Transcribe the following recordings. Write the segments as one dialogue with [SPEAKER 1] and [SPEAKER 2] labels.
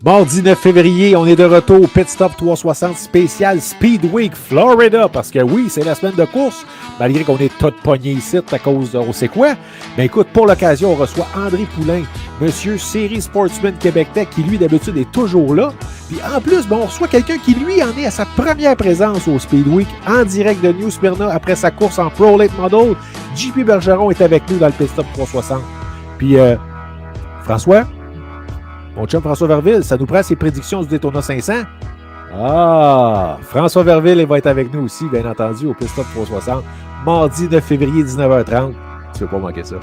[SPEAKER 1] Mardi 9 février, on est de retour au Pit Stop 360 spécial Speedway Florida. Parce que oui, c'est la semaine de course, malgré qu'on est tous pognés ici à cause de on sait quoi. Mais écoute, pour l'occasion, on reçoit André Poulain, monsieur série Sportsman Québec Tech, qui lui d'habitude est toujours là. Puis en plus, on reçoit quelqu'un qui lui en est à sa première présence au Speedway en direct de New Smyrna après sa course en Pro Late Model. JP Bergeron est avec nous dans le Pit Stop 360. Puis François, mon chum François Verville, ça nous prend ses prédictions du Daytona 500. Ah, François Verville va être avec nous aussi, bien entendu, au Pit Stop 360, mardi 9 février, 19h30. Tu ne veux pas manquer ça.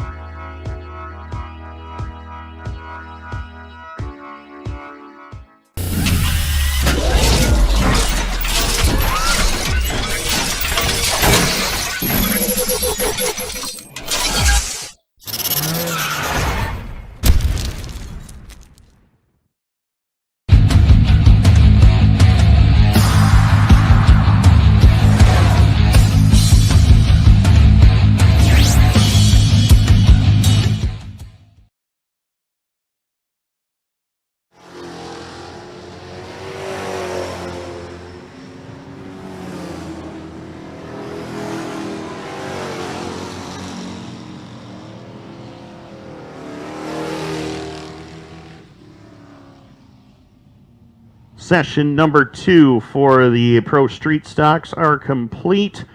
[SPEAKER 2] Session number 2 for the Pro Street Stocks are complete.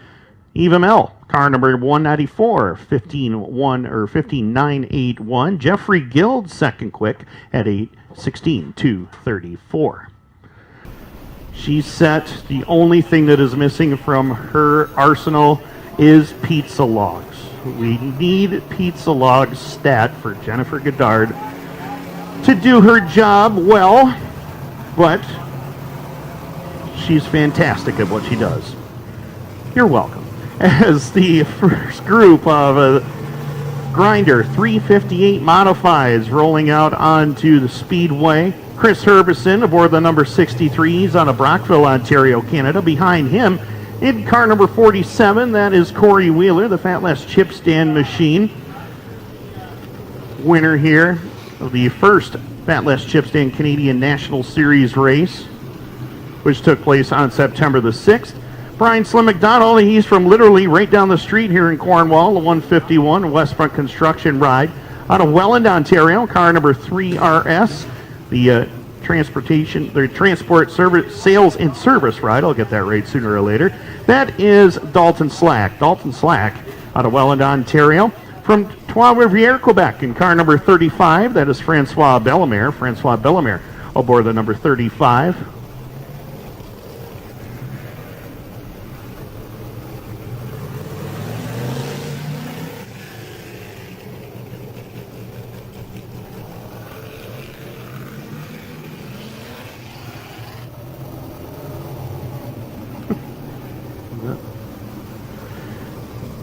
[SPEAKER 2] Eva Mel, car number 194, 15.981. Jeffrey Guild, second quick at 8:16.234. She's set. The only thing that is missing from her arsenal is pizza logs. We need pizza logs stat for Jennifer Goddard to do her job well. But she's fantastic at what she does. You're welcome. As the first group of Grinder 358 modifieds rolling out onto the Speedway. Chris Herbison aboard the number 63s out of Brockville, Ontario, Canada. Behind him, in car number 47, that is Corey Wheeler, the Fat Less Chip Stand Machine. Winner here of the first Fat Less Chip Stand Canadian National Series race, which took place on September the 6th. Brian Slim McDonald, he's from literally right down the street here in Cornwall, the 151 Westfront Construction Ride out of Welland, Ontario, car number 3RS, the transport service, sales and service ride. I'll get that right sooner or later. That is Dalton Slack. Dalton Slack out of Welland, Ontario. From Trois-Rivières, Quebec, in car number 35, that is Francois Bellemare. Francois Bellemare aboard the number 35.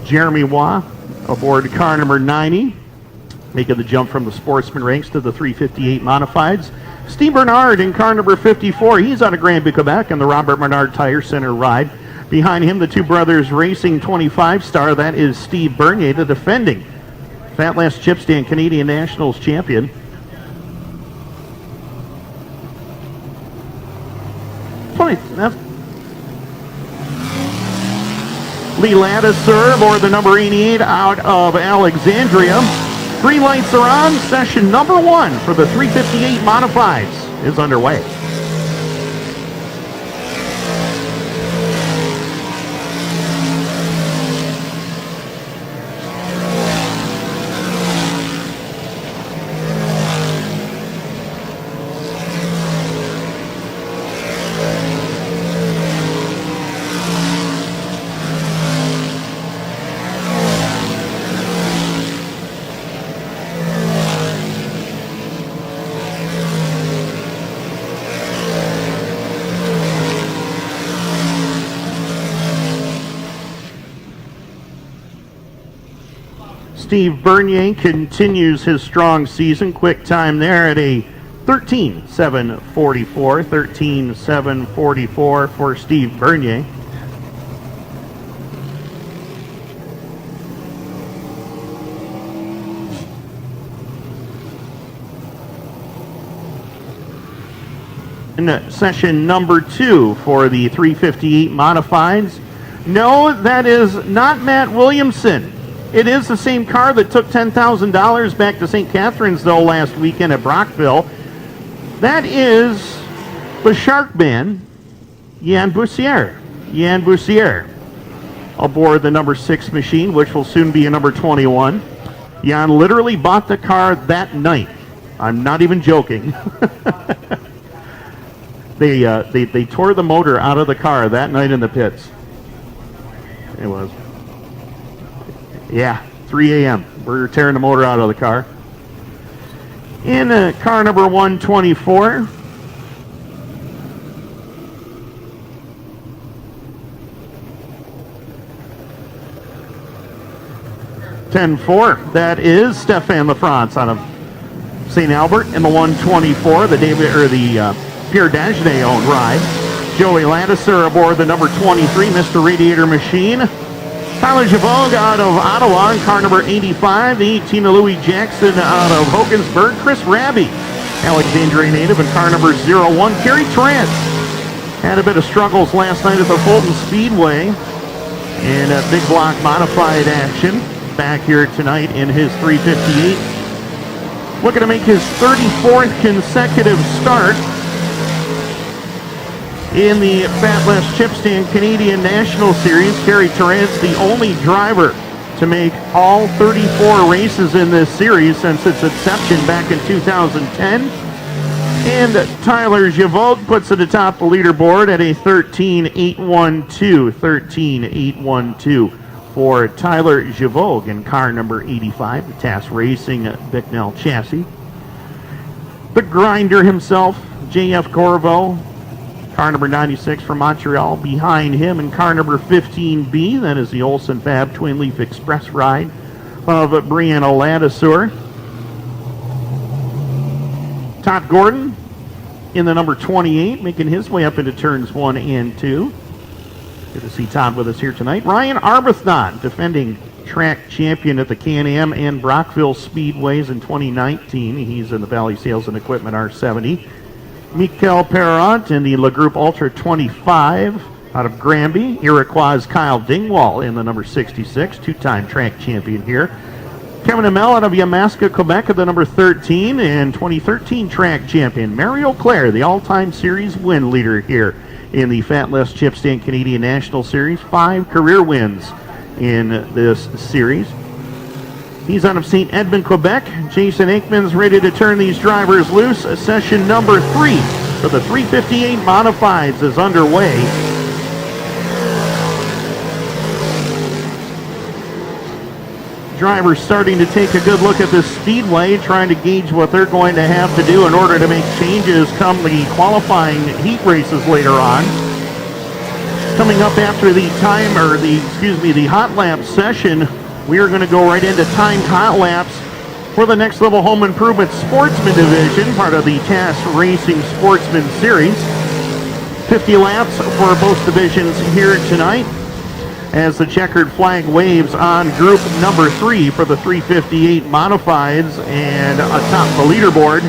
[SPEAKER 2] Jeremy Waugh aboard car number 90, making the jump from the Sportsman ranks to the 358 modifieds. Steve Bernard in car number 54. He's out of Granby, Quebec, in the Robert Bernard Tire Center ride. Behind him, the Two Brothers Racing 25 star. That is Steve Bernier, the defending Fat Less Chip Stand Canadian Nationals champion. Lee Ladisser aboard the number 88 out of Alexandria. Green lights are on. Session number 1 for the 358 modifieds is underway. Steve Bernier continues his strong season. Quick time there at a 13.744. 13.744 for Steve Bernier. in session number 2 for the 358 Modifieds. No, that is not Matt Williamson. It is the same car that took $10,000 back to St. Catharines, though, last weekend at Brockville. That is the Shark Man, Jan Bussier. Jan Bussier aboard the number 6 machine, which will soon be a number 21. Jan literally bought the car that night. I'm not even joking. They tore the motor out of the car that night in the pits. It was, 3 a.m. We're tearing the motor out of the car. In car number 124, that is Stefan LaFrance out of St. Albert in the 124, the Pierre Dagenet-owned ride. Joey Ladisser aboard the number 23, Mr. Radiator Machine. Tyler Javog out of Ottawa in car number 85, the 18 of Louis Jackson out of Hogansburg. Chris Raby, Alexandria native, in car number 01. Kerry Trent had a bit of struggles last night at the Fulton Speedway in a big block modified action. Back here tonight in his 358. Looking to make his 34th consecutive start in the Fatless Chipstand Canadian National Series. Kerry Torrance, the only driver to make all 34 races in this series since its inception back in 2010. And Tyler Javog puts it atop the leaderboard at a 13.812. 13.812 for Tyler Javog in car number 85, the TAS Racing Bicknell chassis. The grinder himself, J.F. Corvo, car number 96 from Montreal. Behind him in car number 15B, that is the Olsen Fab Twin Leaf Express ride of Brianna Ladiseur. Todd Gordon in the number 28, making his way up into turns 1 and 2. Good to see Todd with us here tonight. Ryan Arbuthnot, defending track champion at the Can-Am and Brockville Speedways in 2019. He's in the Valley Sales and Equipment R70. Mikel Perrant in the Le Groupe Ultra 25 out of Granby. Iroquois' Kyle Dingwall in the number 66, two-time track champion here. Kevin Amell out of Yamaska, Quebec at the number 13, and 2013 track champion Mario Claire, the all-time series win leader here in the Fatless Chipstand Canadian National Series. 5 career wins in this series. He's out of St. Edmund, Quebec. Jason Aikman's ready to turn these drivers loose. Session number 3 for the 358 Modifieds is underway. Drivers starting to take a good look at this speedway, trying to gauge what they're going to have to do in order to make changes come the qualifying heat races later on. Coming up after the hot lap session, we are going to go right into timed hot laps for the Next Level Home Improvement Sportsman division, part of the TAS Racing Sportsman Series. 50 laps for both divisions here tonight, as the checkered flag waves on group number 3 for the 358 Modifieds, and atop the leaderboard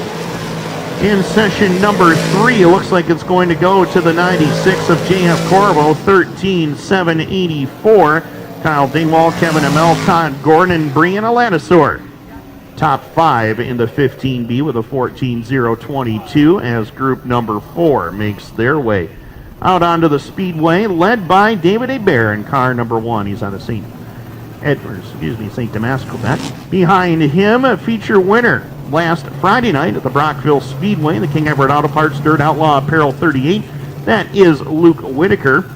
[SPEAKER 2] in session number 3, it looks like it's going to go to the 96 of J.F. Corvo, 13.784. Kyle Dingwall, Kevin Amell, Todd Gordon, and Brianna Ladiseur. Top 5 in the 15B with a 14.022 as group number 4 makes their way out onto the speedway, led by David Hebert in car number 1. He's on the St. Damas, Quebec. Behind him, a feature winner last Friday night at the Brockville Speedway, the King Edward Auto Parts Dirt Outlaw Apparel 38. That is Luke Whitaker.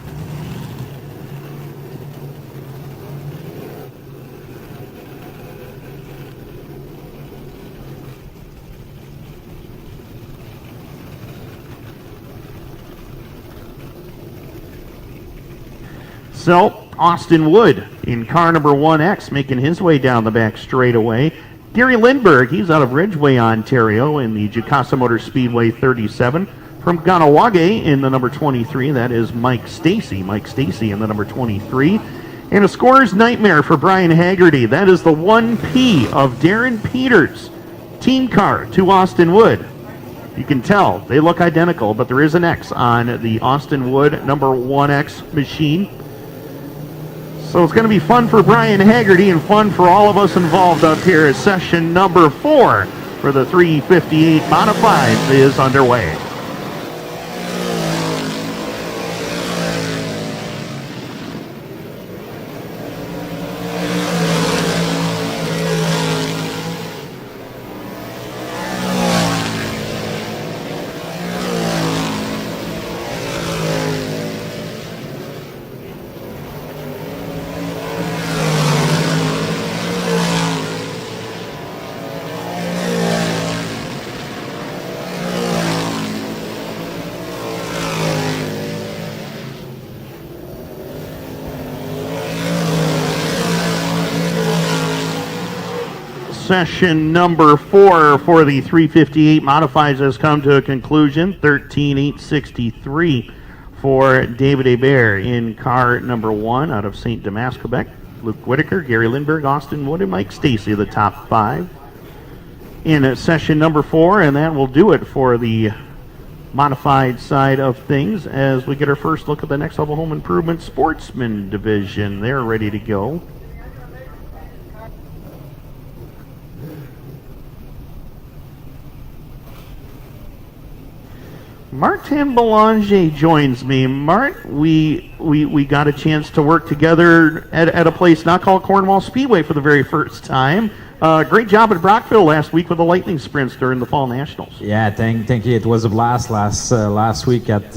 [SPEAKER 2] So, Austin Wood in car number 1X making his way down the back straightaway. Gary Lindbergh, he's out of Ridgeway, Ontario in the Jacasa Motor Speedway 37. From Ganawage in the number 23, that is Mike Stacy. Mike Stacy in the number 23. And a scorer's nightmare for Brian Haggerty. That is the 1P of Darren Peters. Team car to Austin Wood. You can tell they look identical, but there is an X on the Austin Wood number 1X machine. So it's going to be fun for Brian Haggerty and fun for all of us involved up here as session number 4 for the 358 Modifieds is underway. Session number 4 for the 358 Modifieds has come to a conclusion. 13,863 for David Hebert in car number 1 out of St. Damas, Quebec. Luke Whitaker, Gary Lindbergh, Austin Wood, and Mike Stacy, the top 5 in session number 4, and that will do it for the modified side of things as we get our first look at the next level home improvement Sportsman division. They're ready to go. Martin Belanger joins me. Mart, we got a chance to work together at a place not called Cornwall Speedway for the very first time. Great job at Brockville last week with the lightning sprints during the Fall Nationals.
[SPEAKER 3] Yeah, thank you. It was a blast last week at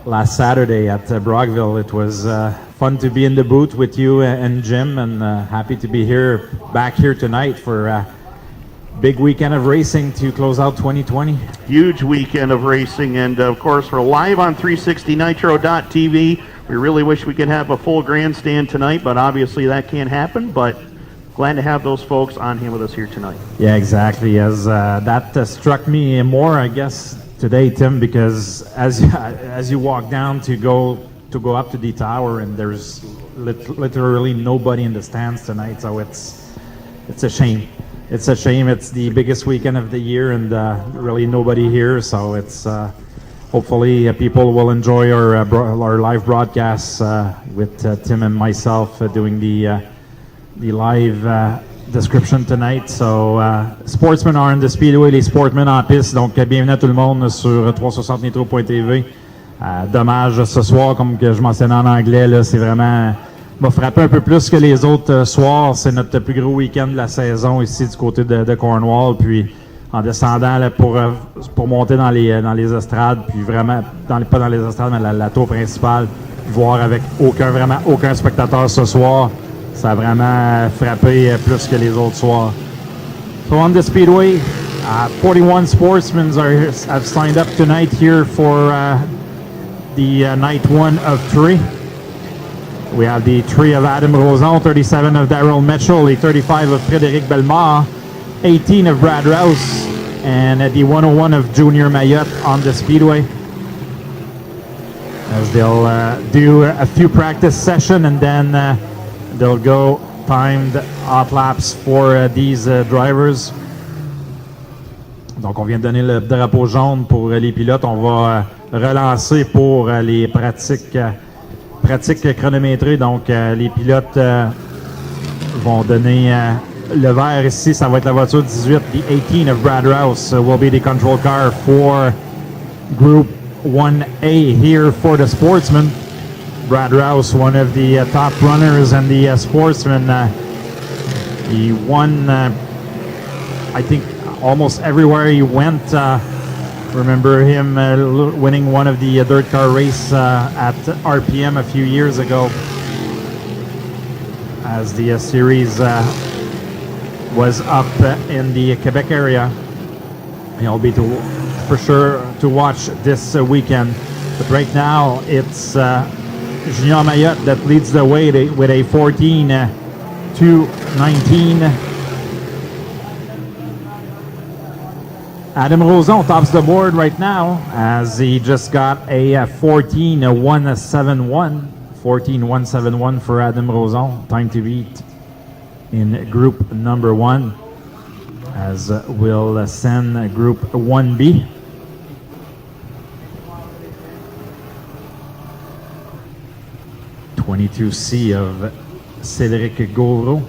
[SPEAKER 3] last Saturday at Brockville. It was fun to be in the booth with you and Jim, and happy to be back here tonight for big weekend of racing to close out 2020.
[SPEAKER 2] Huge weekend of racing, and of course we're live on 360nitro.tv. We really wish we could have a full grandstand tonight, but obviously that can't happen. But glad to have those folks on hand with us here tonight.
[SPEAKER 3] Yeah, exactly. As that struck me more, I guess, today, Tim, because as you walk down to go up to the tower, and there's literally nobody in the stands tonight, so it's a shame. It's a shame. It's the biggest weekend of the year, and really nobody here. So it's hopefully people will enjoy our live broadcasts with Tim and myself doing the live description tonight. So Sportsmen are in the Speedway, les Sportsmen en piste. Donc bienvenue à tout le monde sur 360nitro.tv. Dommage ce soir, comme que je mentionnais en anglais, là, c'est vraiment m'a frappé un peu plus que les autres soirs. C'est notre plus gros week-end de la saison ici du côté de Cornwall. Puis en descendant là, pour monter dans les estrades, puis vraiment, pas dans les estrades, mais la tour principale, voir avec vraiment aucun spectateur ce soir, ça a vraiment frappé plus que les autres soirs. So on the Speedway, 41 sportsmen have signed up tonight here for the night 1 of 3. We have the 3 of Adam Roson, 37 of Daryl Mitchell, the 35 of Frédéric Bellemare, 18 of Brad Rouse, and the 101 of Junior Mayotte on the Speedway. As they'll do a few practice sessions, and then they'll go timed hot laps for these drivers. Donc on vient de donner le drapeau jaune pour les pilotes. On va relancer pour les pratiques chronométrées. Donc les pilotes vont donner le vert ici. Ça va être la voiture 18. The 18 of Brad Rouse will be the control car for Group 1A here for the Sportsman. Brad Rouse, one of the top runners and the Sportsman. He won, I think, almost everywhere he went. Remember him winning one of the dirt car race at RPM a few years ago as the series was up in the Quebec area. He'll be for sure to watch this weekend. But right now it's Junior Mayotte that leads the way with a 14-2-19. Adam Roson tops the board right now as he just got a 14-171. 14-171 for Adam Roson. Time to beat in group number 1. as we'll send Group 1B. (22C) of Cédric Gauvreau.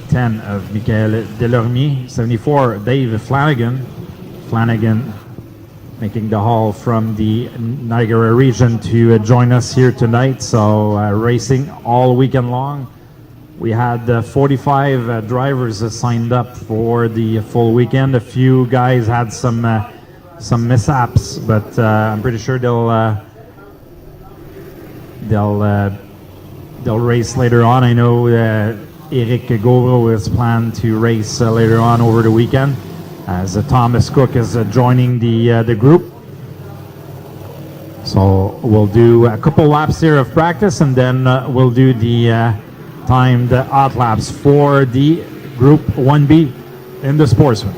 [SPEAKER 3] 10 of Michael Delormier. 74, Dave Flanagan. Flanagan making the haul from the Niagara region to join us here tonight. So racing all weekend long. We had 45 drivers signed up for the full weekend. A few guys had some mishaps, but I'm pretty sure they'll race later on. I know Eric Gauvreau is planned to race later on over the weekend, as Thomas Cook is joining the group. So we'll do a couple laps here of practice, and then we'll do the timed hot laps for the Group 1B in the Sportsman.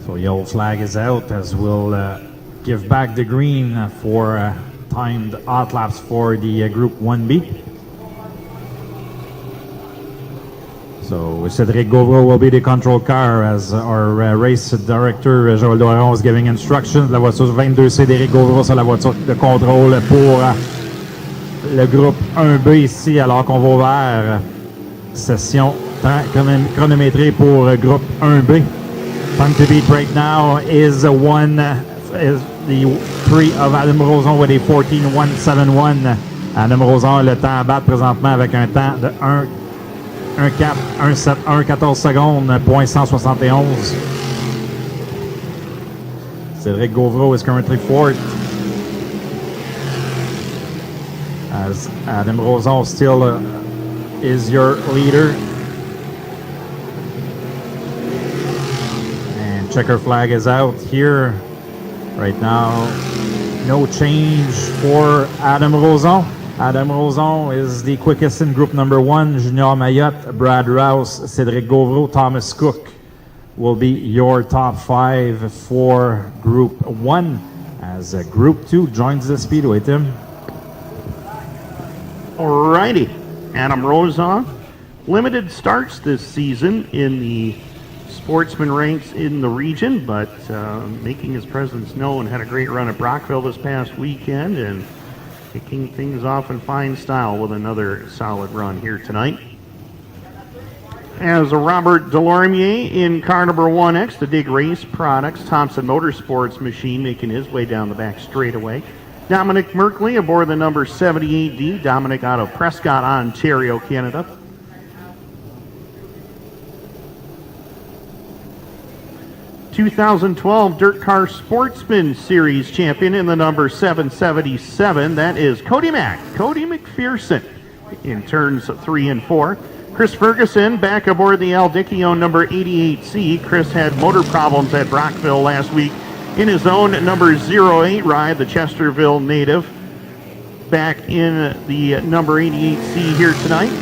[SPEAKER 3] So yellow flag is out, as we'll give back the green for timed hot laps for the Group 1B. So Cédric Gauvreau will be the control car, as our race director Joël Doron is giving instructions. La voiture 22, Cédric Gauvreau sur la voiture de contrôle pour le groupe 1B ici, alors qu'on va vers session chronométrée pour groupe 1B. Time to beat right now is the 3 of Adam Roson with a 14.171. Adam Roson a le temps à battre présentement avec un temps de 1.14 secondes, .171. Cédric Gauvreau is currently fourth, as Adam Roson still is your leader. Checker flag is out here right now. No change for Adam Roson. Adam Roson is the quickest in group number 1. Junior Mayotte, Brad Rouse, Cédric Gauvreau, Thomas Cook will be your top 5 for group 1, as group 2 joins the Speedway. Tim?
[SPEAKER 2] Alrighty. Adam Roson, limited starts this season in the Sportsman ranks in the region, but making his presence known. Had a great run at Brockville this past weekend, and kicking things off in fine style with another solid run here tonight. As Robert Delormier in car number 1X, the Dig Race Products Thompson Motorsports machine, making his way down the back straightaway. Dominic Merkley aboard the number 78D. Dominic out of Prescott, Ontario, Canada. (2012) Dirt Car Sportsman Series champion in the number 777. That is Cody McPherson in turns 3 and 4. Chris Ferguson back aboard the Al Dickione number 88C. Chris had motor problems at Brockville last week in his own number 08 ride, the Chesterville native. Back in the number 88C here tonight.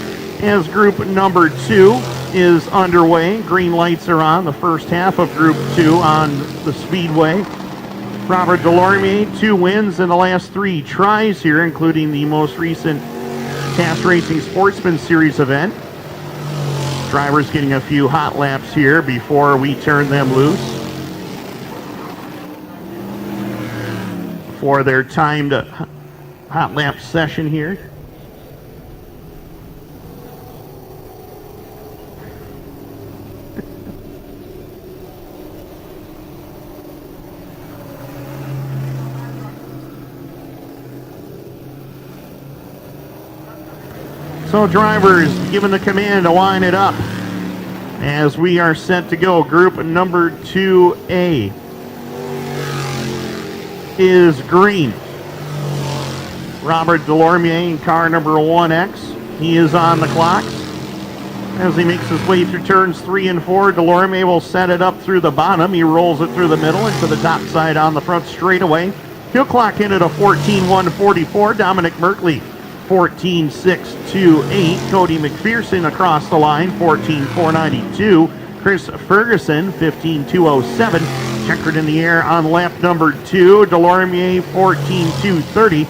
[SPEAKER 2] As group number 2 is underway. Green lights are on the first half of Group 2 on the Speedway. Robert Delormier, 2 wins in the last 3 tries here, including the most recent Cast Racing Sportsman Series event. Drivers getting a few hot laps here before we turn them loose for their timed hot lap session here. So drivers given the command to line it up as we are set to go. Group number 2A. is green. Robert Delormier in car number 1X. He is on the clock. As he makes his way through turns 3 and 4, Delorme will set it up through the bottom. He rolls it through the middle into the top side on the front straightaway. He'll clock in at a 14.144. Dominic Merkley, 14.628. Cody McPherson across the line, 14.492. Chris Ferguson, 15.207. Checkered in the air on lap number 2. Delorme, 14.230.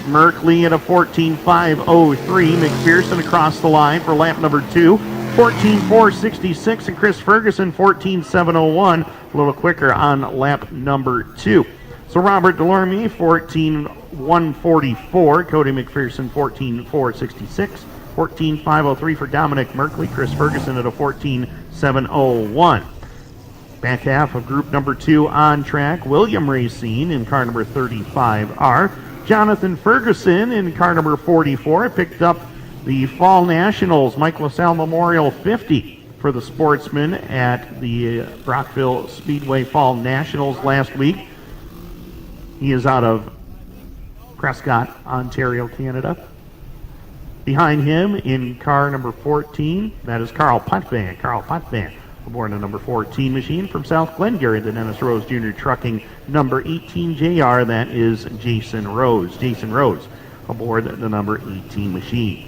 [SPEAKER 2] Merkley at a 14.503. McPherson across the line for lap number 2. 14.466. And Chris Ferguson, 14.701. A little quicker on lap number 2. So Robert Delorme, 14.144. Cody McPherson, 14.466. 14.503 for Dominic Merkley. Chris Ferguson at a 14.701. Back half of group number 2 on track. William Racine in car number 35R. Jonathan Ferguson in car number 44 picked up the Fall Nationals Mike LaSalle Memorial 50 for the Sportsman at the Brockville Speedway Fall Nationals last week. He is out of Prescott, Ontario, Canada. Behind him in car number 14, that is Carl Potvin. Carl Potvin aboard the number 14 machine from South Glengarry, the Dennis Rose Jr. Trucking number 18 JR. That is Jason Rose. Jason Rose aboard the number 18 machine.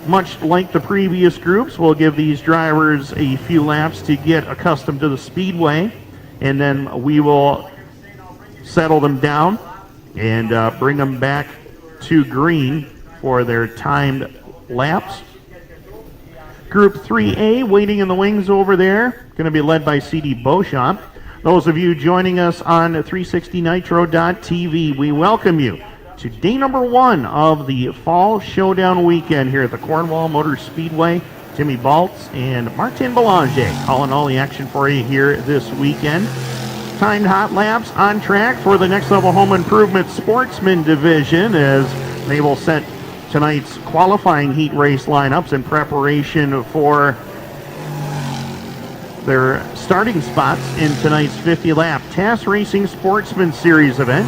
[SPEAKER 2] Much like the previous groups, we'll give these drivers a few laps to get accustomed to the speedway, and then we will settle them down and bring them back to green for their timed laps. Group 3A waiting in the wings over there, going to be led by C.D. Beauchamp. Those of you joining us on 360nitro.tv, we welcome you to day number 1 of the Fall Showdown Weekend here at the Cornwall Motor Speedway. Timmy Baltz and Martin Belanger calling all the action for you here this weekend. Timed hot laps on track for the Next Level Home Improvement Sportsman Division as they will set tonight's qualifying heat race lineups in preparation for their starting spots in tonight's 50-lap TAS Racing Sportsman Series event.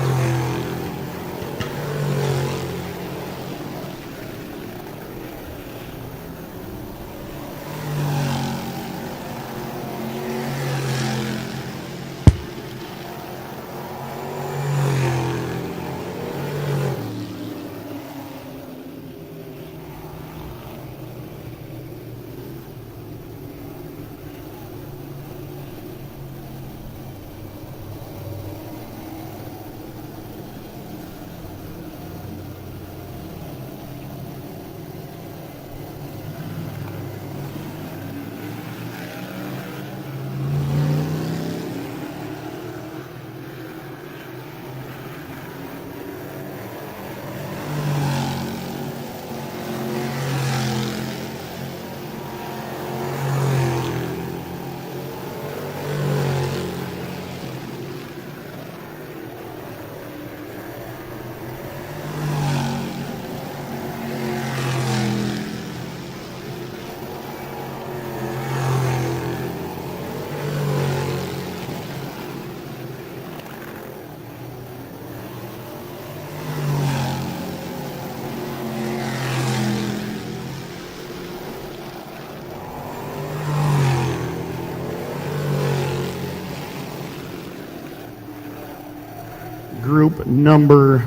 [SPEAKER 2] Group number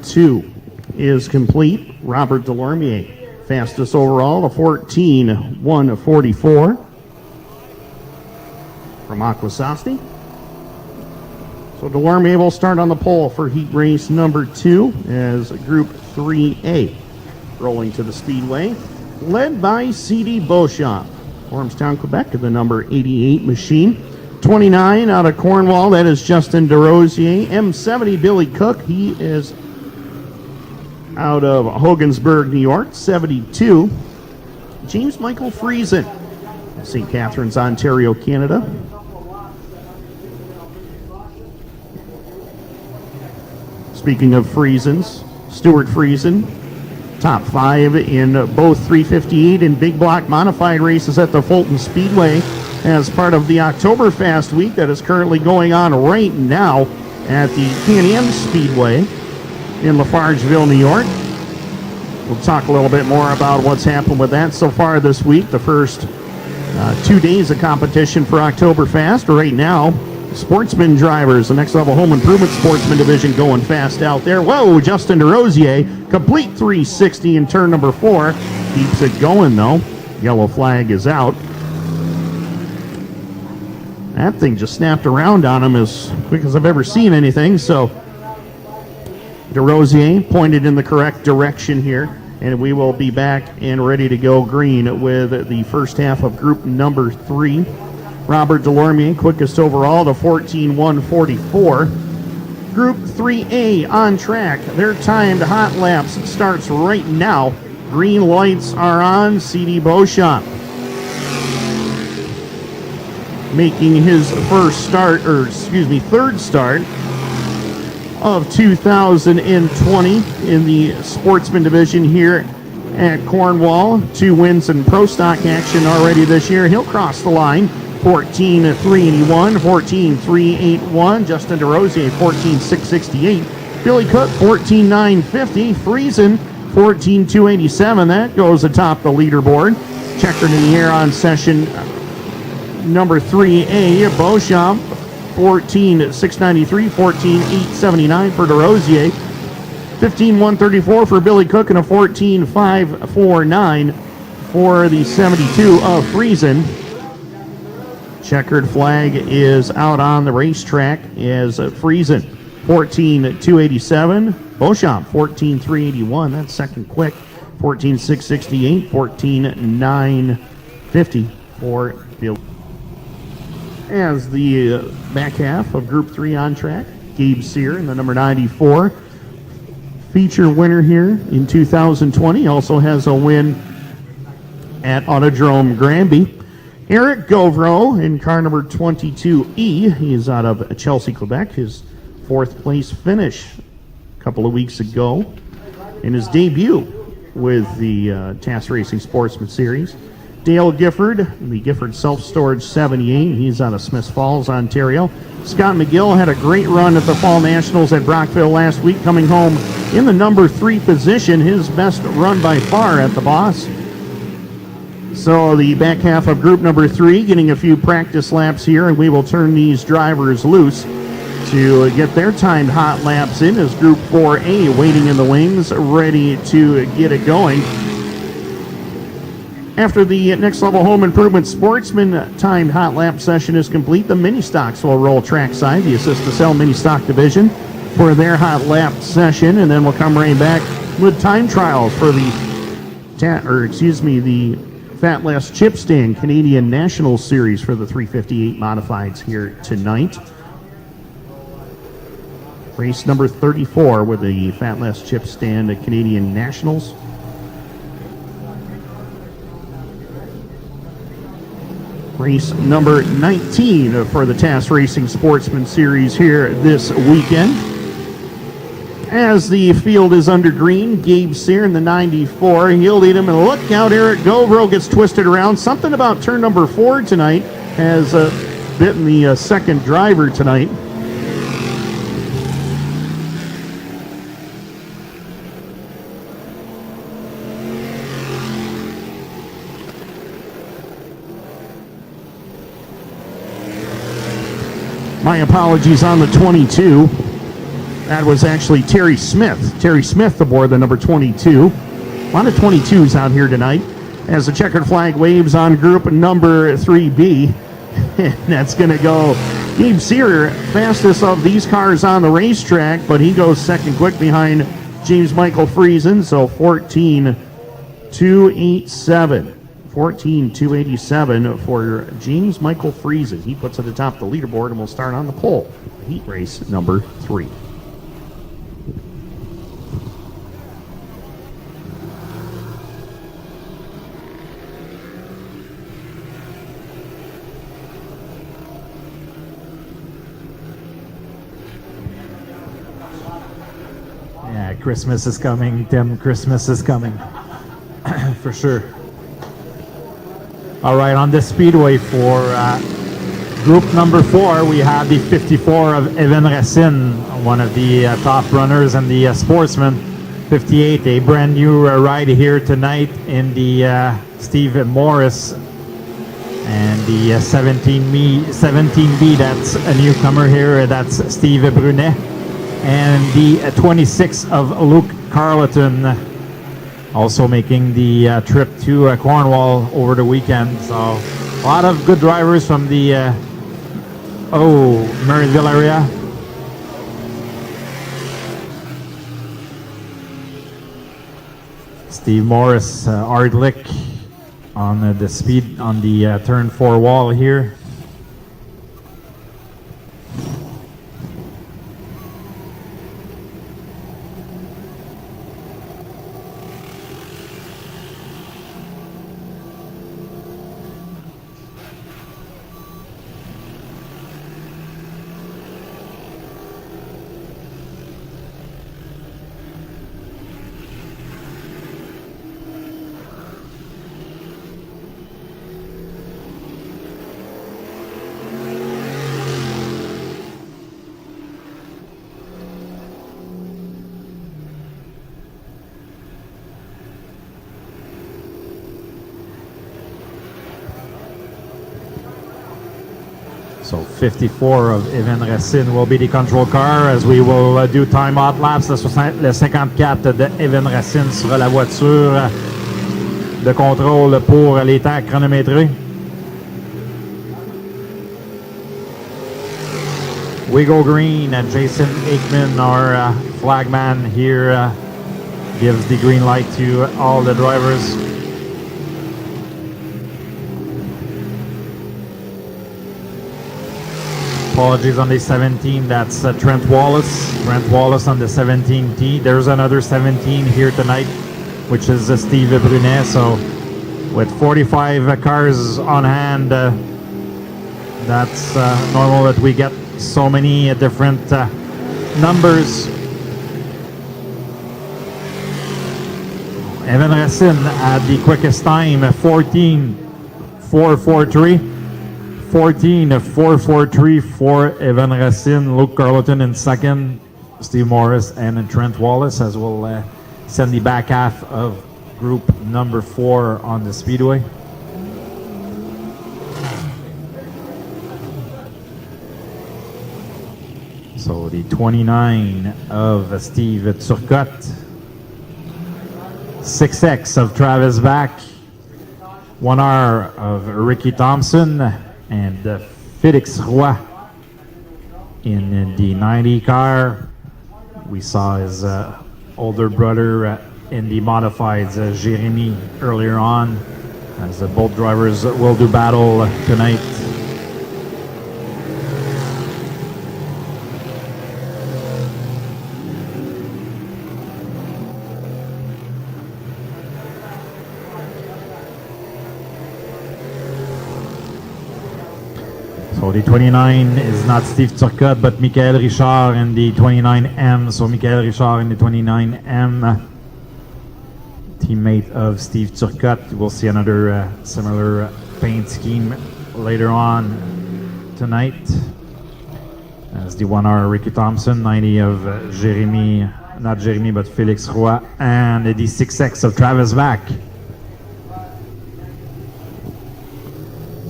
[SPEAKER 2] 2 is complete. Robert Delormier, fastest overall, a 14.144 from Akwesasne. So Delormier will start on the pole for heat race number 2 as Group 3A rolling to the speedway, led by C.D. Beauchamp. Ormstown, Quebec, the number 88 machine. 29 out of Cornwall, that is Justin DeRosier. M70, Billy Cook, he is out of Hogansburg, New York. 72, James Michael Friesen, St. Catharines, Ontario, Canada. Speaking of Friesens, Stuart Friesen, top 5 in both 358 and big block modified races at the Fulton Speedway as part of the Oktoberfest week that is currently going on right now. at the Can-Am Speedway in Lafargeville, New York. We'll talk a little bit more about what's happened with that so far this week. The first 2 days of competition for Oktoberfest. Right now, Sportsman drivers, the next level home improvement Sportsman division going fast out there. Whoa, Justin DeRosier, complete 360 in turn number 4. Keeps it going though. Yellow flag is out. That thing just snapped around on him as quick as I've ever seen anything. So DeRosier pointed in the correct direction here. And we will be back and ready to go green with the first half of group number 3. Robert Delormier, quickest overall to 14:144. Group 3A on track. Their timed hot laps starts right now. Green lights are on. C.D. Beauchamp making his third start of 2020 in the Sportsman division here at Cornwall. 2 wins in Pro Stock action already this year. He'll cross the line. 14:381, 14:381. Justin DeRosier, 14:668. Billy Cook, 14:950. Friesen, 14:287. That goes atop the leaderboard. Checkered in the air on session number 3A. Beauchamp, 14:693, 14:879 for DeRosier. 15:134 for Billy Cook and a 14:549 for the 72 of Friesen. Checkered flag is out on the racetrack as Friesen 14:287, Beauchamp 14:381. That's second quick. 14:668, 14:950 for Bill. As the back half of Group 3 on track, Gabe Sear in the number 94. Feature winner here in 2020. Also has a win at Autodrome Granby. Eric Govro in car number 22E. He is out of Chelsea, Quebec. His 4th place finish a couple of weeks ago in his debut with the TAS Racing Sportsman Series. Dale Gifford, the Gifford Self-Storage 78. He's out of Smiths Falls, Ontario. Scott McGill had a great run at the Fall Nationals at Brockville last week, coming home in the number 3 position, his best run by far at the Boss. So the back half of group number 3 getting a few practice laps here, and we will turn these drivers loose to get their timed hot laps in as Group 4A waiting in the wings, ready to get it going. After the next level home improvement Sportsman timed hot lap session is complete, the mini stocks will roll trackside, the Assist to Sell mini stock division, for their hot lap session, and then we'll come right back with time trials for the Fat Lass Chip Stand Canadian National Series for the 358 Modifieds here tonight. Race number 34 with the Fat Lass Chip Stand Canadian Nationals. Race number 19 for the TAS Racing Sportsman Series here this weekend. As the field is under green, Gabe Sear in the 94. He'll lead him, and look out, Eric Govro gets twisted around. Something about turn number 4 tonight has bitten the second driver tonight. My apologies on the 22. That was actually Terry Smith. Terry Smith aboard the number 22. A lot of 22s out here tonight as the checkered flag waves on group number 3B. That's going to go Gabe Sear, fastest of these cars on the racetrack, but he goes second quick behind James Michael Friesen, so 14.287. 14.287 for James Michael Friesen. He puts it atop the leaderboard, and we'll start on the pole. Heat race number 3.
[SPEAKER 3] Yeah, Christmas is coming, Tim. Christmas is coming. For sure. All right, on this speedway for Group number 4, we have the 54 of Evan Racine, one of the top runners and the Sportsman. 58, a brand new ride here tonight in the Steve Morris. And the 17B, that's a newcomer here, that's Steve Brunet. And the 26 of Luke Carleton, also making the trip to Cornwall over the weekend. So a lot of good drivers from the Maryville area. Steve Morris, Ardlick on the speed on the turn 4 wall here. So 54 of Evan Racine will be the control car as we will do time out laps. Le 54 de Evan Racine sera la voiture de contrôle pour les temps chronométrés. We go green and Jason Aikman, our flagman here, gives the green light to all the drivers. Apologies on the 17, that's Trent Wallace. Trent Wallace on the 17T. There's another 17 here tonight, which is Steve Brunet. So with 45 cars on hand, that's normal that we get so many different numbers. Evan Racine at the quickest time, 14.443. 14.443 for Evan Racine. Luke Carleton in second. Steve Morris and Trent Wallace, as we'll send the back half of group number 4 on the speedway. So the 29 of Steve Turcotte. 6X of Travis Back. 1R of Ricky Thompson. And Félix Roy in the 90 car. We saw his older brother in the modifieds, Jérémy, earlier on, as both drivers will do battle tonight. So the 29 is not Steve Turcotte, but Michael Richard in the 29M. So Michael Richard in the 29M, teammate of Steve Turcotte. We'll see another similar paint scheme later on tonight. As the 1R Ricky Thompson, 90 of Jérémy, not Jérémy, but Félix Roy, and the 6X of Travis Back.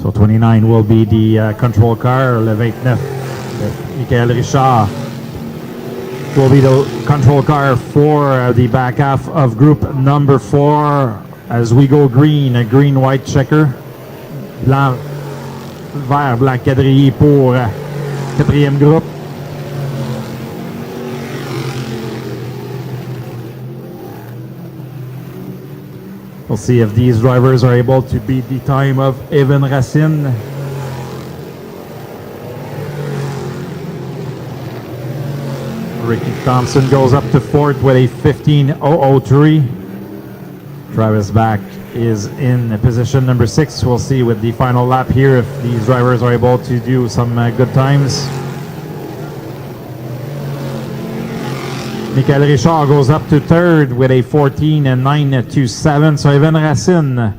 [SPEAKER 3] So 29 will be the control car. Le 29, Michael Richard, will be the control car for the back half of group number 4. As we go green, a green-white checker. Blanc, vert, blanc quadrillé pour quatrième groupe. We'll see if these drivers are able to beat the time of Evan Racine. Ricky Thompson goes up to 4th with a 15.003. Travis Back is in position number 6. We'll see with the final lap here if these drivers are able to do some good times. Michael Richard goes up to 3rd with a 14.927. So Evan Racine,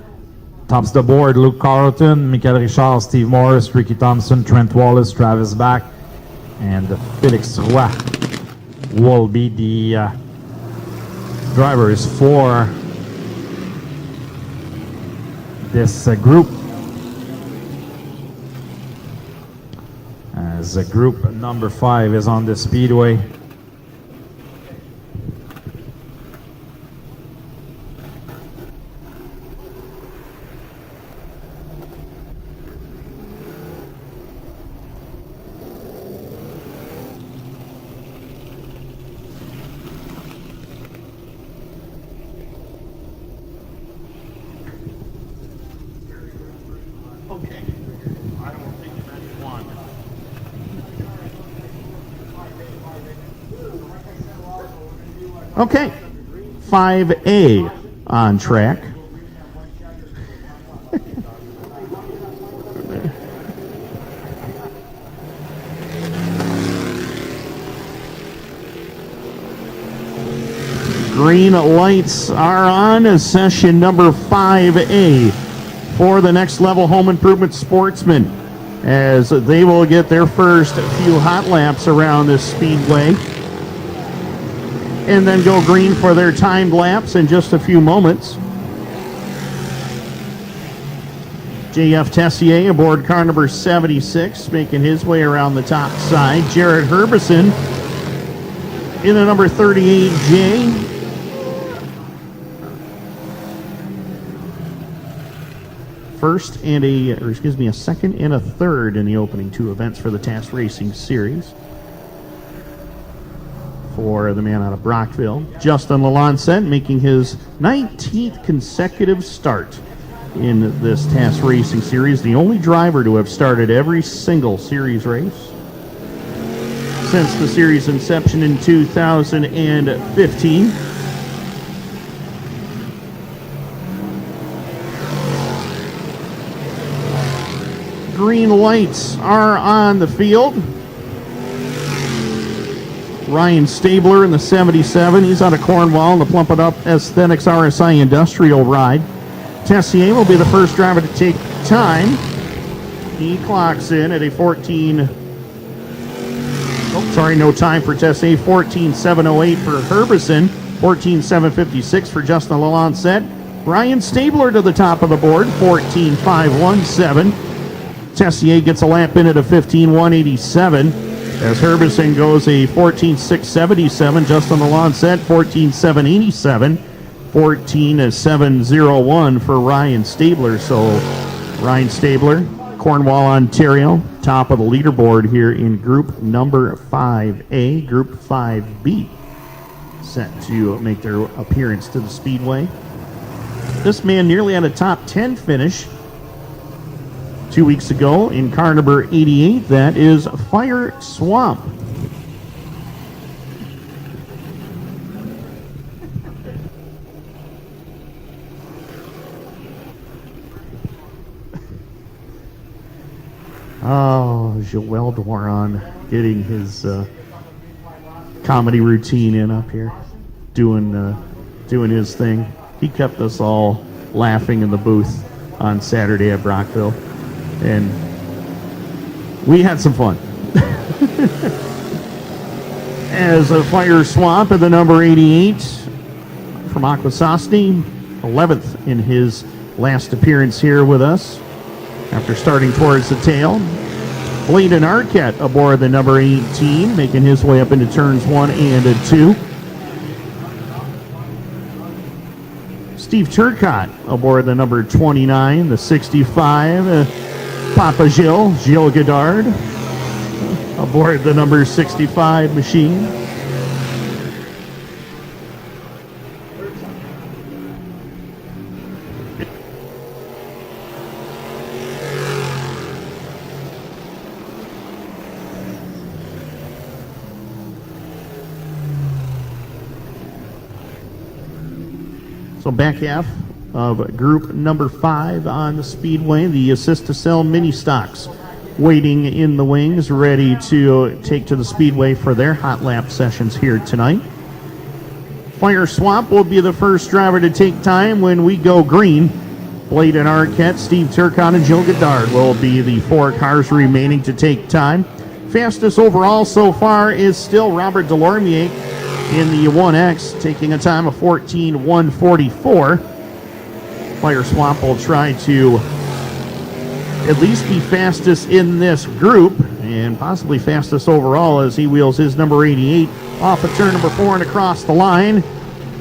[SPEAKER 3] Tops the board, Luke Carlton, Michael Richard, Steve Morris, Ricky Thompson, Trent Wallace, Travis Back, and Felix Roy will be the drivers for this group. As group number 5 is on the speedway.
[SPEAKER 2] Okay, 5A on track. Green lights are on session number 5A for the Next Level Home Improvement Sportsman, as they will get their first few hot laps around this speedway and then go green for their timed laps in just a few moments. JF Tessier aboard car number 76, making his way around the top side. Jared Herbison in the number 38J. A second and a third in the opening 2 events for the TAS Racing Series. For the man out of Brockville, Justin Lalonset, making his 19th consecutive start in this TAS Racing Series, the only driver to have started every single series race since the series inception in 2015. Green lights are on the field. Ryan Stabler in the 77. He's out of Cornwall in the Plump It Up Aesthetics RSI Industrial ride. Tessier will be the first driver to take time. He clocks in at a no time for Tessier. 14.708 for Herbison. 14.756 for Justin Lalonset. Ryan Stabler to the top of the board. 14.517. Tessier gets a lap in at a 15.187. As Herbison goes a 14.677, Justin Lalonset 14.787, 14.701 for Ryan Stabler. So Ryan Stabler, Cornwall, Ontario, top of the leaderboard here in group number 5A. Group 5B set to make their appearance to the Speedway. This man nearly had a top 10 finish 2 weeks ago in car number 88. That is Fire Swamp. Oh, Joel Doiron getting his comedy routine in up here, doing his thing. He kept us all laughing in the booth on Saturday at Brockville. And we had some fun. As a Fire Swamp at the number 88 from Akwesasne, 11th in his last appearance here with us after starting towards the tail. Bladen Arquette aboard the number 18, making his way up into turns 1 and 2. Steve Turcotte aboard the number 29, the 65. Papa Gilles Godard, aboard the number 65 machine. So back half of group number 5 on the Speedway, the Assist to Sell mini stocks waiting in the wings, ready to take to the Speedway for their hot lap sessions here tonight. Fire Swamp will be the first driver to take time when we go green Bladen Arquette, Steve Turcotte, and Jill Goddard will be the 4 cars remaining to take time. Fastest overall so far is still Robert Delormier in the 1X, taking a time of 14:144. Fire Swamp will try to at least be fastest in this group and possibly fastest overall as he wheels his number 88 off of turn number 4 and across the line.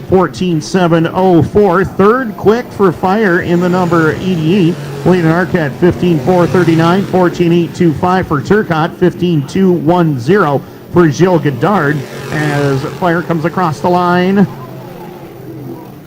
[SPEAKER 2] 14:704. Third quick for Fire in the number 88. Bladen Arquette 15:439. 14:825 for Turcotte. 15:210 for Jill Goddard as Fire comes across the line.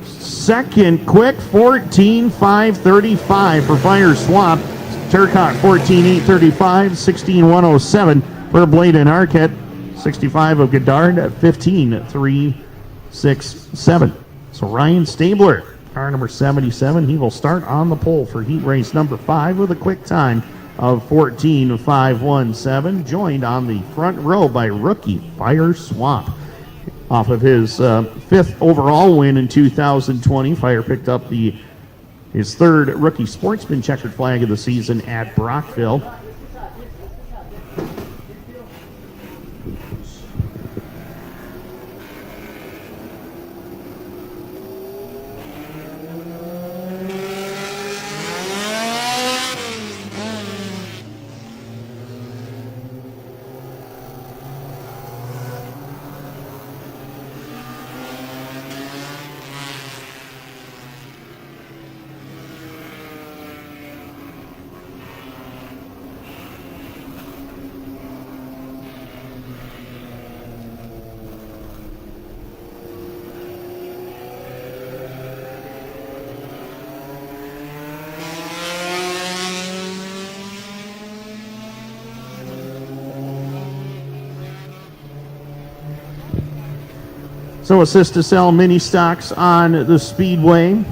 [SPEAKER 2] Second quick 14:535 for Fire Swamp. Turcotte 14:835. 16:107 for Bladen Arquette. 65 of Goddard at 15:367. So Ryan Stabler, car number 77, he will start on the pole for heat race number 5 with a quick time of 14:517, joined on the front row by rookie Fire Swamp. Off of his 5th overall win in 2020, Fire picked up his 3rd rookie Sportsman checkered flag of the season at Brockville. So assist to sell mini stocks on the Speedway.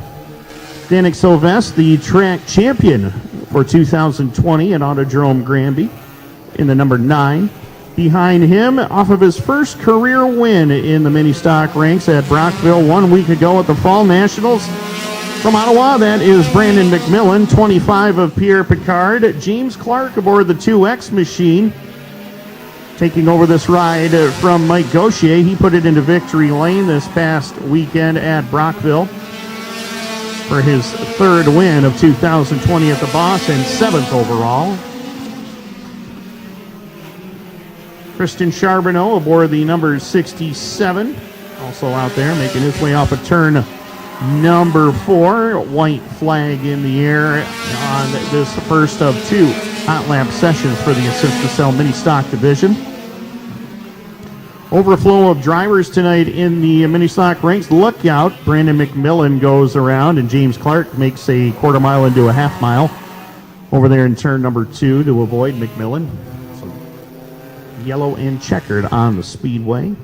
[SPEAKER 2] Danik Sylvestre, the track champion for 2020 at Autodrome Granby in the number 9. Behind him, off of his first career win in the mini stock ranks at Brockville 1 week ago at the Fall Nationals. From Ottawa, that is Brandon McMillan, 25 of Pierre Picard. James Clark aboard the 2X machine. Taking over this ride from Mike Gauchier. He put it into victory lane this past weekend at Brockville for his 3rd win of 2020 at the Boss and 7th overall. Christian Charbonneau aboard the number 67. Also out there making his way off of turn number 4. White flag in the air on this first of 2 hot lap sessions for the Assist to Sell mini stock division. Overflow of drivers tonight in the mini stock ranks. Look out, Brandon McMillan goes around and James Clark makes a quarter mile into a half mile over there in turn number 2 to avoid McMillan. So yellow and checkered on the Speedway.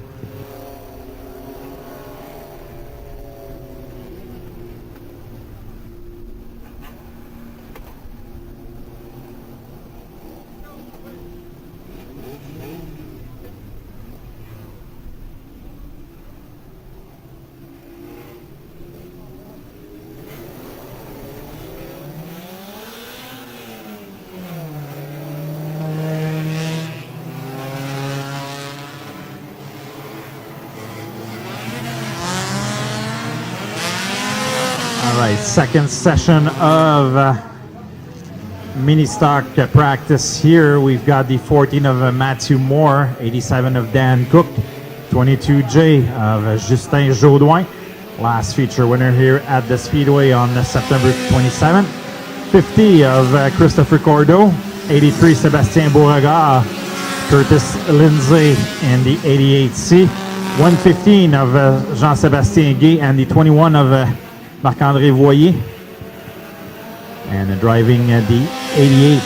[SPEAKER 3] Second session of mini stock practice here. We've got the 14 of Matthew Moore, 87 of Dan Cook, 22J of Justin Jaudoin, last feature winner here at the Speedway on September 27th. 50 of Christopher Cordeau, 83 Sébastien Beauregard, Curtis Lindsay in the 88C, 115 of Jean-Sébastien Gay, and the 21 of Marc-André Voyer, and driving the 88.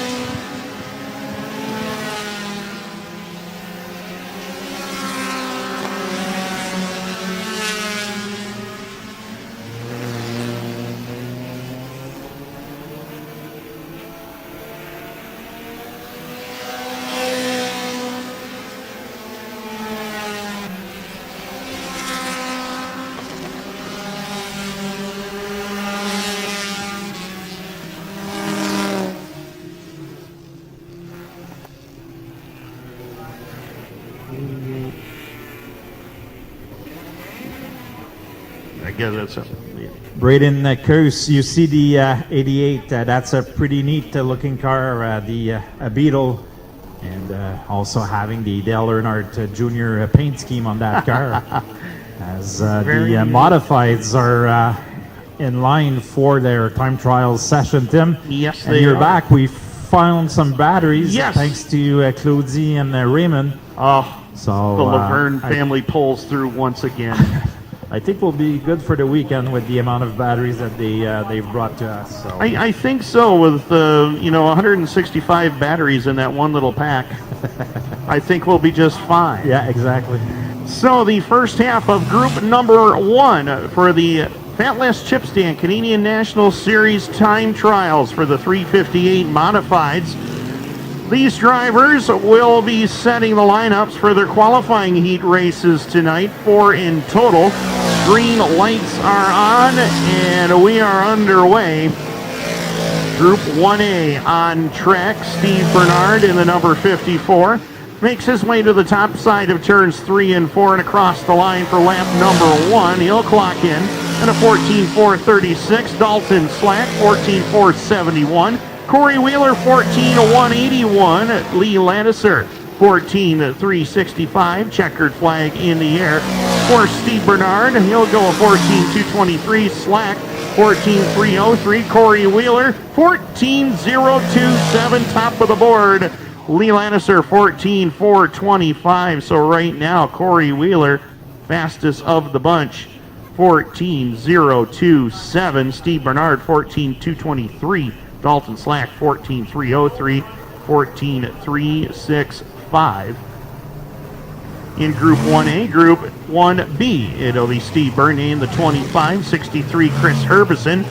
[SPEAKER 2] guess that's a...
[SPEAKER 3] Braden Kearse, you see the 88. That's a pretty neat looking car, the Beetle, and also having the Dale Earnhardt Jr. paint scheme on that car. As the modifieds are in line for their time trial session, Tim.
[SPEAKER 2] Yes,
[SPEAKER 3] and
[SPEAKER 2] they
[SPEAKER 3] you're
[SPEAKER 2] are.
[SPEAKER 3] back. We found some batteries, thanks to Claudie and Raymond.
[SPEAKER 2] Oh,
[SPEAKER 3] so
[SPEAKER 2] the Laverne family pulls through once again.
[SPEAKER 3] I think we'll be good for the weekend with the amount of batteries that they've brought to us. So.
[SPEAKER 2] I think so. With 165 batteries in that one little pack, I think we'll be just fine.
[SPEAKER 3] Yeah, exactly.
[SPEAKER 2] So the first half of group number 1 for the Fat Less Chip Stand Canadian National Series time trials for the 358 modifieds. These drivers will be setting the lineups for their qualifying heat races tonight, 4 in total. Green lights are on, and we are underway. Group 1A on track. Steve Bernard in the number 54 makes his way to the top side of turns 3 and 4 and across the line for lap number 1. He'll clock in at a 14.436. Dalton Slack, 14.471. Corey Wheeler, 14.181. Lee Ladisser, 14.365. Checkered flag in the air for Steve Bernard. He'll go a 14.223. Slack, 14.303. Corey Wheeler, 14.027. Top of the board. Lee Ladisser, 14.425. So right now, Corey Wheeler, fastest of the bunch, 14.027. Steve Bernard, 14.223. Dalton Slack, 14.303, 14.365. In Group 1A, Group 1B, it'll be Steve Bernier in the 25, 63 Chris Herbison,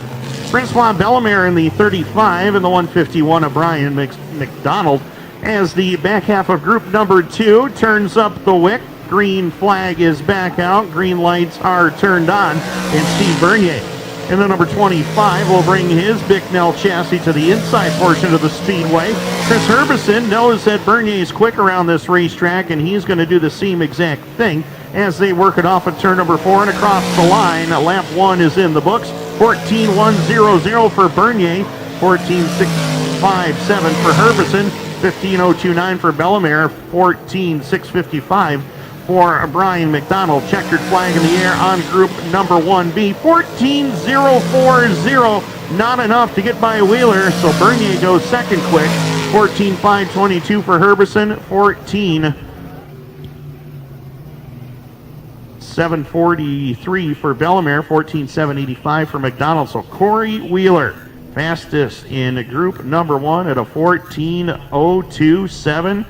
[SPEAKER 2] Francois Bellemare in the 35, and the 151 of Brian McDonald. As the back half of group number 2 turns up the wick, green flag is back out, green lights are turned on, and Steve Bernier in the number 25 will bring his Bicknell chassis to the inside portion of the speedway. Chris Herbison knows that Bernier is quick around this racetrack, and he's going to do the same exact thing as they work it off at turn number 4 and across the line. Lap 1 is in the books. 14.100 for Bernier, 14.657 for Herbison, 15.029 for Bellemare, 14.655 for Brian McDonald. Checkered flag in the air on group number 1B. 14.040, not enough to get by Wheeler, so Bernier goes second quick. 14.522 for Herbison, 14.743 for Bellemare, 14.785 for McDonald. So Corey Wheeler, fastest in group number 1 at a 14.027.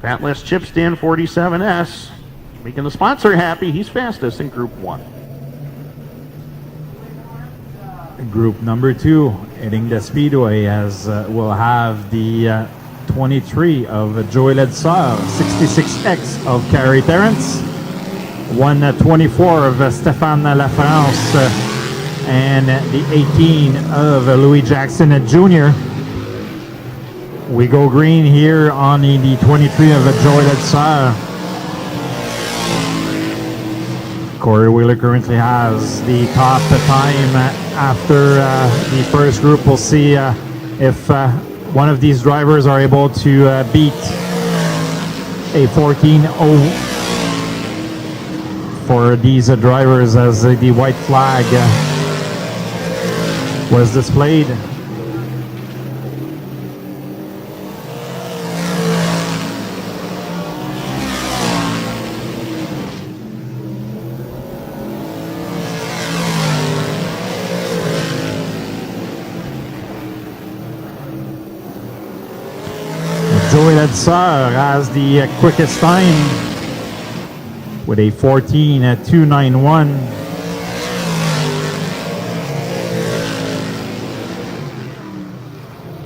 [SPEAKER 2] Fat Less Chip Stand 47S, making the sponsor happy. He's fastest in Group 1.
[SPEAKER 3] Group number 2, heading the Speedway, as we'll have the 23 of Joey Ledsar, 66X of Carrie Terrence, 124 of Stéphane Lafrance, and the 18 of Louis Jackson Jr. We go green here on the 23 of Joey Ledsar. Corey Wheeler currently has the top time after the first group. We'll see if one of these drivers are able to beat a 14.0 for these drivers as the white flag was displayed. Joey Ledsar has the quickest time with a 14.291.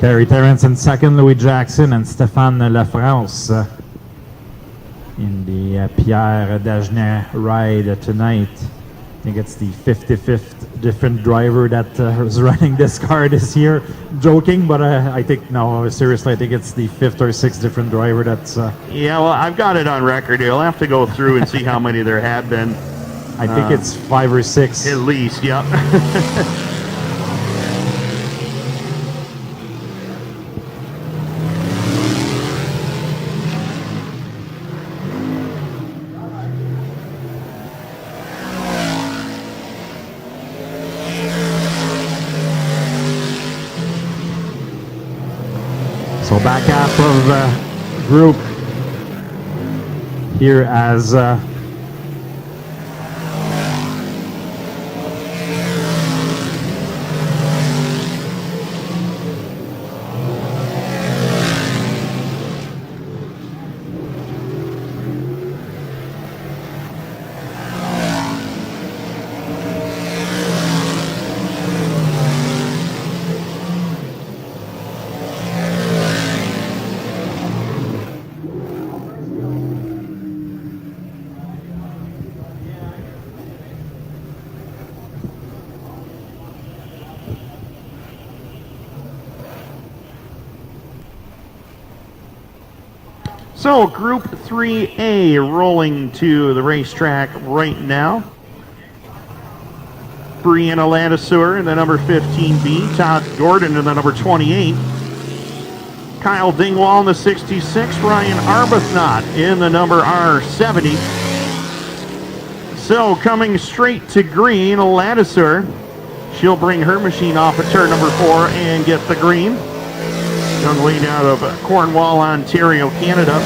[SPEAKER 3] Carrie Terrence in second, Louis Jackson and Stéphane Lafrance in the Pierre Dagenet ride tonight. I think it's the 55th different driver that is running this car this year. Joking, but I think, no, seriously, I think it's the 5th or 6th different driver that's...
[SPEAKER 2] Yeah, well, I've got it on record here. I'll have to go through and see how many there have been.
[SPEAKER 3] I think it's 5 or 6.
[SPEAKER 2] At least, yeah.
[SPEAKER 3] So back half of group here as
[SPEAKER 2] So, Group 3A rolling to the racetrack right now. Brianna Ladiseur in the number 15B, Todd Gordon in the number 28, Kyle Dingwall in the 66, Ryan Arbuthnot in the number R70. So, coming straight to green, Ladiseur. She'll bring her machine off at turn number 4 and get the green. Young lady out of Cornwall, Ontario, Canada.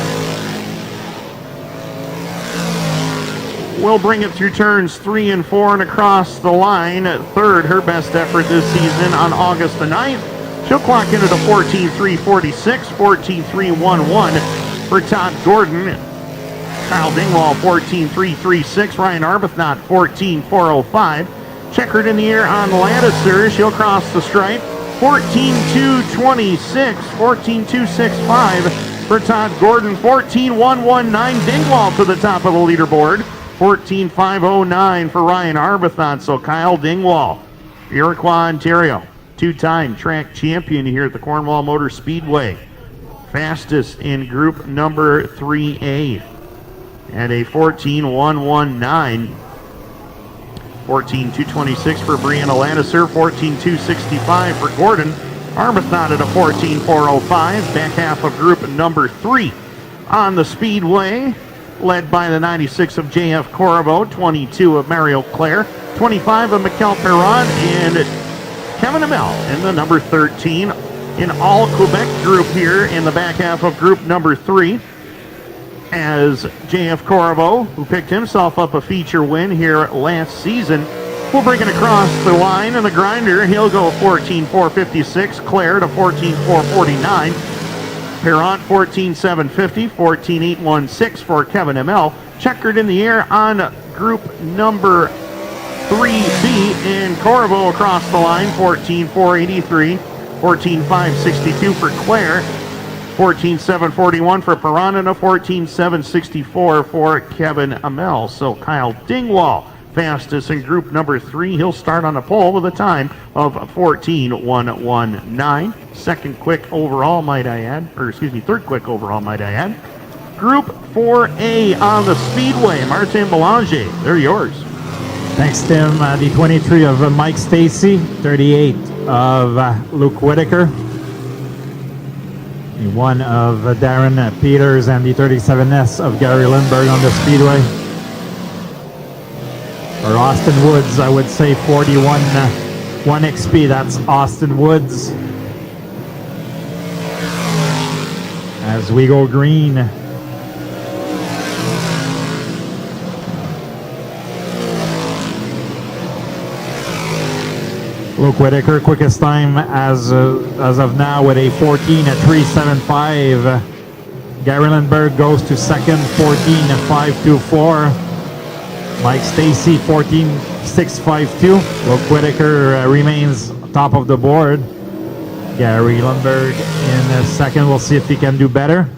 [SPEAKER 2] We'll bring it through turns 3 and 4 and across the line. Third, her best effort this season on August the 9th. She'll clock in at a 14.346, 14.311 for Todd Gordon. Kyle Dingwall, 14.336. Ryan Arbuthnot, 14.405. Checkered in the air on Ladiseur. She'll cross the stripe. 14.226, 14.265 for Todd Gordon, 14.119 Dingwall to the top of the leaderboard, 14.509 for Ryan Arbuthnot. So Kyle Dingwall, Iroquois, Ontario, two-time track champion here at the Cornwall Motor Speedway, fastest in group number 3A at a 14.119. 14.226 for Brianna Ladiseur, 14.265 for Gordon. Arbuthnot at a 14.405. Back half of group number 3 on the Speedway, led by the 96 of J.F. Corriveau, 22 of Mario Claire, 25 of Mikel Perron, and Kevin Amell in the number 13. In all Quebec group here in the back half of group number 3. As J.F. Corriveau, who picked himself up a feature win here last season, will bring it across the line in the grinder. He'll go 14.456. Claire to 14.449. Perront 14.750. 14.816 for Kevin Amell. Checkered in the air on group number 3B. And Corriveau across the line 14.483. 14.562 for Claire. 14.741 for Perron and a 14.764 for Kevin Amell. So Kyle Dingwall, fastest in group number 3. He'll start on the pole with a time of 14.119. Second quick overall, might I add. Third quick overall, might I add. Group 4A on the Speedway. Martin Belanger, they're yours.
[SPEAKER 3] Thanks, Tim. The 23 of Mike Stacy, 38 of Luke Whitaker. The 1 of Darren Peters and the 37S of Gary Lindbergh on the Speedway. For Austin Woods, I would say 41 1 XP. That's Austin Woods. As we go green. Luke Whitaker, quickest time as of now with a 14.375. Gary Lindbergh goes to second, 14.524. Mike Stacy, 14.652. Luke Whitaker remains top of the board. Gary Lindbergh in second. We'll see if he can do better.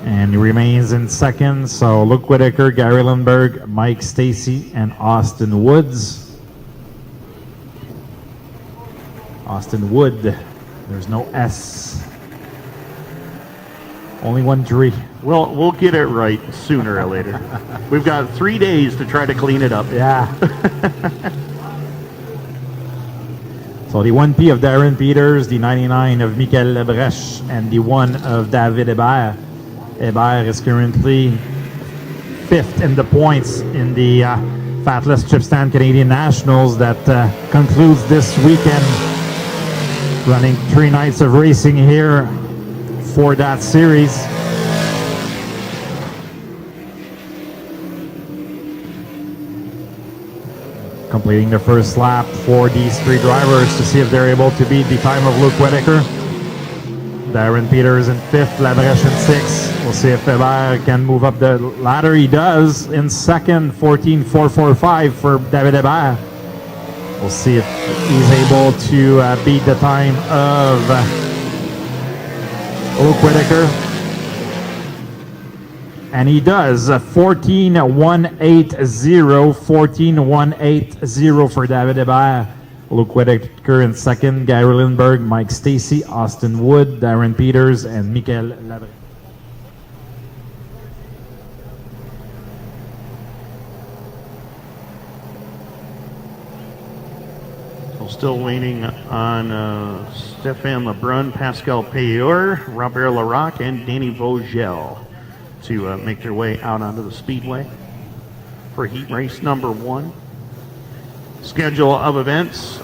[SPEAKER 3] And he remains in second. So Luke Whitaker, Gary Lindbergh, Mike Stacy, and Austin Woods. Austin Wood, there's no S. Only 1-3.
[SPEAKER 2] We'll get it right sooner or later. We've got 3 days to try to clean it up.
[SPEAKER 3] Yeah. So the 1P of Darren Peters, the 99 of Michael Lebrecht, and the 1 of David Hébert. Hébert is currently 5th in the points in the Fatless Chipstand Canadian Nationals that concludes this weekend. Running 3 nights of racing here for that series. Completing the first lap for these 3 drivers to see if they're able to beat the time of Luke Whitaker. Darren Peters in 5th, Labreche in 6th. We'll see if Hébert can move up the ladder. He does in 2nd, 14.445 for David Hébert. We'll see if he's able to beat the time of Luke Whitaker. And he does 14.180, 14.180 for David Hébert. Luke Whitaker in 2nd, Gary Lindbergh, Mike Stacy, Austin Wood, Darren Peters, and Michael Labreche.
[SPEAKER 2] Still waiting on Stéphane Lebrun, Pascal Payeur, Robert Larocque, and Danny Vogel to make their way out onto the speedway for heat race number 1. Schedule of events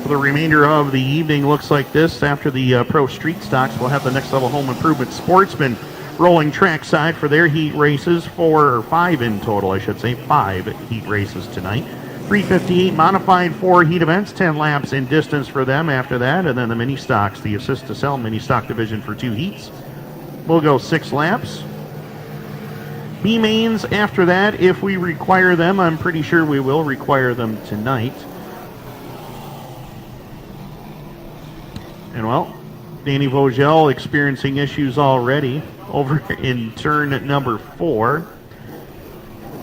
[SPEAKER 2] for the remainder of the evening looks like this. After the Pro Street Stocks, we'll have the Next Level Home Improvement Sportsman rolling trackside for their heat races, 4 or 5 in total, I should say, 5 heat races tonight. 358 modified 4 heat events, 10 laps in distance for them after that, and then the mini stocks, the assist to sell mini stock division for 2 heats. We'll go 6 laps. B mains after that, if we require them. I'm pretty sure we will require them tonight. And well, Danny Vogel experiencing issues already over in turn number 4.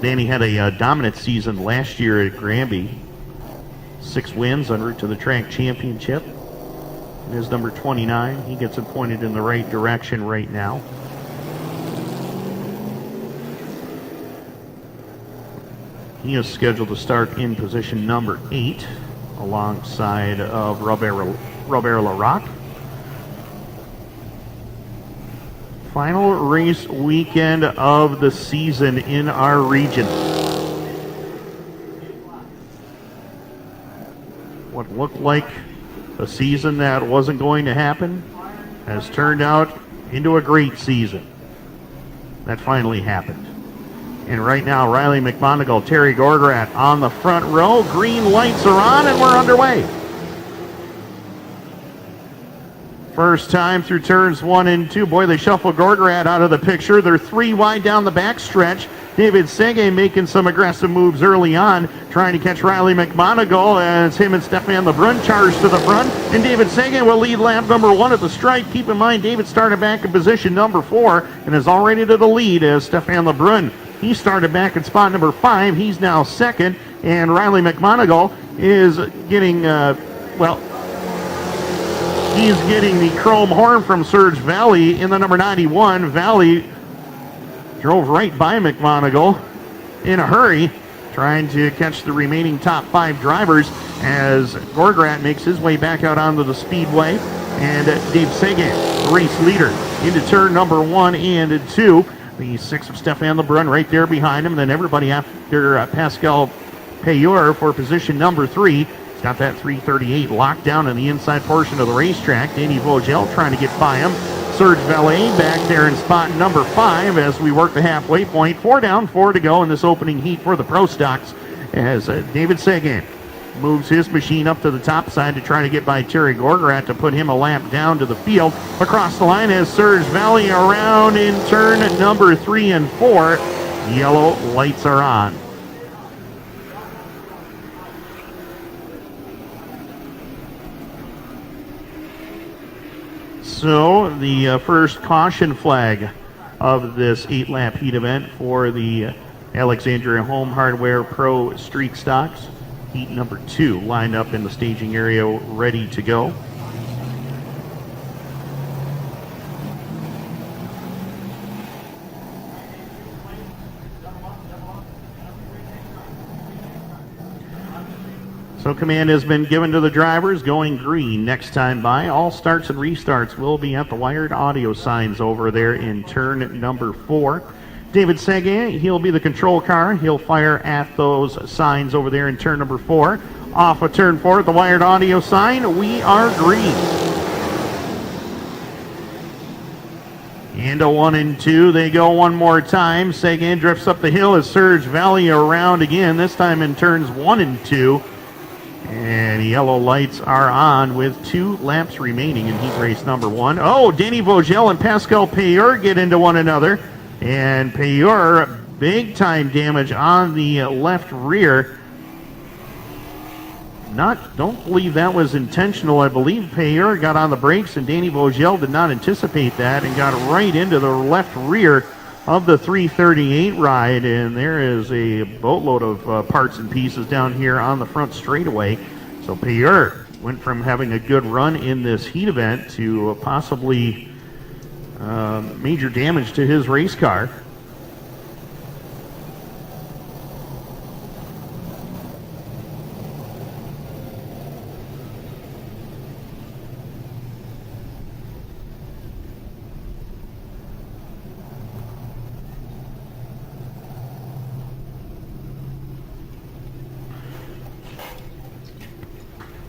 [SPEAKER 2] Danny had a dominant season last year at Granby. 6 wins en route to the track championship. It is number 29. He gets it pointed in the right direction right now. He is scheduled to start in position number 8 alongside of Robert Larocque. Final race weekend of the season in our region. What looked like a season that wasn't going to happen has turned out into a great season. That finally happened. And right now, Riley McMonagle, Terry Gorgrat on the front row. Green lights are on and we're underway. First time through turns 1 and 2. Boy, they shuffle Gorgrat out of the picture. They're 3 wide down the back stretch. David Sege making some aggressive moves early on, trying to catch Riley McMonagle as him and Stéphane Lebrun charge to the front. And David Sege will lead lap number 1 at the stripe. Keep in mind, David started back in position number 4 and is already to the lead as Stéphane Lebrun. He started back in spot number 5. He's now 2nd. And Riley McMonagle is getting, he's getting the chrome horn from Serge Valley in the number 91. Valley drove right by McMonagle in a hurry, trying to catch the remaining top 5 drivers as Gorgrat makes his way back out onto the speedway. And Dave Sagan, race leader, into turn number 1 and 2. The 6 of Stéphane Lebrun right there behind him. And then everybody after Pascal Payeur for position number 3. He's got that 338 locked down in the inside portion of the racetrack. Danny Vogel trying to get by him. Serge Valet back there in spot number 5 as we work the halfway point. 4 down, 4 to go in this opening heat for the Pro Stocks as David Sagan moves his machine up to the top side to try to get by Terry Gorgrat to put him a lap down to the field. Across the line as Serge Valley around in turn number 3 and 4. Yellow lights are on. So the first caution flag of this 8-lap heat event for the Alexandria Home Hardware Pro Street Stocks. Heat number 2 lined up in the staging area, ready to go. So command has been given to the drivers going green next time by. All starts and restarts will be at the wired audio signs over there in turn number 4. David Seguin, he'll be the control car. He'll fire at those signs over there in turn number 4. Off of turn 4 at the wired audio sign, we are green. Into 1 and 2, they go one more time. Seguin drifts up the hill as Surge Valley around again, this time in turns 1 and 2. And yellow lights are on with 2 laps remaining in heat race number 1. Oh, Danny Vogel and Pascal Payeur get into one another. And Payeur, big time damage on the left rear. Don't believe that was intentional. I believe Payeur got on the brakes and Danny Vogel did not anticipate that and got right into the left rear of the 338 ride, and there is a boatload of parts and pieces down here on the front straightaway. So Payeur went from having a good run in this heat event to possibly major damage to his race car.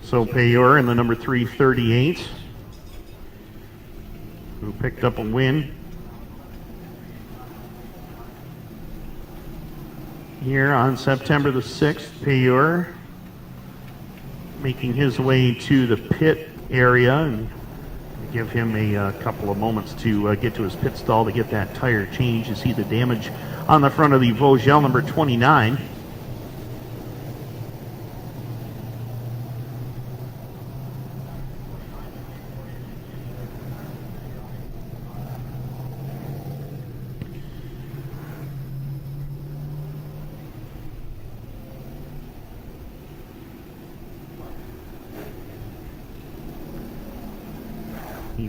[SPEAKER 2] So Payeur in the number 338, who picked up a win here on September the 6th. Payeur making his way to the pit area, and give him a couple of moments to get to his pit stall to get that tire change. You see the damage on the front of the Vogel number 29.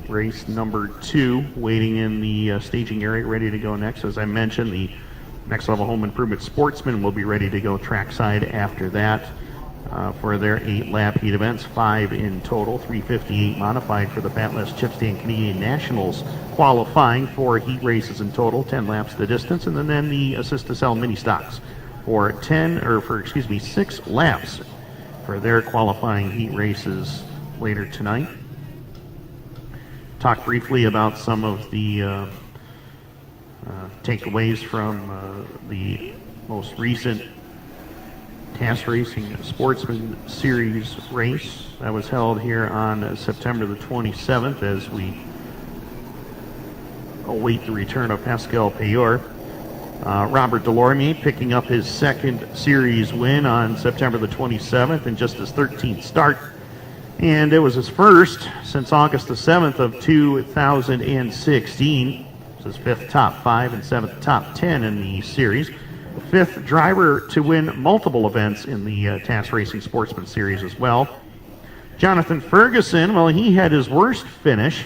[SPEAKER 2] Race number 2 waiting in the staging area, ready to go next. As I mentioned, the Next Level Home Improvement Sportsman will be ready to go trackside after that for their 8-lap heat events, 5 in total, 358 modified for the Batless Chipstand Canadian Nationals qualifying for heat races in total, 10 laps the distance, and then the Assist to Sell mini stocks for 6 laps for their qualifying heat races later tonight. Talk briefly about some of the takeaways from the most recent TAS Racing Sportsman Series race that was held here on September the 27th as we await the return of Pascal Payeur. Robert Delorme picking up his second series win on September the 27th and just his 13th start. And it was his first since August the 7th of 2016. It's his 5th top 5 and 7th top 10 in the series. The 5th driver to win multiple events in the TAS Racing Sportsman Series as well. Jonathan Ferguson, well, he had his worst finish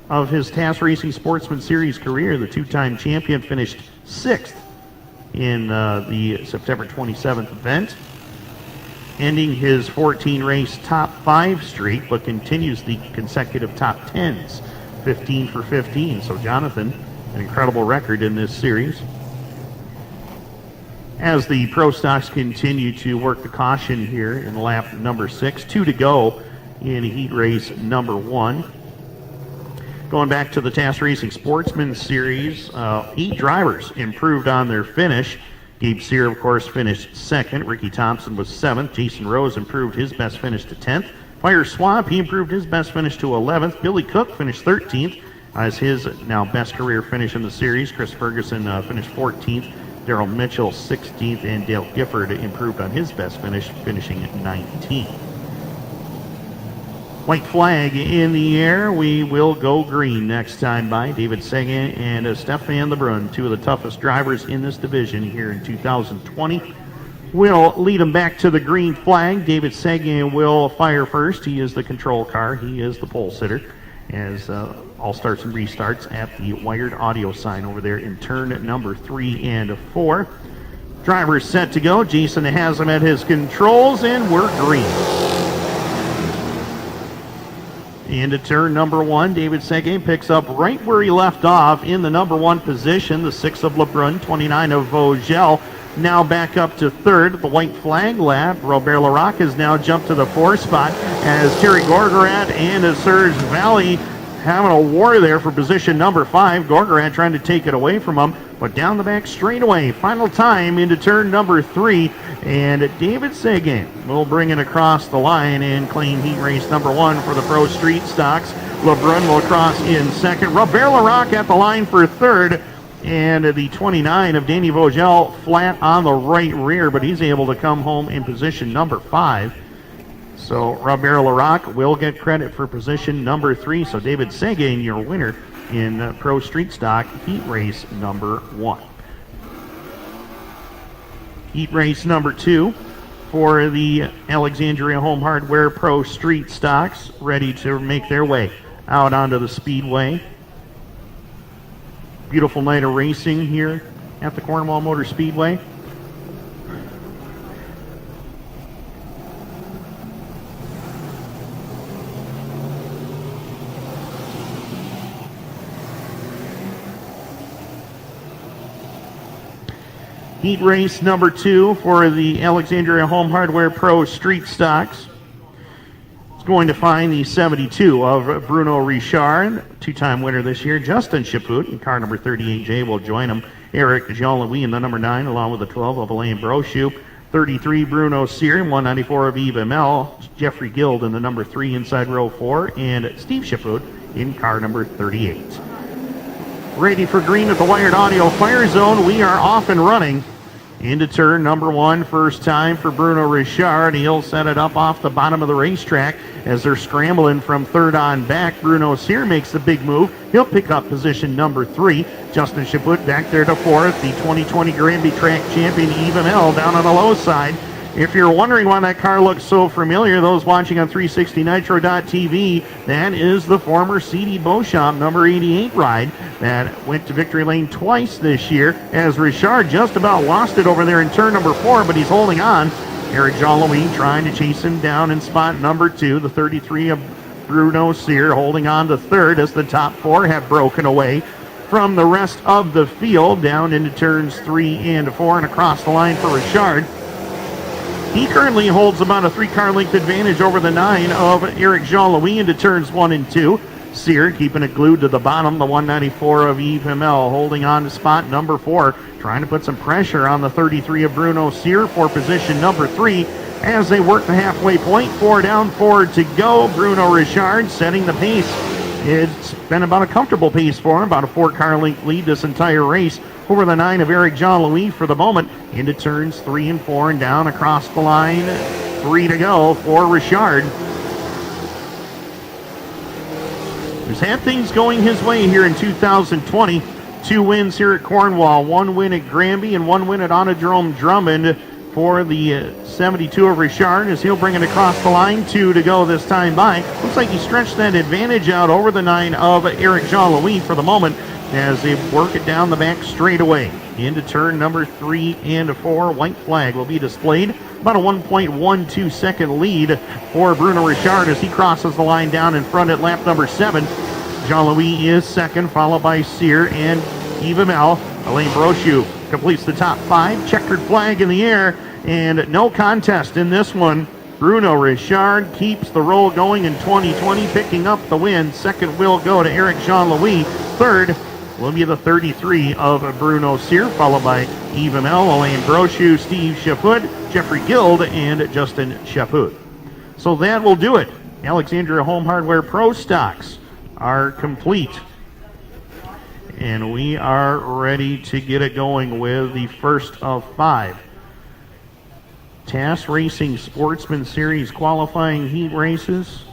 [SPEAKER 2] of his TAS Racing Sportsman Series career. The 2-time champion finished 6th in the September 27th event, ending his 14-race top 5 streak, but continues the consecutive top 10s, 15 for 15. So Jonathan, an incredible record in this series. As the Pro Stocks continue to work the caution here in lap number 6, 2 to go in heat race number 1. Going back to the TAS Racing Sportsman Series, 8 drivers improved on their finish. Gabe Sear, of course, finished 2nd. Ricky Thompson was 7th. Jason Rose improved his best finish to 10th. Fire Swab, he improved his best finish to 11th. Billy Cook finished 13th as his now best career finish in the series. Chris Ferguson finished 14th. Daryl Mitchell 16th, and Dale Gifford improved on his best finish, finishing at 19th. White flag in the air. We will go green next time by. David Seguin and Stefan Lebrun, 2 of the toughest drivers in this division here in 2020. Will lead them back to the green flag. David Seguin will fire first. He is the control car. He is the pole sitter. As all starts and restarts at the wired audio sign over there in turn number 3 and 4. Driver's set to go. Jason has him at his controls, and we're green. Into turn number 1, David Seguin picks up right where he left off in the number 1 position. The 6 of LeBrun, 29 of Vogel. Now back up to 3rd. The white flag lap. Robert Larac has now jumped to the 4th spot as Terry Gorgorat and Serge Valley having a war there for position number 5. Gorgorat trying to take it away from him, but down the back straightaway. Final time into turn number 3, and David Seguin will bring it across the line and claim heat race number 1 for the Pro Street Stocks. LeBrun will cross in 2nd. Robert Larac at the line for 3rd, and the 29 of Danny Vogel flat on the right rear, but he's able to come home in position number 5. So Robert Larac will get credit for position number 3. So David Seguin, your winner in Pro Street Stock heat race number 1. Heat race number 2 for the Alexandria Home Hardware Pro Street Stocks, ready to make their way out onto the Speedway. Beautiful night of racing here at the Cornwall Motor Speedway. Heat race number 2 for the Alexandria Home Hardware Pro Street Stocks. It's going to find the 72 of Bruno Richard, 2-time winner this year. Justin Chaput in car number 38J will join him. Eric Jean-Louis in the number 9, along with the 12 of Alain Brochu. 33 Bruno Cyr, 194 of Yves Emel. Jeffrey Guild in the number 3 inside row 4. And Steve Chaput in car number 38. Ready for green at the Wired Audio Fire Zone. We are off and running into turn number 1. First time for Bruno Richard. He'll set it up off the bottom of the racetrack as they're scrambling from 3rd on back. Bruno Cyr makes the big move. He'll pick up position number 3. Justin Chaput back there to 4th. The 2020 Granby Track champion Yves Emel down on the low side. If you're wondering why that car looks so familiar, those watching on 360nitro.tv, that is the former C.D. Beauchamp number 88 ride that went to victory lane twice this year, as Richard just about lost it over there in turn number 4, but he's holding on. Eric Jean-Louis trying to chase him down in spot number 2. The 33 of Bruno Cyr holding on to 3rd as the top 4 have broken away from the rest of the field down into turns 3 and 4 and across the line for Richard. He currently holds about a 3-car length advantage over the 9 of Eric Jean-Louis into turns 1 and 2. Cyr keeping it glued to the bottom. The 194 of Yves Emel holding on to spot number 4, trying to put some pressure on the 33 of Bruno Cyr for position number 3 as they work the halfway point. 4 down, 4 to go. Bruno Richard setting the pace. It's been about a comfortable pace for him, about a 4-car length lead this entire race over the 9 of Eric Jean-Louis for the moment. Into turns 3 and 4 and down across the line. 3 to go for Richard. He's had things going his way here in 2020. 2 wins here at Cornwall, 1 win at Granby, and 1 win at Autodrome Drummond for the 72 of Richard as he'll bring it across the line. 2 to go this time by. Looks like he stretched that advantage out over the 9 of Eric Jean-Louis for the moment as they work it down the back straightaway. Into turn number 3 and 4. White flag will be displayed. About a 1.12 second lead for Bruno Richard as he crosses the line down in front at lap number 7. Jean-Louis is second, followed by Cyr and Yves Emel. Alain Brochu completes the top 5. Checkered flag in the air, and no contest in this one. Bruno Richard keeps the roll going in 2020, picking up the win. Second will go to Eric Jean-Louis. Third will be the 33 of Bruno Cyr, followed by Yves Emel, Alain Brochu, Steve Chaput, Jeffrey Guild, and Justin Chaput. So that will do it. Alexandria Home Hardware Pro Stocks are complete. And we are ready to get it going with the first of 5 TAS Racing Sportsman Series qualifying heat races.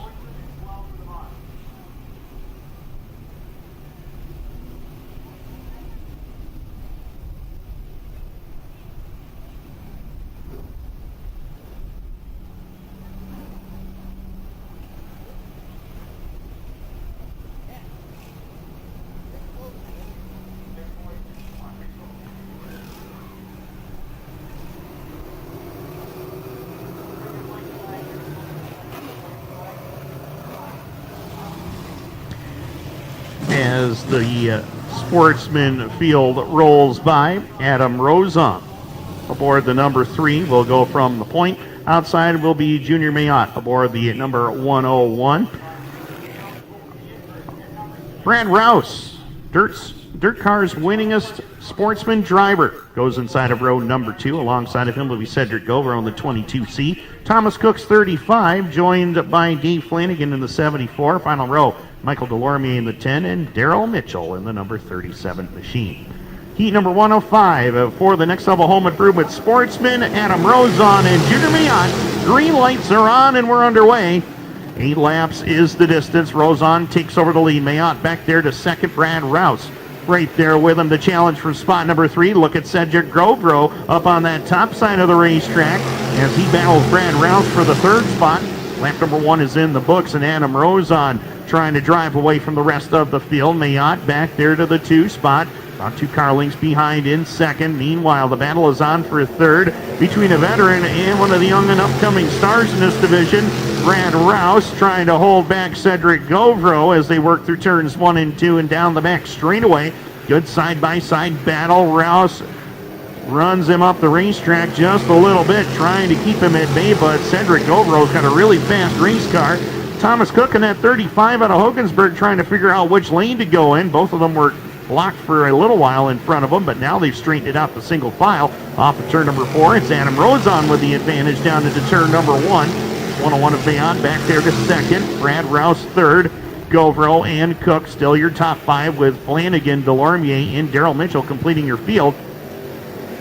[SPEAKER 2] as the Sportsman field rolls by. Adam Rozon aboard the number 3 will go from the point. Outside will be Junior Mayotte aboard the number 101. Brad Rouse, Dirt Car's winningest Sportsman driver, goes inside of row number 2. Alongside of him will be Cedric Gover on the 22C. Thomas Cook's 35, joined by Dave Flanagan in the 74. Final row, Michael Delormier in the 10, and Daryl Mitchell in the number 37 machine. Heat number 105 for the next level home improvement Sportsman, Adam Rozon and Junior Mayotte. Green lights are on and we're underway. 8 laps is the distance. Rozon takes over the lead. Mayotte back there to second. Brad Rouse right there with him. The challenge from spot number 3. Look at Cedric Grovro up on that top side of the racetrack as he battles Brad Rouse for the 3rd spot. Lap number 1 is in the books, and Adam Rozon trying to drive away from the rest of the field. Mayotte back there to the 2 spot. About 2 car lengths behind in 2nd. Meanwhile, the battle is on for a 3rd between a veteran and one of the young and upcoming stars in this division. Brad Rouse trying to hold back Cedric Govro as they work through turns 1 and 2 and down the back straightaway. Good side-by-side battle. Rouse runs him up the racetrack just a little bit, trying to keep him at bay, but Cedric Govro's got a really fast race car. Thomas Cook in that 35 out of Hogansburg trying to figure out which lane to go in. Both of them were blocked for a little while in front of them, but now they've straightened it out to single file. Off of turn number 4, it's Adam Rozon with the advantage down into turn number 1. 101 of Bayon back there to 2nd. Brad Rouse 3rd. Govro and Cook still your top 5 with Flanagan, Delormier, and Daryl Mitchell completing your field.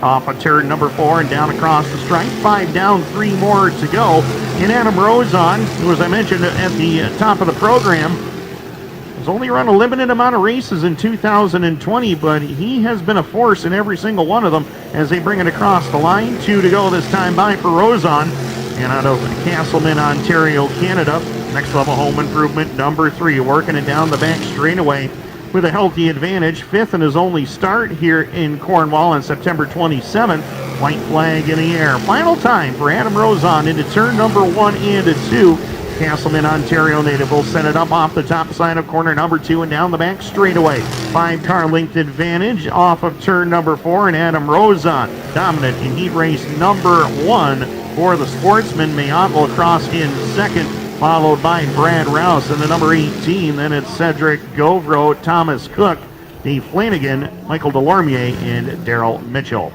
[SPEAKER 2] Off of turn number 4 and down across the stripe. 5 down, 3 more to go. And Adam Rozon, who, as I mentioned at the top of the program, has only run a limited amount of races in 2020, but he has been a force in every single one of them as they bring it across the line. 2 to go this time by for Rozon. And out of Castleman, Ontario, Canada, next level home improvement number 3, working it down the back straightaway with a healthy advantage. 5th in his only start here in Cornwall on September 27th. White flag in the air. Final time for Adam Rozon into turn number 1 and 2. Castleman, Ontario native will set it up off the top side of corner number 2 and down the back straightaway. 5-car length advantage off of turn number 4, and Adam Rozon dominant in heat race number 1 for the Sportsman. Mayotte will cross in 2nd, followed by Brad Rouse in the number 18. Then it's Cedric Govro, Thomas Cook, Dave Flanagan, Michael Delormier, and Daryl Mitchell.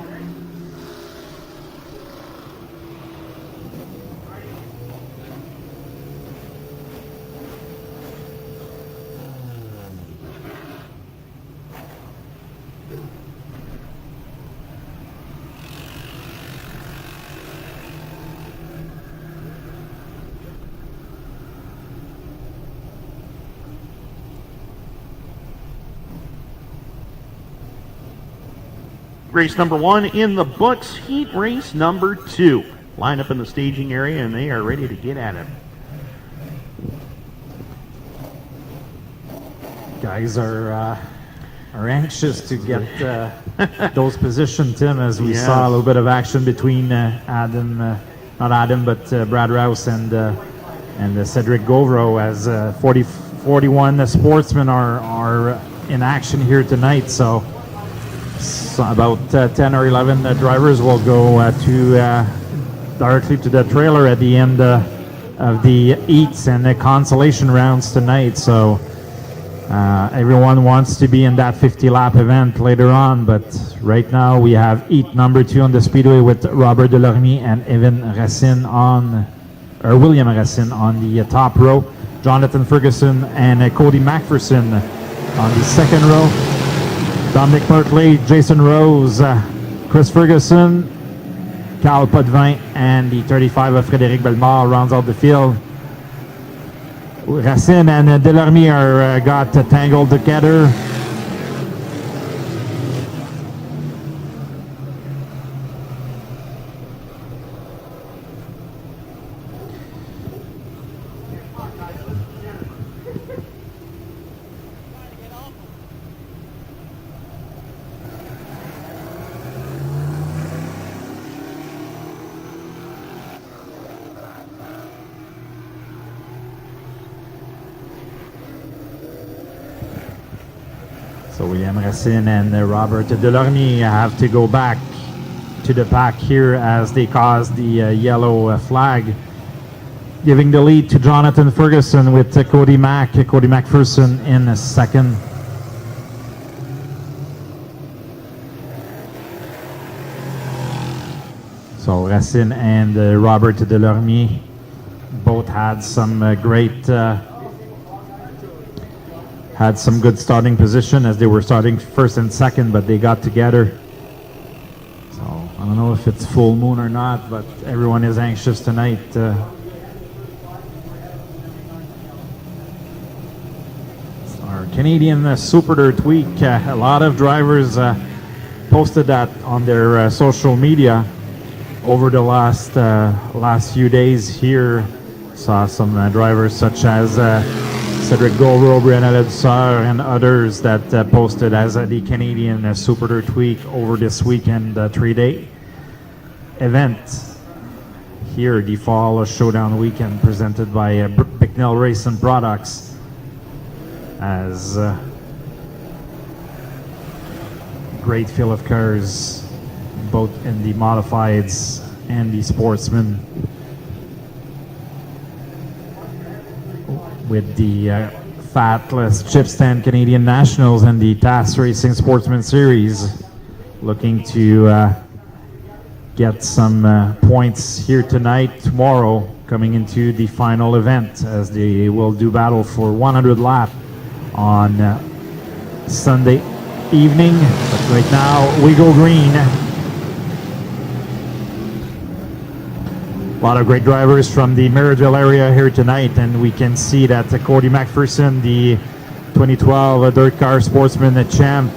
[SPEAKER 2] Race number 1 in the books, heat race number 2. Line up in the staging area and they are ready to get at it.
[SPEAKER 3] Guys are anxious to get those positioned, Tim, as we saw a little bit of action between Brad Rouse and Cedric Govro as 41 sportsmen are in action here tonight. So about 10 or 11 drivers will go directly to the trailer at the end of the heats and the consolation rounds tonight. So everyone wants to be in that 50-lap event later on, but right now we have heat number 2 on the speedway with Robert Delormier and William Racine on the top row, Jonathan Ferguson and Cody McPherson on the second row, Dominic Merkley, Jason Rose, Chris Ferguson, Carl Potvin, and the 35 of Frédéric Bellemare rounds out the field. Racine and Delormier got tangled together. So William Racine and Robert Delorme have to go back to the pack here as they cause the yellow flag, giving the lead to Jonathan Ferguson with Cody McPherson in second. So Racine and Robert Delorme both had some had some good starting position as they were starting first and second, but they got together. So I don't know if it's full moon or not, but everyone is anxious tonight. Our Canadian Super Dirt Week, a lot of drivers posted that on their social media over the last few days here. Saw some drivers such as Cedric Gauvreau, Brianna Ledusser, and others that posted as the Canadian Super Dirt Week over this weekend 3-day event. Here, the Fall Showdown Weekend presented by Bicknell Racing Products as great field of cars, both in the modifieds and the Sportsman, with the Fatless Chipstand Canadian Nationals and the TAS Racing Sportsman Series looking to get some points here tonight, tomorrow, coming into the final event as they will do battle for 100 lap on Sunday evening. But right now, we go green. A lot of great drivers from the Merivale area here tonight, and we can see that Cody McPherson, the 2012 Dirt Car Sportsman champ,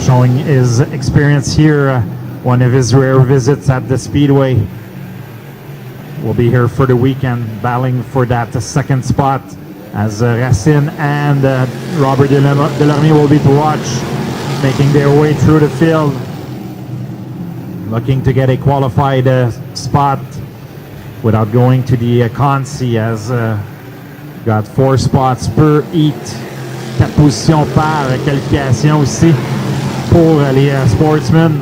[SPEAKER 3] showing his experience here, one of his rare visits at the Speedway. Will be here for the weekend, battling for that second spot, as Racine and Robert Delorme will be to watch, making their way through the field, looking to get a qualified spot without going to the Consi, as got 4 spots per heat, 4 positions par qualification aussi pour les Sportsmen.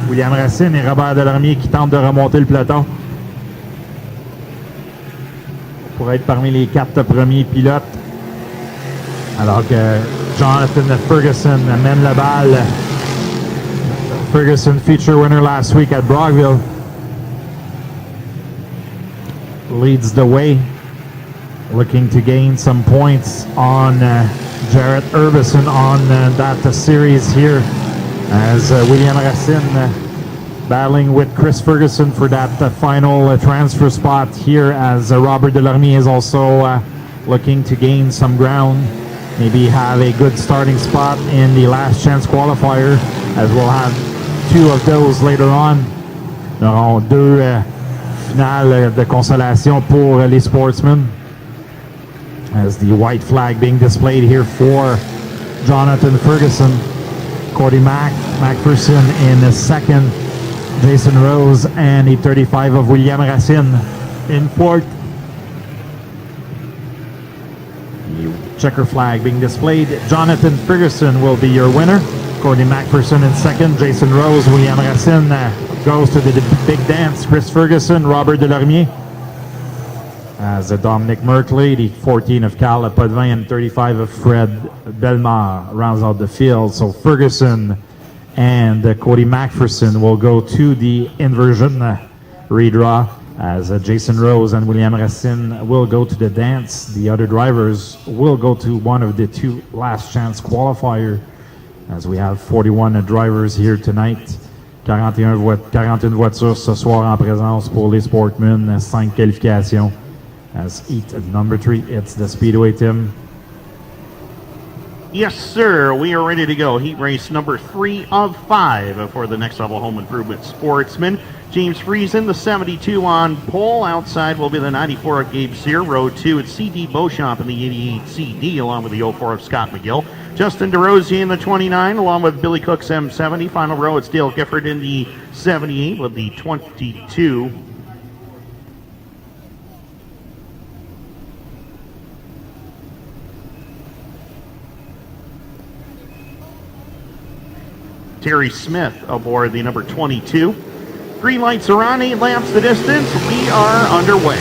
[SPEAKER 3] William Racine et Robert Delorme qui tentent de remonter le peloton pour être parmi les 4 premiers pilotes, alors que Jonathan Ferguson mène la balle. Ferguson, feature winner last week at Brockville, leads the way, looking to gain some points on Jarrett Urbison on that series here, as William Racine battling with Chris Ferguson for that final transfer spot here, as Robert Delorme is also looking to gain some ground, maybe have a good starting spot in the last chance qualifier, as we'll have 2 of those later on. Nous aurons 2 finales de consolation pour les Sportsmen, as the white flag being displayed here for Jonathan Ferguson, Cody McPherson in second, Jason Rose and a 35 of William Racine in fourth. The checker flag being displayed. Jonathan Ferguson will be your winner. Cody McPherson in second, Jason Rose, William Racine goes to the big dance. Chris Ferguson, Robert Delorme, as Dominic Merkley, the 14 of Carl Potvin and 35 of Fred Belmar rounds out the field. So Ferguson and Cody McPherson will go to the inversion redraw, as Jason Rose and William Racine will go to the dance. The other drivers will go to one of the 2 last chance qualifier, as we have 41 drivers here tonight. 41 voitures ce soir en présence pour les Sportmen, 5 qualifications. As heat number 3, it's the Speedway, Tim.
[SPEAKER 2] Yes, sir. We are ready to go. Heat race number 3 of 5 for the Next Level Home Improvement Sportsman. James Friesen, the 72 on pole. Outside will be the 94 of Gabe Sear. Row 2, it's C.D. Beauchamp in the 88 CD, along with the 04 of Scott McGill. Justin DeRosier in the 29, along with Billy Cook's M70. Final row, it's Dale Gifford in the 78 with the 22. Terry Smith aboard the number 22. Green lights are on, 8 laps the distance. We are underway.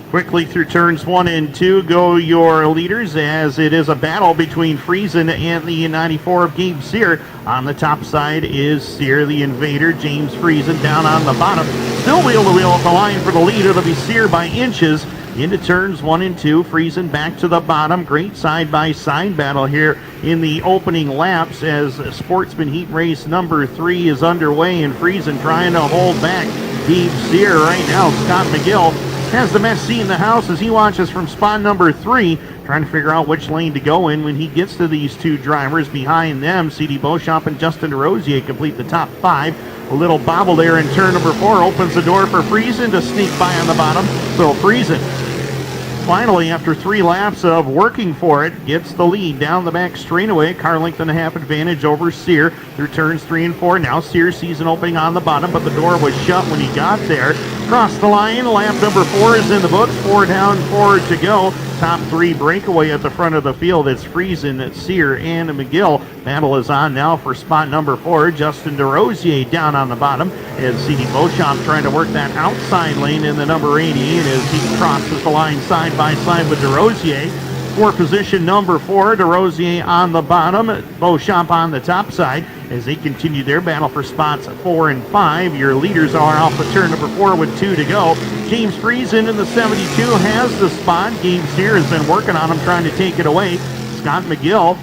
[SPEAKER 2] Quickly through turns 1 and 2 go your leaders, as it is a battle between Friesen and the 94 of Gabe Sear. On the top side is Sear, the Invader. James Friesen down on the bottom. Still wheel to wheel at the line for the lead. It'll be Sear by inches. Into turns 1 and 2. Friesen back to the bottom. Great side-by-side battle here in the opening laps as Sportsman Heat Race number 3 is underway, and Friesen trying to hold back Gabe Sear right now. Scott McGill has the best seat in the house as he watches from spot number 3, trying to figure out which lane to go in when he gets to these two drivers. Behind them, C.D. Beauchamp and Justin DeRosier complete the top 5. A little bobble there in turn number 4 opens the door for Friesen to sneak by on the bottom. So Friesen, finally, after 3 laps of working for it, gets the lead down the back straightaway. Car length and a half advantage over Sear through turns 3 and 4. Now Sear sees an opening on the bottom, but the door was shut when he got there. Across the line, lap number 4 is in the books. 4 down, 4 to go. Top 3 breakaway at the front of the field. It's Friesen, Sear, and McGill. Battle is on now for spot number 4. Justin DeRosier down on the bottom as C.D. Beauchamp trying to work that outside lane in the number 88 as he crosses the line side by side with DeRosier. For position number 4, DeRosier on the bottom, Beauchamp on the top side as they continue their battle for spots 4 and 5. Your leaders are off the turn number 4 with 2 to go. James Friesen in the 72 has the spot. Gabe Sear has been working on him, trying to take it away. Scott McGill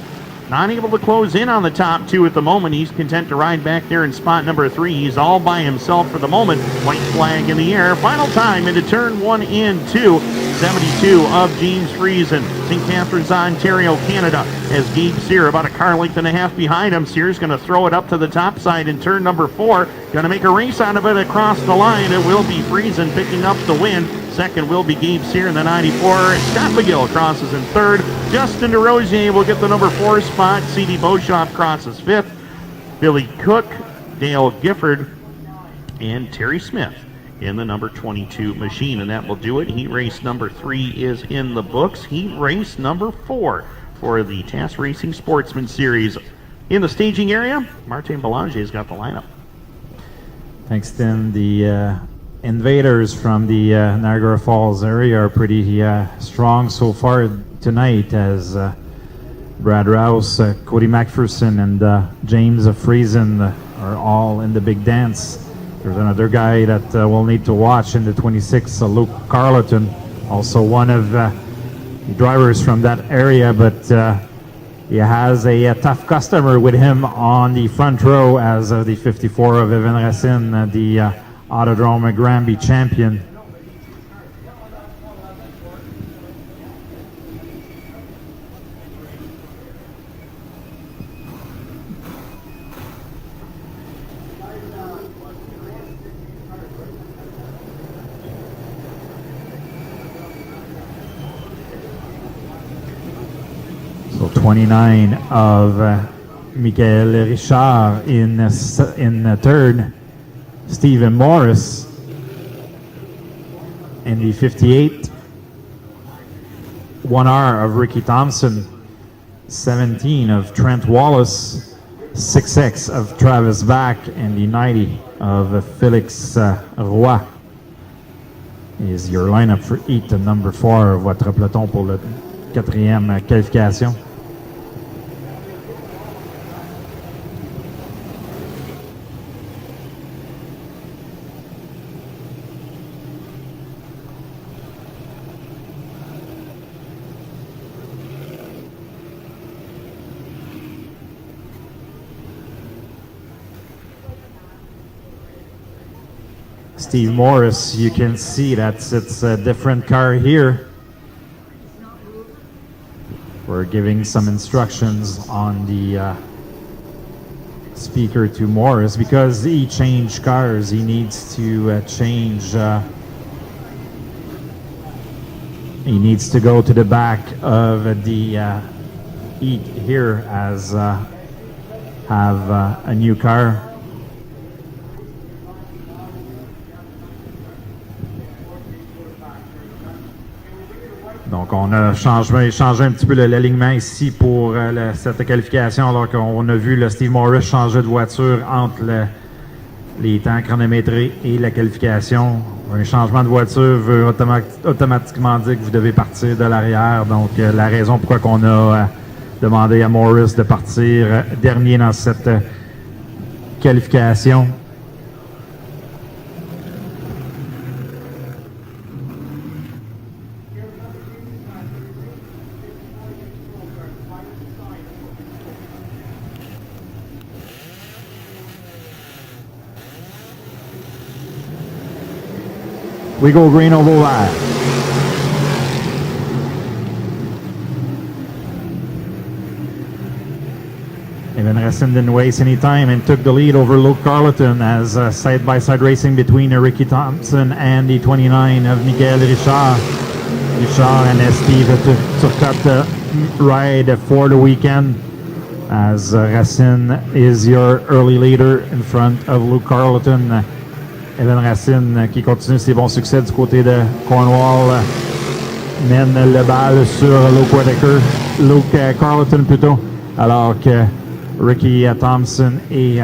[SPEAKER 2] not able to close in on the top 2 at the moment. He's content to ride back there in spot number 3. He's all by himself for the moment. White flag in the air. Final time into turn 1 and 2. 72 of James Friesen, St. Catharines, Ontario, Canada, as Gabe Sear about a car length and a half behind him. Sear's going to throw it up to the top side in turn number 4. Going to make a race out of it across the line. It will be Friesen picking up the win. Second will be Gabe Sear in the 94. Scott McGill crosses in third. Justin DeRosier will get the number 4 spot. C.D. Beauchamp crosses 5th. Billy Cook, Dale Gifford, and Terry Smith in the number 22 machine. And that will do it. Heat race number 3 is in the books. Heat race number 4 for the TAS Racing Sportsman Series. In the staging area, Martin Belanger has got the lineup.
[SPEAKER 3] Thanks, Tim. The invaders from the Niagara Falls area are pretty strong so far tonight, as Brad Rouse, Cody McPherson, and James Friesen are all in the big dance. There's another guy that we'll need to watch in the 26, Luke Carleton, also one of the drivers from that area, but he has a tough customer with him on the front row as the 54 of Evan Racine, the Autodrome Granby champion. So 29 of Michael Richard in third. Stephen Morris in the 58. 1R of Ricky Thompson. 17 of Trent Wallace. 6X of Travis Back, and the 90 of Félix Roy is your lineup for heat number 4, votre peloton pour le 4e qualification. Steve Morris, you can see it's a different car here. We're giving some instructions on the speaker to Morris because he changed cars. He needs to change. He needs to go to the back of the heat here as have a new car. Donc, on a changé un petit peu l'alignement ici pour cette qualification, alors qu'on a vu le Steve Morris changer de voiture entre les temps chronométrés et la qualification. Un changement de voiture veut automatiquement dire que vous devez partir de l'arrière. Donc, la raison pourquoi on a demandé à Morris de partir dernier dans cette qualification. We go green over wide. Evan Racine didn't waste any time and took the lead over Luke Carleton as side-by-side racing between Ricky Thompson and the 29 of Miguel Richard. Richard and Steve took up the ride for the weekend as Racine is your early leader in front of Luke Carleton. Evan Racine qui continue ses bons succès du côté de Cornwall mène le bal sur Luke Carleton plutôt, alors que Ricky Thompson et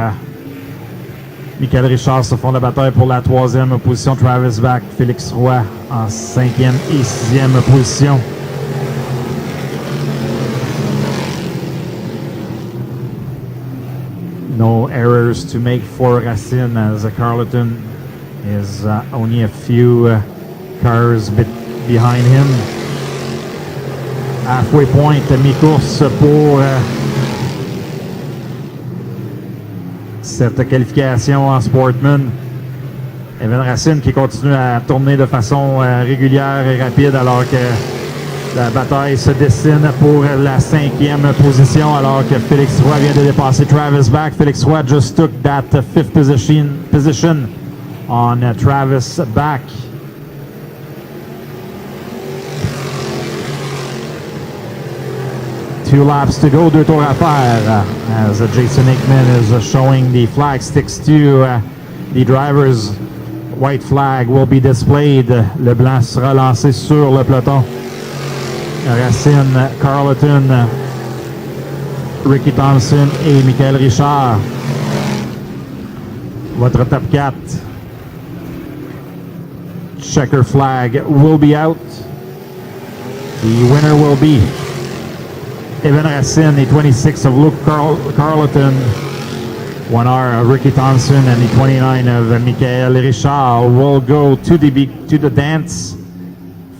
[SPEAKER 3] Michael Richard se font la bataille pour la 3e position. Travis Back, Félix Roy en 5e et 6e position. No errors to make for Racine as Carleton is only a few cars behind him. Halfway point, mi-course pour cette qualification en Sportsman. Evan Racine qui continue à tourner de façon régulière et rapide alors que la bataille se dessine pour la 5e position alors que Félix Roy vient de dépasser Travis Back. Félix Roy just took that 5th position on Travis Back. Two laps to go, 2 tours à faire as Jason Hickman is showing the flag sticks to the drivers. White flag will be displayed. Le blanc sera lancé sur le peloton. Racine, Carleton, Ricky Thompson et Michael Richard. Votre top 4. Checker flag will be out. The winner will be Evan Racine, the 26 of Luke Carleton, 1R of Ricky Thompson, and the 29 of Michael Richard will go to the dance.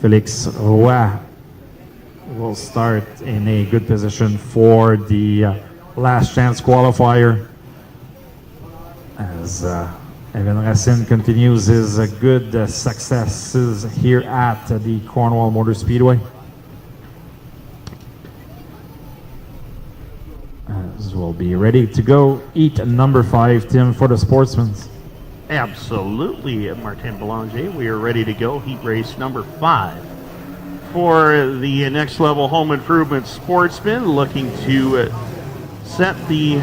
[SPEAKER 3] Felix Roy will start in a good position for the last chance qualifier as Evan Racine continues his good successes here at the Cornwall Motor Speedway. As we'll be ready to go eat number 5, Tim, for the Sportsmen.
[SPEAKER 2] Absolutely, Martin Belanger. We are ready to go. Heat race number 5 for the Next Level Home Improvement Sportsman, looking to set the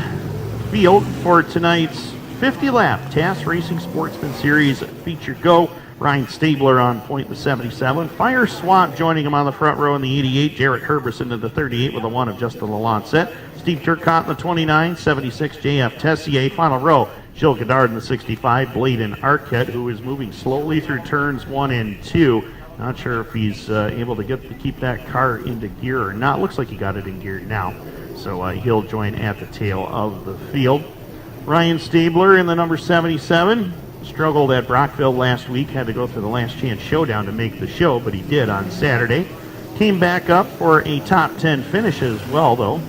[SPEAKER 2] field for tonight's 50-lap TAS Racing Sportsman Series feature go. Ryan Stabler on point with 77. Fire Swamp joining him on the front row in the 88. Jarrett Herberson in the 38 with a 1 of Justin Lalanset. Steve Turcotte in the 29. 76, J.F. Tessier. Final row, Jill Goddard in the 65. Bladen Arquette, who is moving slowly through turns 1 and 2. Not sure if he's able to keep that car into gear or not. Looks like he got it in gear now. So he'll join at the tail of the field. Ryan Stabler in the number 77. Struggled at Brockville last week. Had to go through the last chance showdown to make the show, but he did on Saturday. Came back up for a top 10 finish as well, though.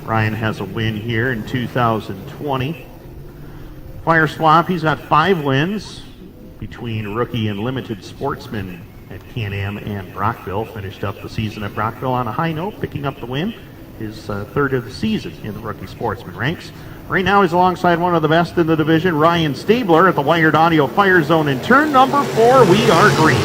[SPEAKER 2] Ryan has a win here in 2020. Fire Swamp, he's got 5 wins between rookie and limited sportsmen at Can-Am and Brockville. Finished up the season at Brockville on a high note, picking up the win. His 3rd of the season in the rookie sportsman ranks. Right now he's alongside one of the best in the division, Ryan Stabler, at the Wired Audio Fire Zone. In turn number 4, we are green.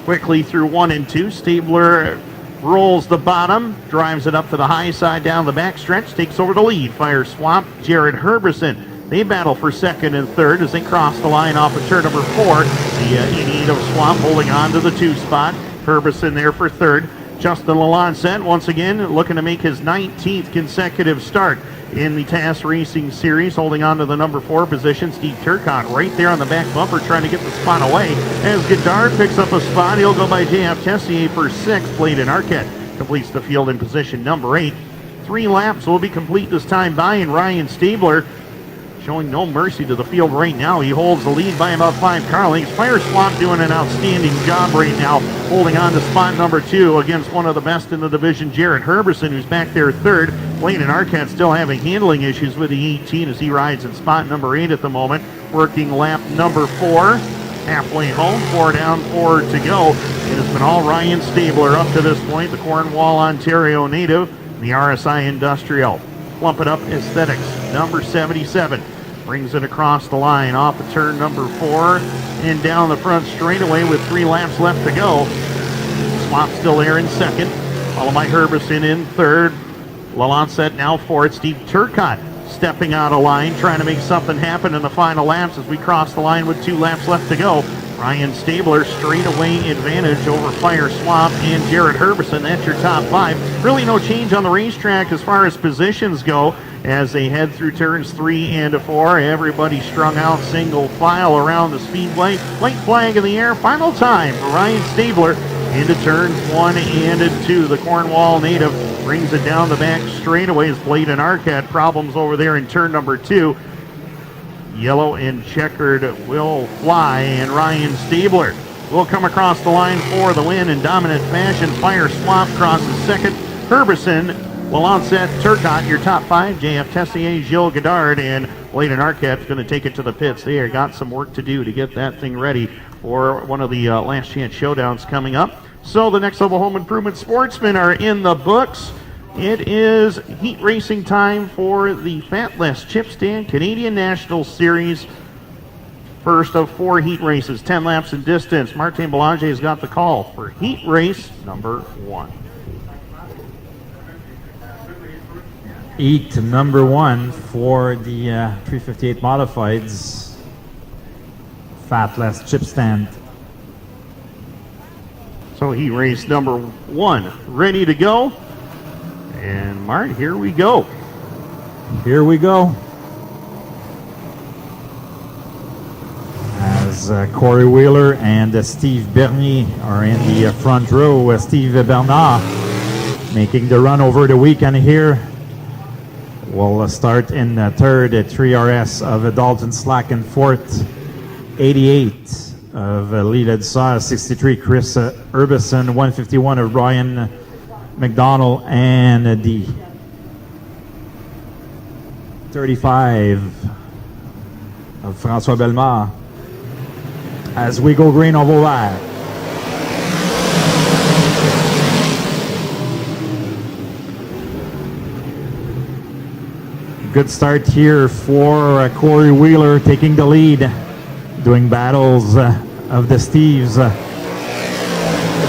[SPEAKER 2] Quickly through 1 and 2, Stabler rolls the bottom, drives it up to the high side down the back stretch, takes over the lead. Fire Swamp, Jared Herberson. They battle for 2nd and 3rd as they cross the line off of turn number 4. in need of swamp, holding on to the 2 spot. Herbison there for 3rd. Justin Lalancette, once again, looking to make his 19th consecutive start in the TAS Racing Series, holding on to the number 4 position. Steve Turcotte right there on the back bumper, trying to get the spot away. As Goddard picks up a spot, he'll go by J.F. Tessier for 6th. Bladen Arquette completes the field in position number 8. 3 laps will be complete this time by, and Ryan Stabler showing no mercy to the field right now. He holds the lead by about 5 car lengths. Fire Swamp doing an outstanding job right now, holding on to spot number 2 against one of the best in the division, Jared Herbison, who's back there 3rd. Bladen Arquette still having handling issues with the 18 as he rides in spot number 8 at the moment, working lap number 4. Halfway home, 4 down, 4 to go. It has been all Ryan Stabler up to this point, the Cornwall, Ontario native, the RSI Industrial. Plump It Up Aesthetics, number 77. Brings it across the line, off of turn number 4, and down the front straightaway with 3 laps left to go. Swamp still there in 2nd, followed by Herbison in 3rd. Lalancette now 4th. Steve Turcotte stepping out of line, trying to make something happen in the final laps as we cross the line with 2 laps left to go. Ryan Stabler straightaway advantage over Fire Swamp and Jared Herbison. That's your top 5. Really no change on the racetrack as far as positions go as they head through turns 3 and 4. Everybody strung out single file around the speedway. White flag in the air. Final time for Ryan Stabler into turns 1 and 2. The Cornwall native brings it down the back straightaway as Bladen Arquette problems over there in turn number 2. Yellow and checkered will fly, and Ryan Stabler will come across the line for the win in dominant fashion. Fire Swamp crosses 2nd. Herbison, Lalancette, Turcotte, your top 5. J.F. Tessier, Gilles Goddard, and Bladen Arquette's going to take it to the pits. They have got some work to do to get that thing ready for one of the last chance showdowns coming up. So the Next Level Home Improvement Sportsmen are in the books. It is heat racing time for the Fatless Chip Stand Canadian National Series. First of 4 heat races, 10 laps in distance. Martin Belanger has got the call for heat race number 1.
[SPEAKER 3] Heat number 1 for the 358 Modifieds Fatless Chip Stand.
[SPEAKER 2] So heat race number 1 ready to go. And Mart, here we go.
[SPEAKER 3] Here we go. As Corey Wheeler and Steve Bernier are in the front row. Steve Bernard making the run over the weekend here. We'll start in 3rd at 3RS of Dalton Slack in 4th. 88 of Leland Saw, 63 Chris Herbison, 151 of Brian McDonald, and the 35 of François Bellemare. As we go green, on va vert. Good start here for Corey Wheeler taking the lead, doing battles of the Steves.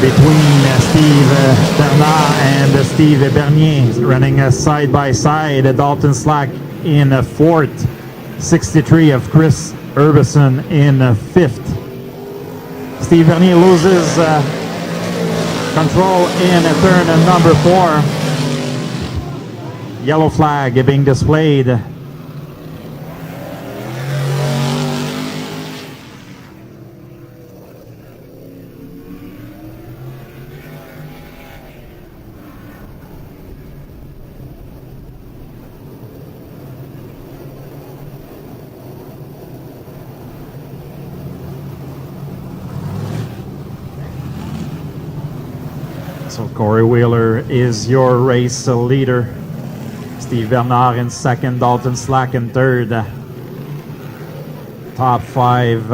[SPEAKER 3] Between Steve Bernard and Steve Bernier, running side by side. Dalton Slack in 4th, 63 of Chris Herbison in 5th. Steve Bernier loses control in turn number 4. Yellow flag being displayed. So Corey Wheeler is your race leader. Steve Bernard in 2nd, Dalton Slack in 3rd. Top 5.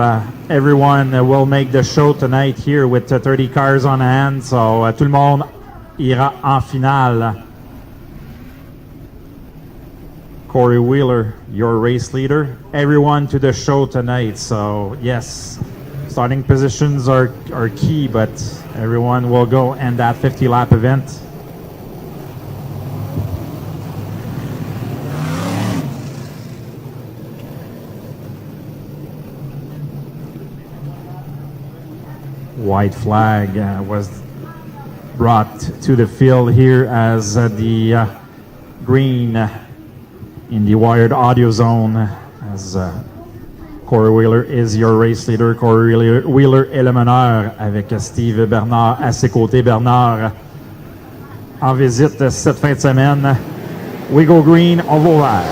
[SPEAKER 3] Everyone will make the show tonight here with 30 cars on hand. So tout le monde ira en finale. Corey Wheeler, your race leader. Everyone to the show tonight. So yes, starting positions are key, but everyone will go in that 50-lap event. white flag was brought to the field here as the green in the wired audio zone as Corey Wheeler is your race leader. Corey Wheeler est le meneur avec Steve Bernard à ses côtés. Bernard en visite cette fin de semaine. We go green, on va vert.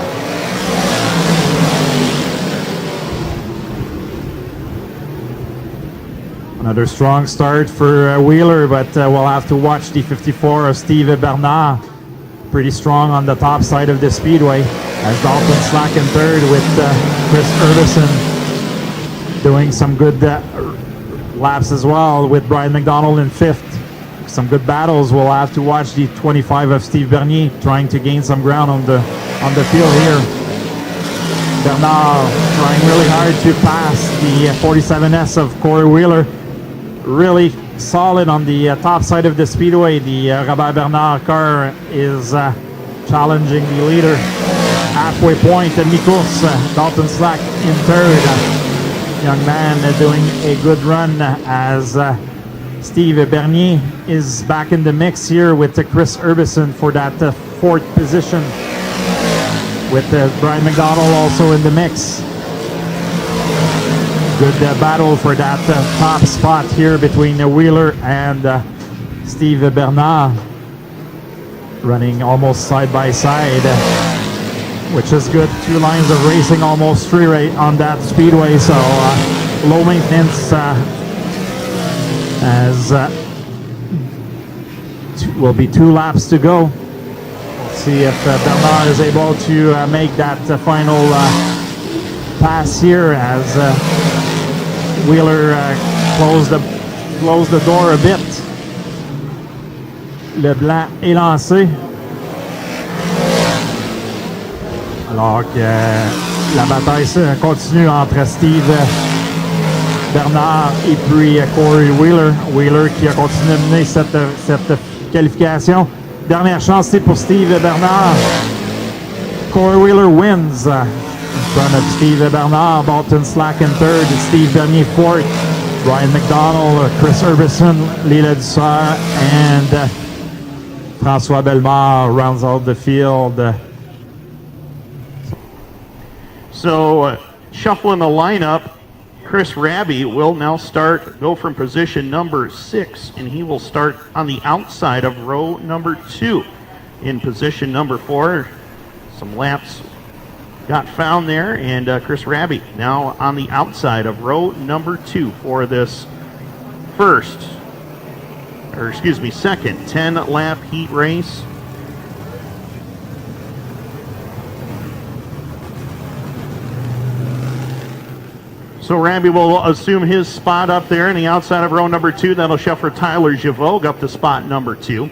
[SPEAKER 3] Another strong start for Wheeler, but we'll have to watch the 54 of Steve Bernard. Pretty strong on the top side of the speedway as Dalton Slack in third with Chris Urbeson doing some good laps as well with Brian McDonald in fifth. Some good battles. We'll have to watch the 25 of Steve Bernier trying to gain some ground on the field here. Bernard trying really hard to pass the 47S of Corey Wheeler. Really solid on the top side of the speedway. The Robert Bernard car is challenging the leader. Halfway point at mi-course, Dalton Slack in third. Young man doing a good run as Steve Bernier is back in the mix here with Chris Urbeson for that fourth position. With Brian McDonald also in the mix. Good battle for that top spot here between Wheeler and Steve Bernard. Running almost side by side, which is good. Two lines of racing, almost free rate on that speedway, so low maintenance as will be 2 laps to go. We'll see if Bernard is able to make that final pass here as Wheeler closed the door a bit. Le blanc est lancé. Alors que la bataille continue entre Steve Bernard et puis Corey Wheeler. Wheeler qui a continué de mener cette qualification. Dernière chance c'est pour Steve Bernard. Corey Wheeler wins in front of Steve Bernard. Dalton Slack in third. Steve Bernier fourth. Brian McDonald, Chris Urbeson, Lila Dussert, and François Bellemare rounds out the field.
[SPEAKER 2] So, shuffling the lineup, Chris Raby will now go from position number 6, and he will start on the outside of row number 2. In position number 4, some laps got found there, and Chris Raby now on the outside of row number 2 for this second 10-lap heat race. So Raby will assume his spot up there on the outside of row number 2. That'll shuffle Tyler Javogue up to spot number 2.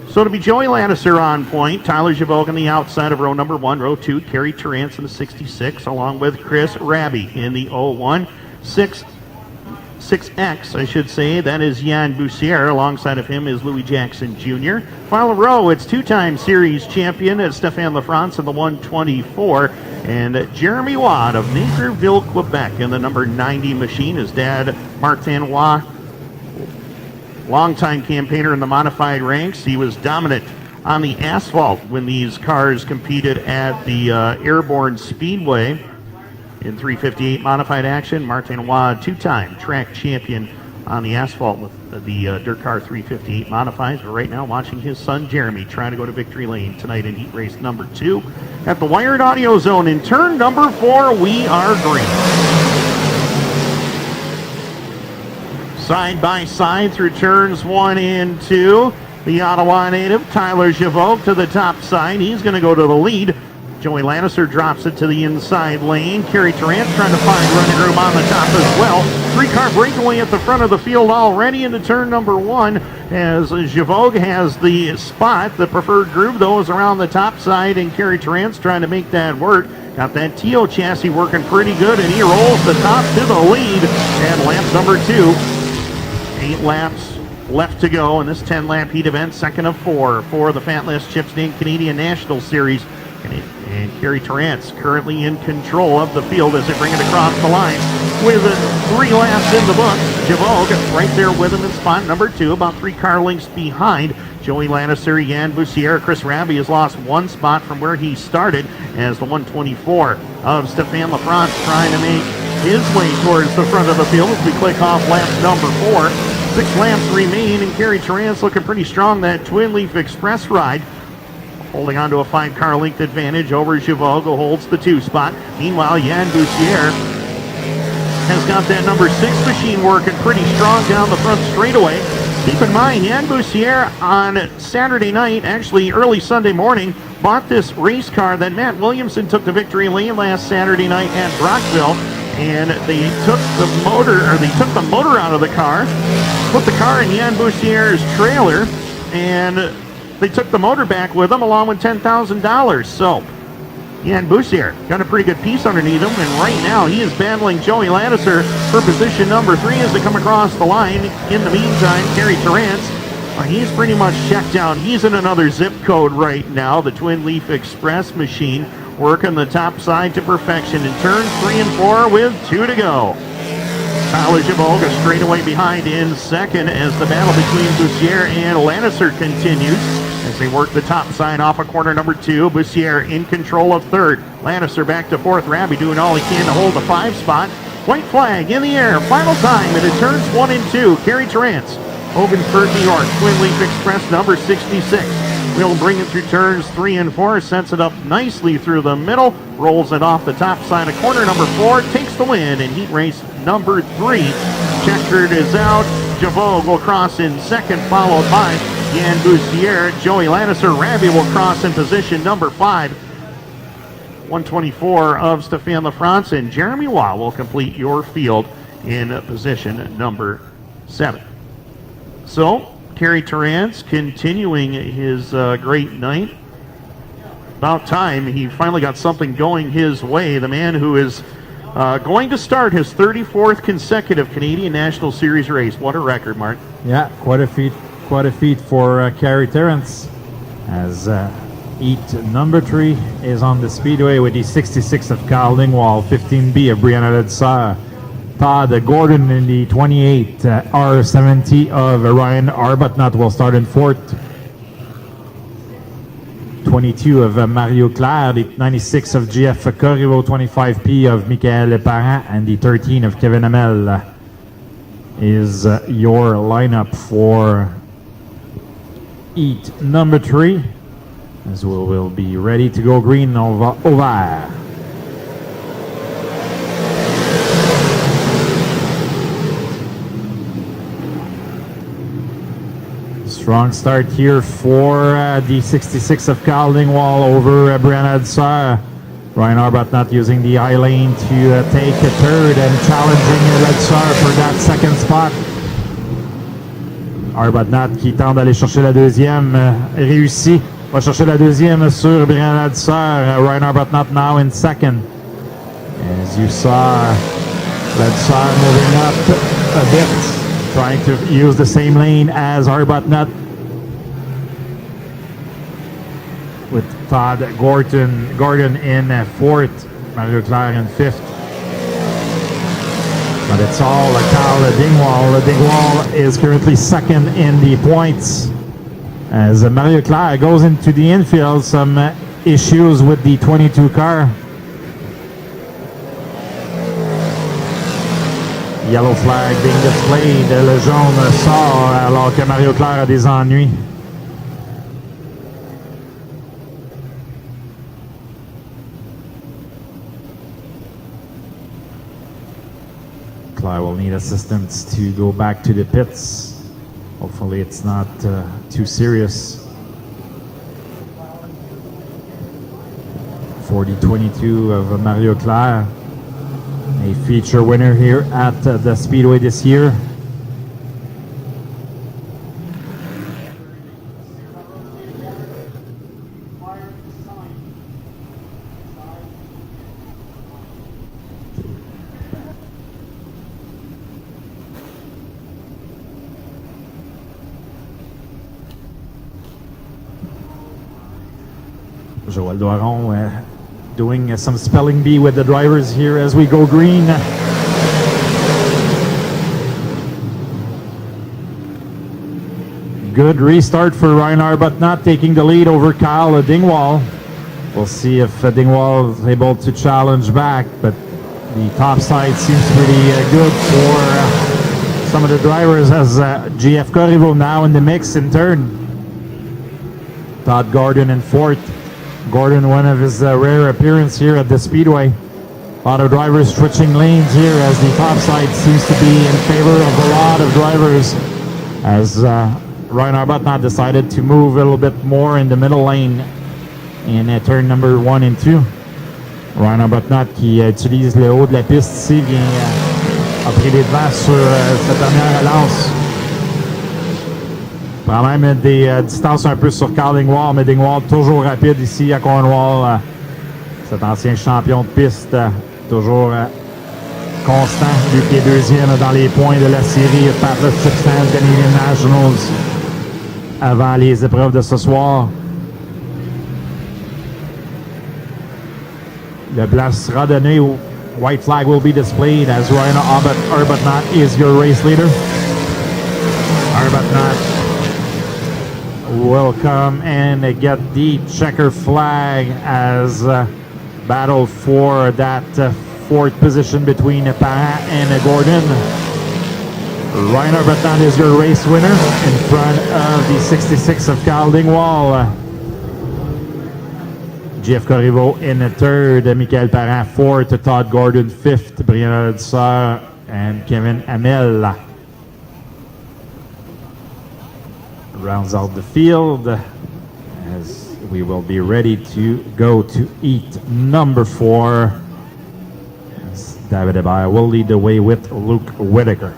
[SPEAKER 2] So it'll be Joey Ladouceur on point. Tyler Javogue on the outside of row number 1. Row 2, Kerry Terrance in the 66, along with Chris Raby in the 01. 6X, I should say. That is Yann Boussier. Alongside of him is Louis Jackson Jr. Final row, it's two-time series champion Stéphane Lafrance in the 124. And Jeremy Watt of Naperville, Quebec in the number 90 machine. His dad, Martin Watt, longtime campaigner in the modified ranks. He was dominant on the asphalt when these cars competed at the Airborne Speedway in 358 modified action. Martin Watt, two-time track champion on the asphalt with the Dirt Car 358 modifieds. But right now watching his son Jeremy trying to go to victory lane tonight in heat race number 2 at the Wired Audio Zone. In turn number 4, we are green. Side by side through turns 1 and 2. The Ottawa native Tyler Javogue to the top side. He's going to go to the lead. Joey Ladouceur drops it to the inside lane. Kerry Terrance trying to find running room on the top as well. 3-car breakaway at the front of the field already into turn number 1 as Javogue has the spot. The preferred groove, though, is around the top side, and Kerry Terrance trying to make that work. Got that Tio chassis working pretty good, and he rolls the top to the lead. And lap number 2. 8 laps left to go in this 10-lap heat event, second of 4 for the Fatless Chips Inc. Canadian National Series. And Kerry Tarrance currently in control of the field as they bring it across the line with 3 laps in the books. Javogue right there with him in spot number 2, about 3 car lengths behind Joey Lannister. Jan Bussiere, Chris Raby has lost 1 spot from where he started as the 124 of Stefan Lafrance trying to make his way towards the front of the field as we click off lap number 4. 6 laps remain, and Kerry Tarrance looking pretty strong. That Twin Leaf Express ride holding on to a 5-car length advantage over Javogue, who holds the 2 spot. Meanwhile, Jan Bussiere has got that number 6 machine working pretty strong down the front straightaway. Keep in mind, Jan Bussiere on Saturday night, actually early Sunday morning, bought this race car that Matt Williamson took to victory lane last Saturday night at Brockville. And they took the motor out of the car, put the car in Jan Bussiere's trailer, and they took the motor back with them along with $10,000. So Jan Bussiere got a pretty good piece underneath him, and right now he is battling Joey Lannister for position number 3 as they come across the line. In the meantime, Kerry Tarrance, he's pretty much checked out. He's in another zip code right now, the Twin Leaf Express machine, working the top side to perfection in turns 3 and 4 with 2 to go. Tyler Javogue straight away behind in second as the battle between Bussiere and Lannister continues as they work the top side off of corner number 2. Bussiere in control of 3rd. Lannister back to 4th. Raby doing all he can to hold the 5 spot. White flag in the air. Final time and it turns 1 and 2. Kerry Tarrance, Hogansburg, New York. Twin Leaf Express number 66. We'll bring it through turns 3 and 4, sets it up nicely through the middle, rolls it off the top side of corner number 4, takes the win in heat race number 3. Checkered is out. Javogue will cross in second, followed by Jan Bussiere. Joey Lannister, Raby will cross in position number 5. 124 of Stefan Lafrance, and Jeremy Waugh will complete your field in position number 7. So, Kerry Tarrance continuing his great night. About time he finally got something going his way. The man who is going to start his 34th consecutive Canadian National Series race. What a record, Mark.
[SPEAKER 3] Yeah, quite a feat for Kerry Tarrance, as heat number 3 is on the speedway with the 66 of Carl Dingwall, 15B of Brianna Ledser, Todd Gordon in the 28 R70 of Ryan Arbuthnot will start in 4th. 22 of Mario Claire, the 96 of GF Corriveau, 25P of Michael Parent, and the 13 of Kevin Hamel is your lineup for heat number 3, as we will be ready to go green over. Strong start here for the 66 of Carl Dingwall over Brianna Ledser. Ryan Arbuthnot using the high lane to take a 3rd and challenging Ledser for that 2nd spot. Arbuthnot qui tente d'aller chercher la 2e, réussit. Va chercher la 2e sur Brianna Ledser. Ryan Arbuthnot now in 2nd. As you saw, Ledser moving up a bit, trying to use the same lane as Arbuthnot, with Todd Gordon in 4th, Mario Claire in 5th. But it's all Carl Dingwall. Dingwall is currently 2nd in the points as Mario Claire goes into the infield. Some issues with the 22 car. Yellow flag being displayed. Le jaune sort alors que Mario Claire a des ennuis. Claire will need assistance to go back to the pits. Hopefully it's not too serious. For the 22 of Mario Claire. A feature winner here at the Speedway this year. Joël Doiron doing some spelling bee with the drivers here as we go green. Good restart for Reinhard, but not taking the lead over Kyle Dingwall. We'll see if Dingwall is able to challenge back, but the top side seems pretty good for some of the drivers as GF Corriveau now in the mix in turn. Todd Gordon in fourth. Gordon, one of his rare appearances here at the Speedway. A lot of drivers switching lanes here as the top side seems to be in favor of a lot of drivers as Ryan Arbuthnot decided to move a little bit more in the middle lane in turn number 1 and 2. Ryan Arbuthnot qui utilise le haut de la piste ici a pris les devants sur cette dernière relance. Prend même des distances un peu sur Carl Dingwall, mais Dingwall toujours rapide ici à Cornwall. Cet ancien champion de piste, toujours constant. Lui qui est deuxième dans les points de la série Fatler Six-Times Canadian Nationals avant les épreuves de ce soir. Le blanc sera donné. White flag will be displayed as Ryan Arbuthnot is your race leader. Arbuthnot will come and get the checker flag as battle for that fourth position between Parent and Gordon. Ryan Arbuthnot is your race winner in front of the 66 of Carl Dingwall. GF Corriveau in third, Michael Parent fourth, Todd Gordon fifth, Brian Ledusser and Kevin Hamel. Rounds out the field as we will be ready to go to heat number 4. As David Hébert will lead the way with Luke Whitaker.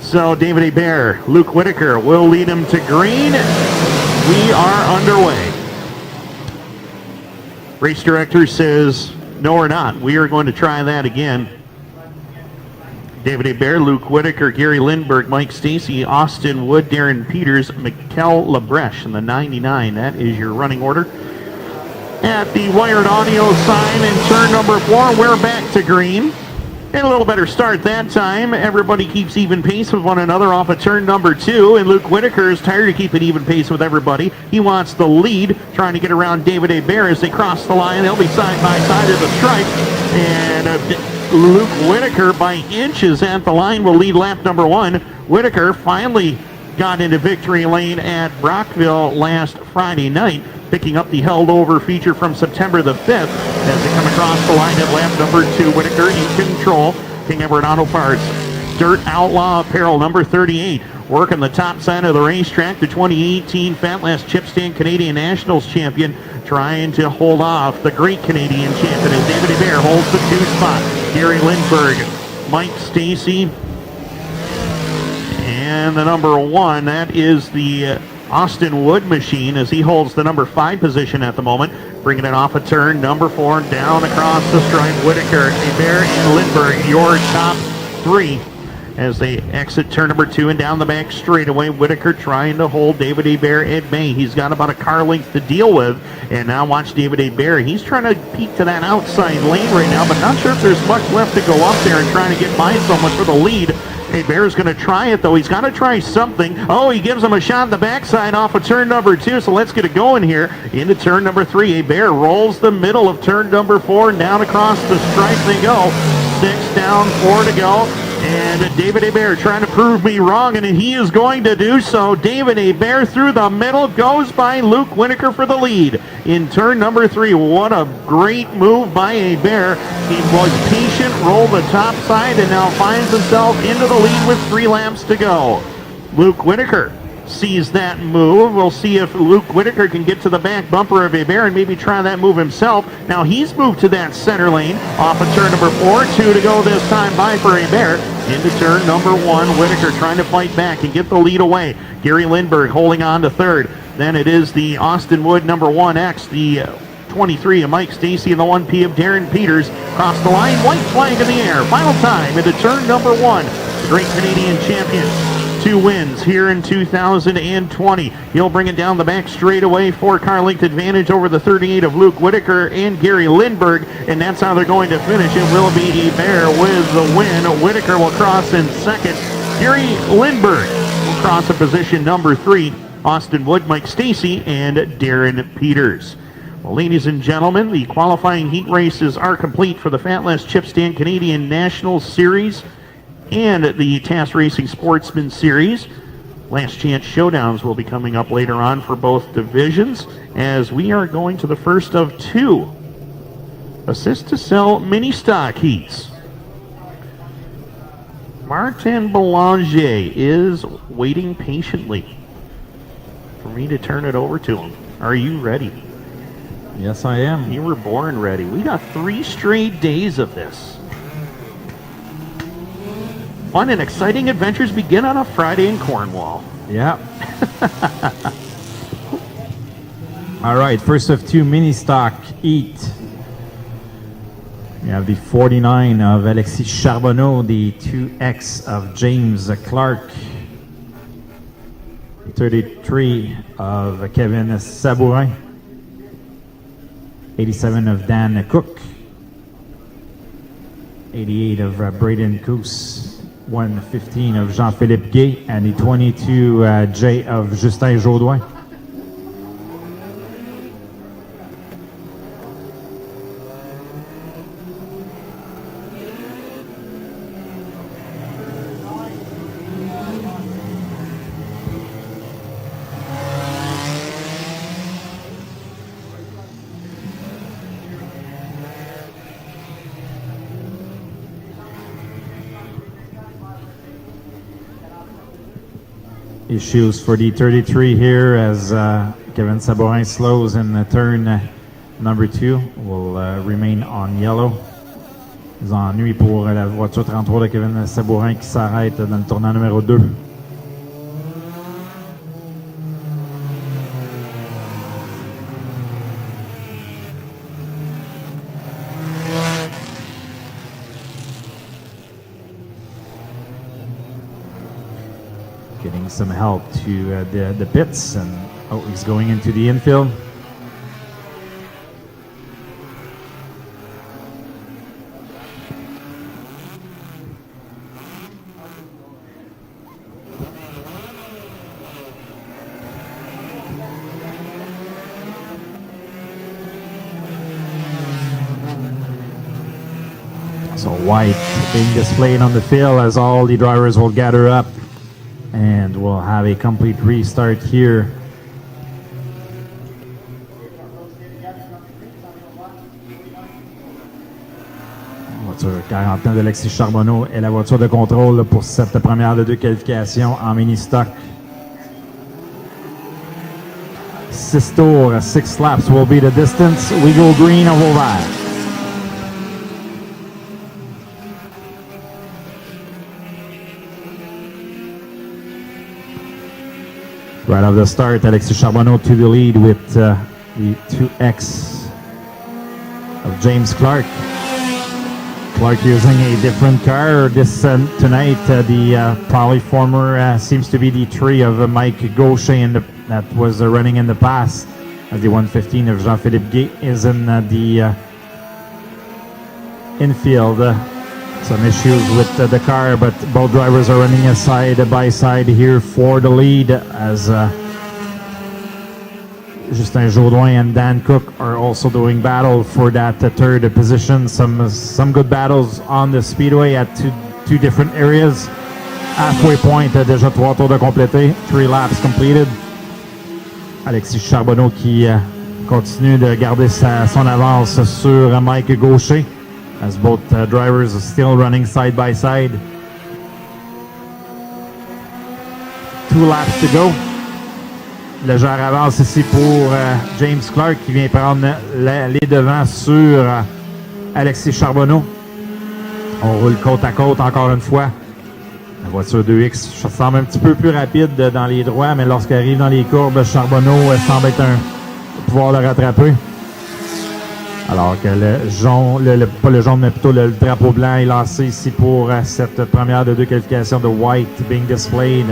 [SPEAKER 2] So David Hébert, Luke Whitaker will lead him to green. We are underway. Race director says, no, we're not. We are going to try that again. David Hébert, Luke Whitaker, Gary Lindberg, Mike Stacey, Austin Wood, Darren Peters, Mikkel Labreche in the 99. That is your running order. At the wired audio sign in turn number 4, we're back to green. And a little better start that time. Everybody keeps even pace with one another off of turn number 2. And Luke Whitaker is tired of keeping even pace with everybody. He wants the lead, trying to get around David Hébert as they cross the line. They'll be side by side at the stripe. And Luke Whitaker by inches at the line will lead lap number 1. Whitaker finally got into victory lane at Brockville last Friday night, picking up the held over feature from September the 5th as they come across the line at lap number 2. Whitaker in control. King Edward Auto Parts. Dirt Outlaw Apparel number 38. Working the top side of the racetrack. The 2018 Fat Last Chip Stand Canadian Nationals champion trying to hold off the great Canadian champion as David Hébert holds the 2 spot. Gary Lindberg, Mike Stacey, and the number 1, that is the Austin Wood machine as he holds the number 5 position at the moment. Bringing it off a turn number 4 down across the stripe. Whitaker, Hébert, and Lindberg, your top 3 as they exit turn number 2 and down the back straightaway. Whitaker trying to hold David Hébert at bay. He's got about a car length to deal with. And now watch David Hébert. He's trying to peek to that outside lane right now, but not sure if there's much left to go up there and trying to get by someone for the lead. Hébert's going to try it, though. He's got to try something. Oh, he gives him a shot on the backside off of turn number 2, so let's get it going here. Into turn number 3, Hébert rolls the middle of turn number 4, and down across the stripe they go. 6 down, 4 to go. And David Hébert trying to prove me wrong, and he is going to do so. David Hébert through the middle goes by Luke Whitaker for the lead. In turn number 3, what a great move by Hébert. He was patient, rolled the top side, and now finds himself into the lead with 3 laps to go. Luke Whitaker sees that move. We'll see if Luke Whitaker can get to the back bumper of Hebert and maybe try that move himself. Now he's moved to that center lane off of turn number 4. 2 to go this time by for Hebert. Into turn number 1, Whitaker trying to fight back and get the lead away. Gary Lindbergh holding on to third. Then it is the Austin Wood number 1X, the 23 of Mike Stacey, and the 1P of Darren Peters. Cross the line, white flag in the air. Final time into turn number 1. The great Canadian champion. 2 wins here in 2020. He'll bring it down the back straightaway. 4-car length advantage over the 38 of Luke Whitaker and Gary Lindbergh, and that's how they're going to finish. It will be Hebert with the win. Whitaker will cross in second. Gary Lindbergh will cross in position number 3. Austin Wood, Mike Stacey, and Darren Peters. Well, ladies and gentlemen, the qualifying heat races are complete for the Fat Less Chip Stand Canadian National Series and the TAS Racing Sportsman Series. Last chance showdowns will be coming up later on for both divisions, as we are going to the first of 2 assist to sell mini stock heats. Martin Belanger is waiting patiently for me to turn it over to him. Are you ready?
[SPEAKER 3] Yes, I am.
[SPEAKER 2] You were born ready. We got 3 straight days of this. Fun and exciting adventures begin on a Friday in Cornwall.
[SPEAKER 3] Yeah. All right, first of 2 mini stock heat. We have the 49 of Alexis Charbonneau, the 2X of James Clark, 33 of Kevin Sabourin, 87 of Dan Cook, 88 of Braden Coos, 115 of Jean-Philippe Gay, and the 22 J of Justin Jaudoin. Issues for the 33 here as Kevin Sabourin slows in turn number 2 will remain on yellow. Les ennuis pour la voiture 33 de Kevin Sabourin qui s'arrête dans le tournant numéro 2. Getting some help to the pits, and he's going into the infield. So white being displayed on the field as all the drivers will gather up. And we'll have a complete restart here. Voiture 49 d'Alexis Charbonneau est la voiture de contrôle pour cette première de 2 qualifications en mini-stock. 6 tours, 6 laps will be the distance. We go green or we'll ride. Right off the start, Alexis Charbonneau to the lead with the 2X of James Clark. Clark using a different car this tonight. The probably former seems to be the 3 of Mike Gaucher that was running in the past. As the 115 of Jean-Philippe Gay is in the infield. Some issues with the car, but both drivers are running side by side here for the lead as Justin Jaudoin and Dan Cook are also doing battle for that third position. Some good battles on the speedway at two different areas. Halfway point, déjà 3 tours de complété, 3 laps completed. Alexis Charbonneau qui continue de garder son avance sur Mike Gaucher, as both drivers are still running side by side. 2 laps to go. légère avance ici pour James Clark qui vient prendre les devants sur Alexis Charbonneau. On roule côte à côte encore une fois. La voiture 2X semble un petit peu plus rapide dans les droits, mais lorsqu'elle arrive dans les courbes, Charbonneau semble être pouvoir le rattraper. Alors que le jaune, pas le jaune, mais plutôt le drapeau blanc est lancé ici pour cette première de 2 qualifications de white being displayed.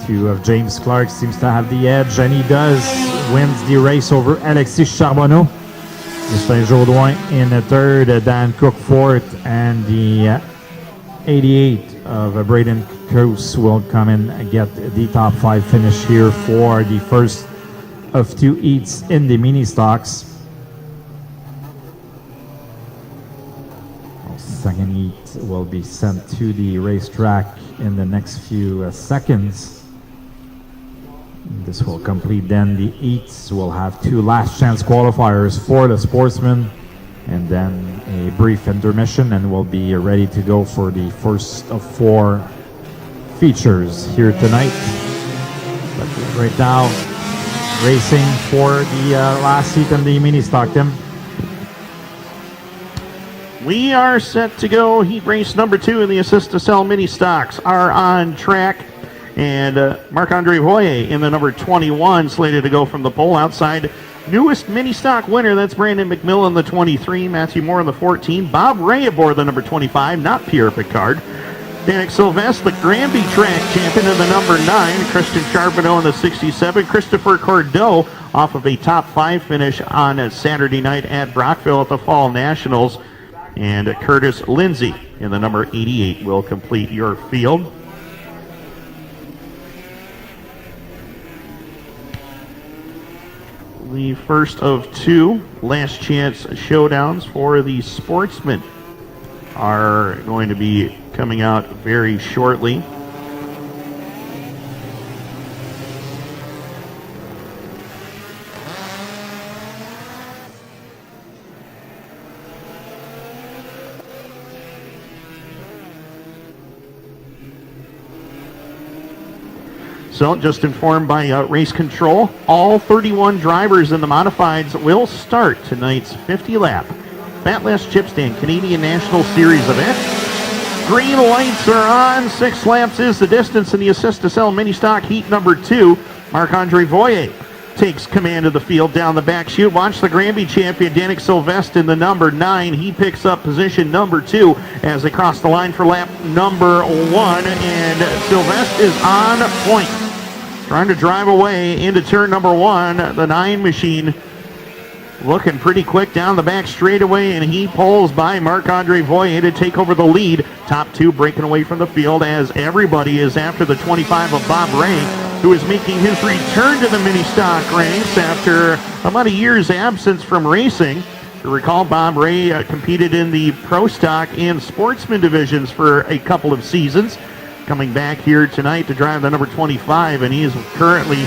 [SPEAKER 3] Two of James Clark seems to have the edge, and he does, wins the race over Alexis Charbonneau. Justin Jourdouin in the third, Dan Cook fourth, and the 88 of Braden Coase will come in and get the top 5 finish here for the first of 2 heats in the mini stocks. Second heat will be sent to the racetrack in the next few seconds. This will complete then the heats. We'll have 2 last chance qualifiers for the Sportsman and then a brief intermission, and we'll be ready to go for the first of 4 features here tonight. But right now, racing for the last heat in the mini stock, Tim.
[SPEAKER 2] We are set to go. Heat race number 2 in the Assist to Sell mini stocks are on track. And Marc-Andre Voyer in the number 21, slated to go from the pole outside. Newest mini stock winner, that's Brandon McMillan, the 23, Matthew Moore in the 14, Bob Ray aboard the number 25, not Pierre Picard. Danik Sylvestre, the Granby track champion in the number 9, Christian Charbonneau in the 67, Christopher Cordeau off of a top 5 finish on a Saturday night at Brockville at the Fall Nationals. And Curtis Lindsay in the number 88 will complete your field. The first of 2 last chance showdowns for the Sportsmen are going to be coming out very shortly. So, just informed by Race Control, all 31 drivers in the modifieds will start tonight's 50-lap Fatless Chipstand Canadian National Series event. Green lights are on. 6 laps is the distance in the Assist to Sell mini stock heat number 2. Marc-Andre Voyer takes command of the field down the back chute. Watch the Granby champion, Danik Sylvestre, in the number 9. He picks up position number 2 as they cross the line for lap number 1. And Sylvestre is on point. Trying to drive away into turn number 1. The 9 machine looking pretty quick down the back straightaway, and he pulls by Marc-Andre Voyer to take over the lead. Top 2 breaking away from the field as everybody is after the 25 of Bob Ray, who is making his return to the mini stock ranks after about a year's absence from racing. You recall, Bob Ray competed in the Pro Stock and Sportsman divisions for a couple of seasons. Coming back here tonight to drive the number 25, and he is currently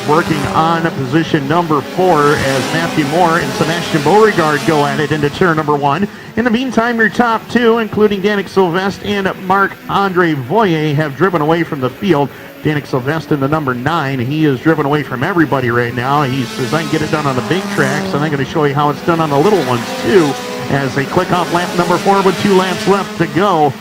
[SPEAKER 2] working on position number 4 as Matthew Moore and Sebastian Beauregard go at it into turn number 1. In the meantime, your top 2, including Danik Sylvestre and Marc-Andre Voyer, have driven away from the field. Danik Sylvestre in the number 9, he is driven away from everybody right now. He says, I can get it done on the big tracks, and I'm going to show you how it's done on the little ones too, as they click off lap number 4 with 2 laps left to go.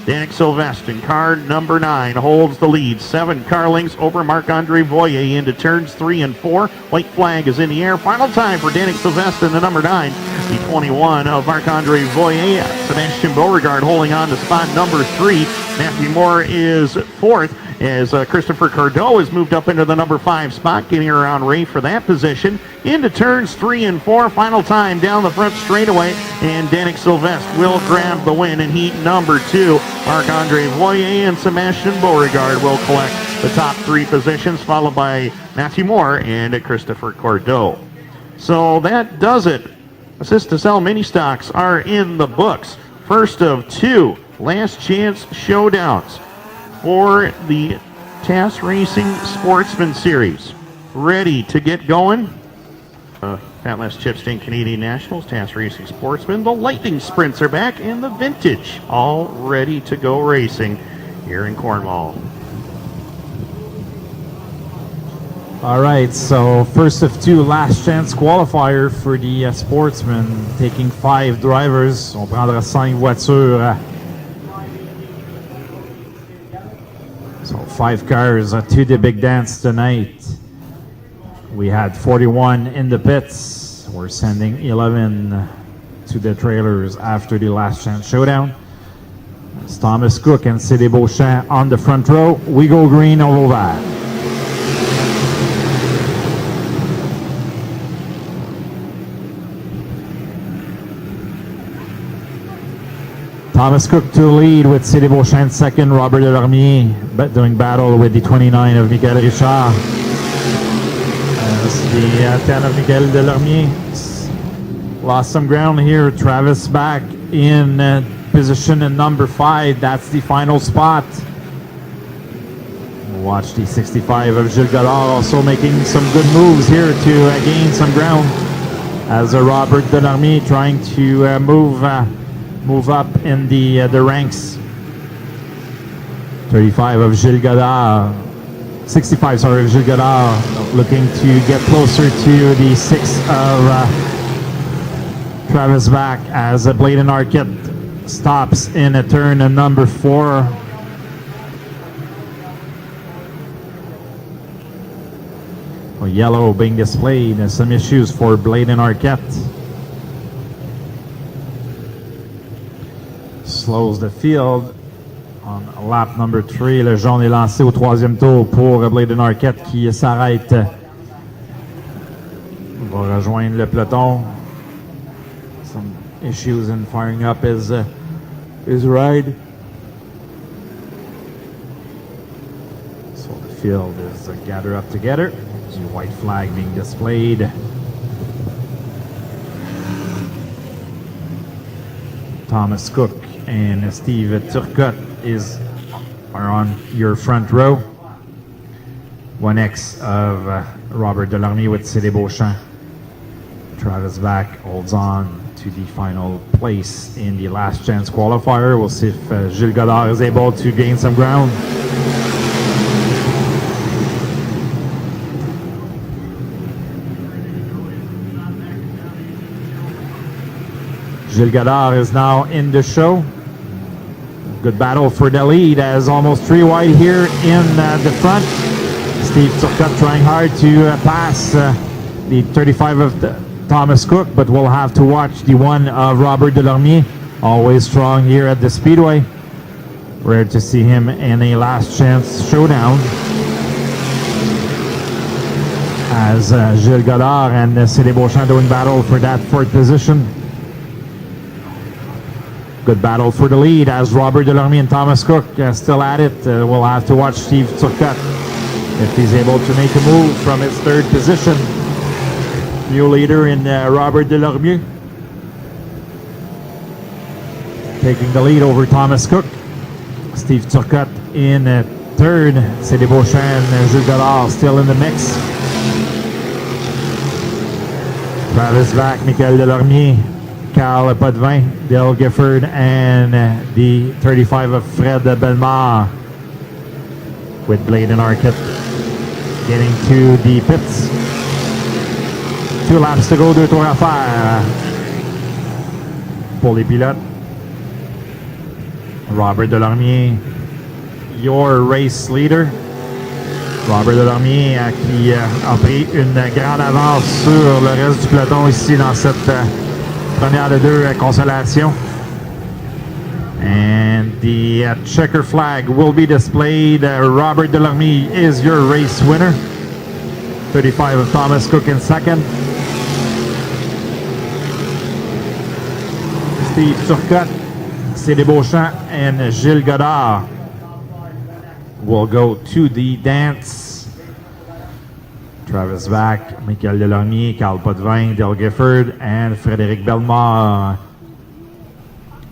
[SPEAKER 2] Danik Sylvestre in car number 9 holds the lead. 7 car lengths over Marc-Andre Voyer into turns 3 and 4. White flag is in the air. Final time for Danik Sylvestre in the number 9. The 21 of Marc-Andre Voyer. Sebastian Beauregard holding on to spot number 3. Matthew Moore is 4th as Christopher Cordeau has moved up into the number 5 spot, getting around Ray for that position. Into turns 3 and 4. Final time down the front straightaway, and Danik Sylvestre will grab the win in heat number 2. Marc-Andre Voyer and Sebastian Beauregard will collect the top 3 positions, followed by Matthew Moore and Christopher Cordeau. So that does it. Assist to Sell mini stocks are in the books. First of 2 last chance showdowns for the TAS Racing Sportsman Series. Ready to get going? Fatless Chipstand Canadian Nationals, TAS Racing Sportsman. The Lightning Sprints are back, and the Vintage all ready to go racing here in Cornwall.
[SPEAKER 3] All right, so first of two last chance qualifier for the Sportsman, taking 5 drivers. On prendra 5 voitures. So 5 cars to the big dance tonight. We had 41 in the pits. We're sending 11 to the trailers after the last chance showdown. It's Thomas Cook and Cédé Beauchamp on the front row. We go green over vert. Thomas Cook to lead with Cédé Beauchamp second, Robert Delormier doing battle with the 29 of Michael Richard. As the 10 of Michael Delormier lost some ground here. Travis back in position in number 5. That's the final spot. We'll watch the 65 of Gilles Godard also making some good moves here to gain some ground. As Robert Delormier trying to move up in the ranks. 35 of Gilles Godard. 65, sorry, of Gilles Godard, looking to get closer to the 6 of Travis back as Bladen Arquette stops in a turn number 4. Yellow being displayed, and some issues for Bladen Arquette. Slows the field on lap number 3. Le jaune est lancé au 3e tour pour Bladen Arquette qui s'arrête. Va rejoindre le peloton. Some issues in firing up his ride. So the field is gathered up together. The white flag being displayed. Thomas Cook and Steve Turcotte are on your front row. 1X of Robert Delormier with Cédé Beauchamp. Travis back holds on to the final place in the last chance qualifier. We'll see if Gilles Godard is able to gain some ground. Gilles Godard is now in the show. Good battle for the lead as almost 3 wide here in the front. Steve Turcotte trying hard to pass the 35 of Thomas Cook, but we'll have to watch the 1 of Robert Delormier. Always strong here at the Speedway. Rare to see him in a last chance showdown. As Gilles Godard and Cédé Beauchamp doing battle for that 4th position. Good battle for the lead as Robert Delormier and Thomas Cook still at it. We'll have to watch Steve Turcotte if he's able to make a move from his 3rd position. New leader in Robert Delormier. Taking the lead over Thomas Cook. Steve Turcotte in 3rd. Cédé Beauchamp and Gilles Godard still in the mix. Travis back, Michael Delormier. Carl Potvin, Dale Gifford, and the 35 of Fred Bellemare with Bladen Arquette getting to the pits. 2 laps to go, 2 tours à faire pour les pilotes. Robert Delormier, your race leader. Robert Delormier qui a pris une grande avance sur le reste du peloton ici dans cette première de 2 consolations. And the checker flag will be displayed. Robert Delormier is your race winner. 35 of Thomas Cook in 2nd. Steve Turcotte, Cédé Beauchamp, and Gilles Godard will go to the dance. Travis back, Michael Delormier, Carl Potvin, Dale Gifford, and Frédéric Bellemare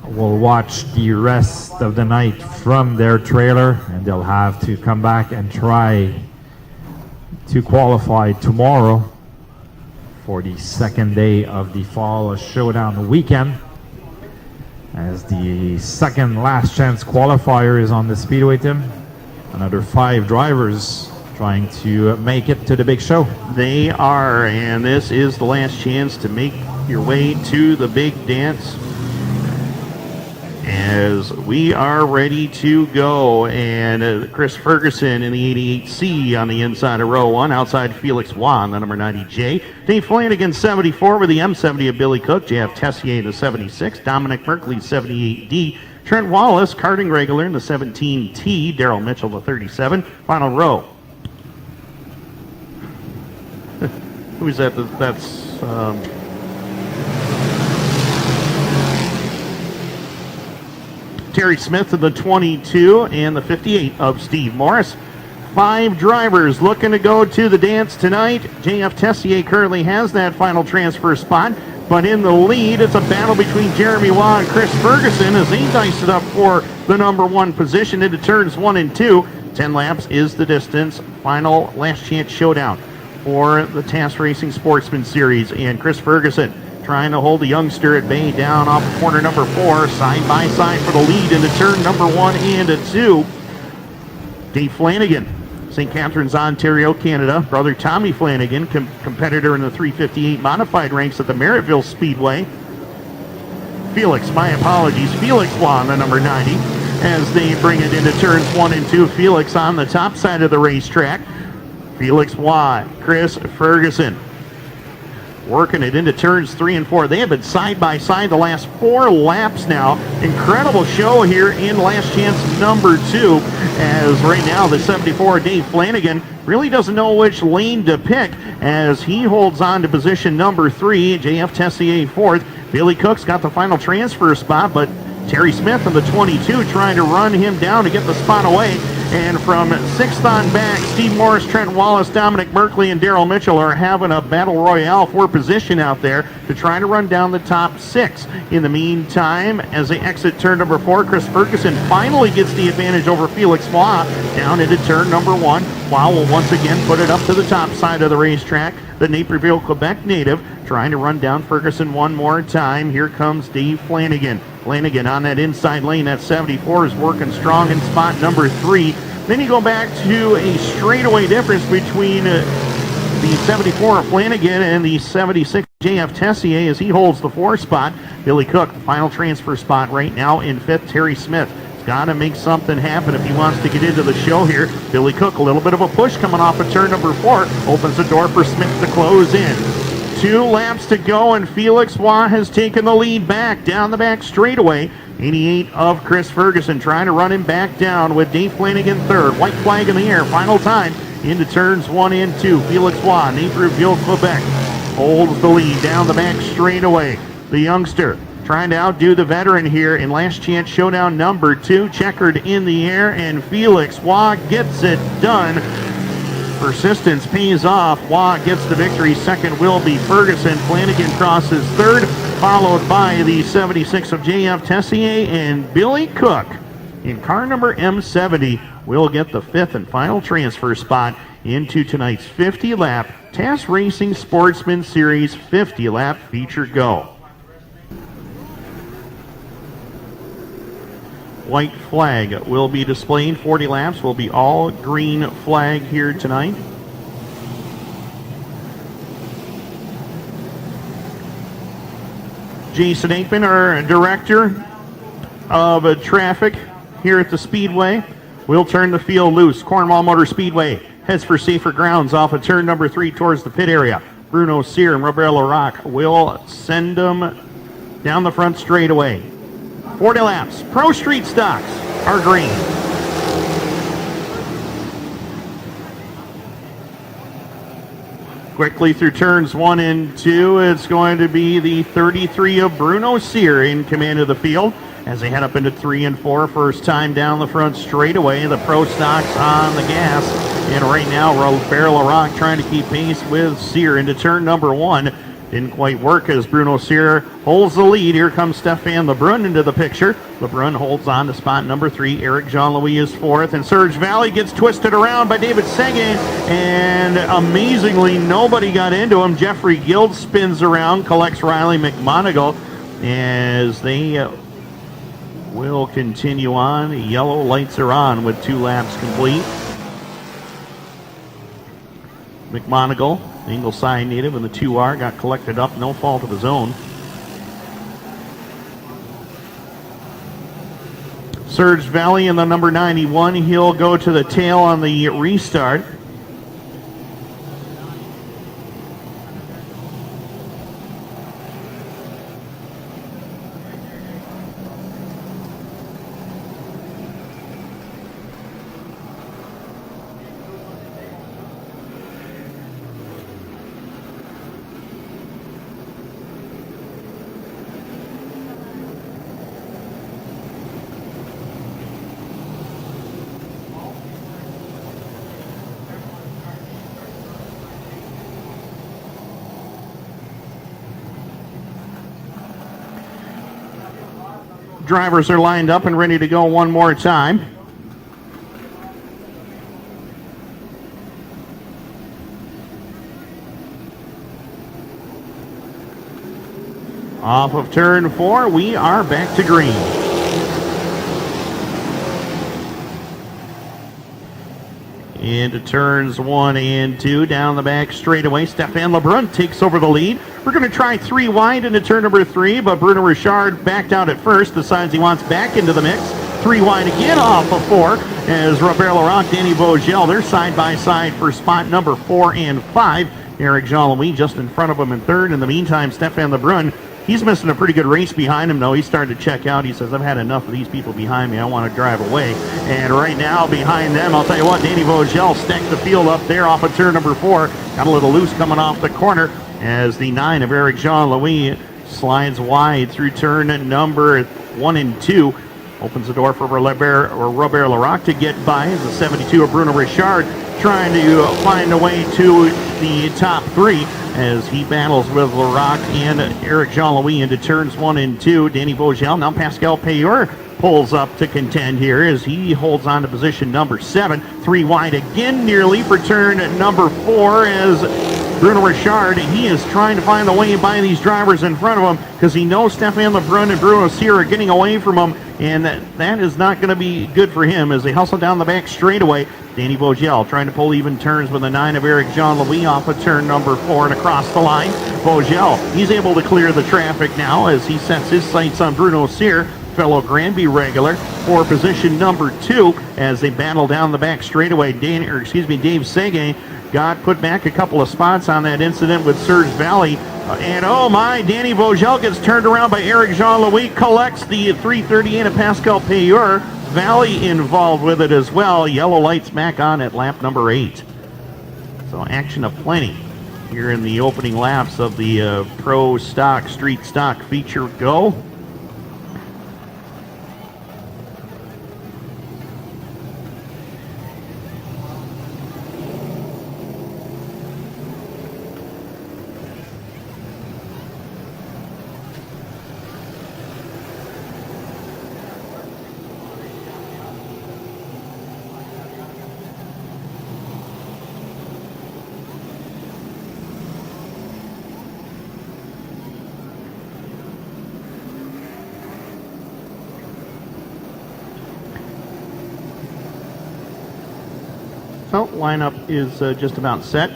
[SPEAKER 3] will watch the rest of the night from their trailer, and they'll have to come back and try to qualify tomorrow for the 2nd day of the Fall Showdown Weekend, as the 2nd last chance qualifier is on the Speedway, Tim. Another 5 drivers trying to make it to the big show.
[SPEAKER 2] They are, and this is the last chance to make your way to the big dance as we are ready to go. And Chris Ferguson in the 88C on the inside of row 1, outside Felix Wan, the number 90J. Dave Flanagan, 74 with the M70 of Billy Cook. J.F. Tessier, the 76. Dominic Merkley, 78D. Trent Wallace, karting regular in the 17T. Daryl Mitchell, the 37. Final row. Who's that? That's Terry Smith of the 22 and the 58 of Steve Morris. 5 drivers looking to go to the dance tonight. J.F. Tessier currently has that final transfer spot, but in the lead, it's a battle between Jeremy Waugh and Chris Ferguson as they dice it up for the number 1 position into turns 1 and 2. 10 laps is the distance. Final last chance showdown for the TAS Racing Sportsman Series, and Chris Ferguson trying to hold the youngster at bay down off corner number 4, side by side for the lead into turn number 1 and 2. Dave Flanagan, St. Catharines, Ontario, Canada. Brother Tommy Flanagan, competitor in the 358 modified ranks at the Merrittville Speedway. Felix Wan, the number 90, as they bring it into turns 1 and 2. Felix on the top side of the racetrack. Felix Waugh, Chris Ferguson, working it into turns 3 and 4. They have been side by side the last 4 laps now. Incredible show here in last chance number 2, as right now the 74 Dave Flanagan really doesn't know which lane to pick as he holds on to position number 3. J.F. Tessier 4th. Billy Cook's got the final transfer spot, but Terry Smith of the 22 trying to run him down to get the spot away. And from 6th on back, Steve Morris, Trent Wallace, Dominic Merkley, and Daryl Mitchell are having a battle royale for position out there to try to run down the top 6. In the meantime, as they exit turn number 4, Chris Ferguson finally gets the advantage over Felix Waugh down into turn number 1. Waugh will once again put it up to the top side of the racetrack. The Naperville, Quebec native trying to run down Ferguson one more time. Here comes Dave Flanagan. Flanagan on that inside lane. That 74 is working strong in spot number 3. Then you go back to a straightaway difference between the 74 of Flanagan and the 76 J.F. Tessier as he holds the 4 spot. Billy Cook, the final transfer spot right now in 5th. Terry Smith has got to make something happen if he wants to get into the show here. Billy Cook, a little bit of a push coming off of turn number 4, opens the door for Smith to close in. 2 laps to go, and Felix Waugh has taken the lead back down the back straightaway. 88 of Chris Ferguson trying to run him back down with Dave Flanagan 3rd. White flag in the air, final time into turns 1 and 2. Felix Waugh, Naperville, Quebec, holds the lead down the back straightaway. The youngster trying to outdo the veteran here in last chance showdown number 2. Checkered in the air, and Felix Waugh gets it done. Persistence pays off. Waugh gets the victory. 2nd will be Ferguson. Flanagan crosses 3rd, followed by the 76 of J.F. Tessier, and Billy Cook in car number M70 will get the 5th and final transfer spot into tonight's 50-lap TAS Racing Sportsman Series 50-lap feature go. White flag will be displayed. 40 laps will be all green flag here tonight. Jason Aikman, our director of traffic here at the Speedway, will turn the field loose. Cornwall Motor Speedway heads for safer grounds off of turn number 3 towards the pit area. Bruno Cyr and Robert Larocque will send them down the front straightaway. 40 laps. Pro Street stocks are green. Quickly through turns 1 and 2, it's going to be the 33 of Bruno Cyr in command of the field as they head up into 3 and 4. First time down the front straightaway. The Pro stocks on the gas. And right now, Robert Larocque trying to keep pace with Cyr into turn number 1. Didn't quite work as Bruno Cyr holds the lead. Here comes Stefan Lebrun into the picture. Lebrun holds on to spot number 3. Eric Jean-Louis is 4th. And Serge Valley gets twisted around by David Seguin. And amazingly, nobody got into him. Jeffrey Guild spins around, collects Riley McMonigal as they will continue on. Yellow lights are on with 2 laps complete. McMonigal, Ingleside native, and the 2R got collected up, no fault of his own. Surge Valley in the number 91. He'll go to the tail on the restart. Drivers are lined up and ready to go one more time. Off of turn 4, we are back to green. Into turns 1 and 2, down the back straightaway. Stefan Lebrun takes over the lead. We're going to try 3 wide into turn number 3, but Bruno Richard backed out at first, decides he wants back into the mix. 3 wide again off of 4 as Robert Laurent, Danny Vogel, they're side by side for spot number 4 and 5. Eric Jean-Louis just in front of him in third. In the meantime, Stefan Lebrun, he's missing a pretty good race behind him, though. He's starting to check out. He says, I've had enough of these people behind me. I want to drive away. And right now, behind them, I'll tell you what, Danny Vogel stacked the field up there off of turn number 4. Got a little loose coming off the corner as the 9 of Eric Jean-Louis slides wide through turn number 1 and 2. Opens the door for Robert Laurent to get by as the 72 of Bruno Richard trying to find a way to the top 3 as he battles with Laurent and Eric Jean-Louis into turns 1 and 2. Danny Vogel, now Pascal Payeur pulls up to contend here as he holds on to position number 7. 3 wide again nearly for turn number 4 as Bruno Richard, he is trying to find a way by these drivers in front of him because he knows Stefan Lebrun and Bruno Cyr are getting away from him, and that is not going to be good for him as they hustle down the back straightaway. Danny Vogel trying to pull even turns with the 9 of Eric Jean-Louis off of turn number 4 and across the line. Vogel, he's able to clear the traffic now as he sets his sights on Bruno Cyr, fellow Granby regular, for position number 2 as they battle down the back straightaway. Dave Sege got put back a couple of spots on that incident with Surge Valley. And oh my, Danny Vogel gets turned around by Eric Jean-Louis, collects the 338 of Pascal Payeur. Valley involved with it as well. Yellow lights back on at lap number 8. So action aplenty here in the opening laps of the Pro Stock Street Stock feature go. So lineup is just about set.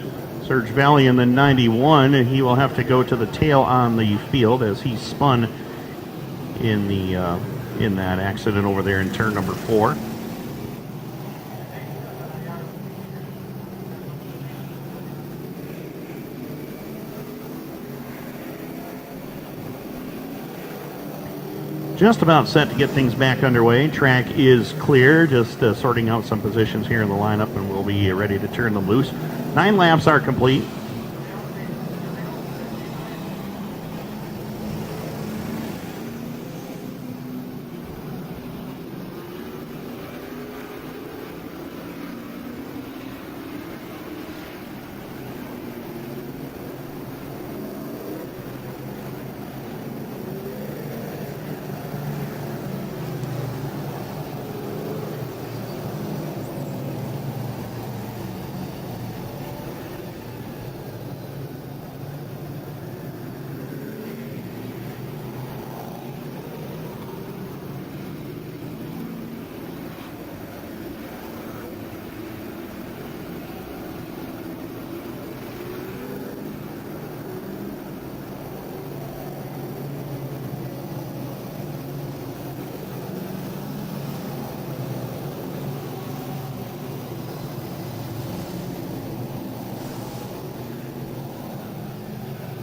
[SPEAKER 2] Surge Valley in the 91, and he will have to go to the tail on the field as he spun in that accident over there in turn number 4. Just about set to get things back underway. Track is clear, just sorting out some positions here in the lineup, and we'll be ready to turn them loose. 9 laps are complete.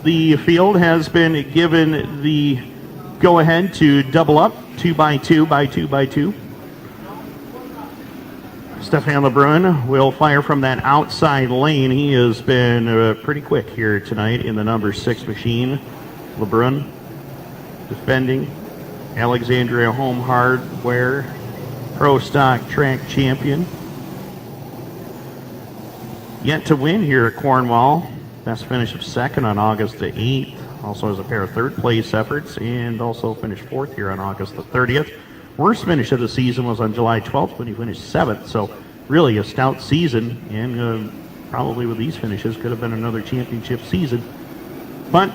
[SPEAKER 2] the field has been given the go-ahead to double up, 2 by 2 by 2 by 2. Stefan Lebrun will fire from that outside lane. He has been pretty quick here tonight in the number 6 machine. Lebrun defending Alexandria Home Hardware Pro Stock Track Champion. Yet to win here at Cornwall. Best finish of 2nd on August the 8th. Also has a pair of 3rd place efforts and also finished 4th here on August the 30th. Worst finish of the season was on July 12th when he finished 7th. So really a stout season, and probably with these finishes could have been another championship season. But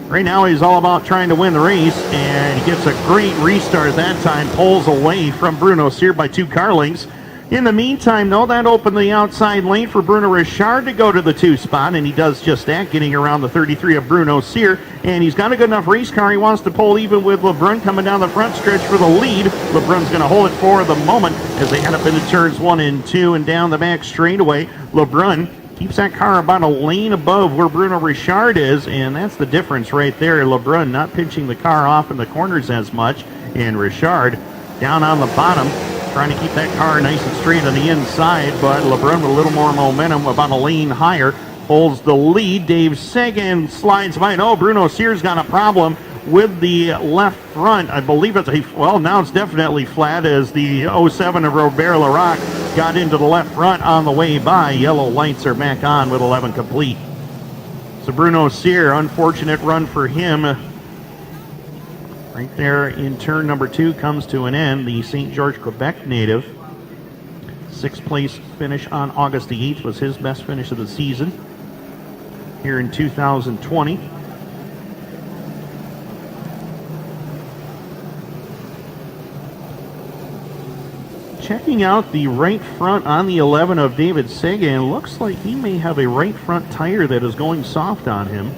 [SPEAKER 2] right now he's all about trying to win the race, and he gets a great restart that time, pulls away from Bruno Cyr by 2 car lengths. In the meantime, though, that opened the outside lane for Bruno Richard to go to the 2 spot, and he does just that, getting around the 33 of Bruno Cyr. And he's got a good enough race car. He wants to pull even with Lebrun coming down the front stretch for the lead. Lebrun's going to hold it for the moment as they head up into turns 1 and 2 and down the back straightaway. Lebrun keeps that car about a lane above where Bruno Richard is, and that's the difference right there. Lebrun not pinching the car off in the corners as much, and Richard down on the bottom, trying to keep that car nice and straight on the inside, but Lebrun with a little more momentum, about a lane higher, holds the lead. Dave Sagan slides by. Oh, Bruno Cyr's got a problem with the left front. I believe it's now it's definitely flat as the 07 of Robert Larac got into the left front on the way by. Yellow lights are back on with 11 complete. So Bruno Cyr, unfortunate run for him. Right there in turn number 2 comes to an end. The St. George, Quebec native. 6th place finish on August the 8th was his best finish of the season here in 2020. Checking out the right front on the 11 of David Sagan, looks like he may have a right front tire that is going soft on him.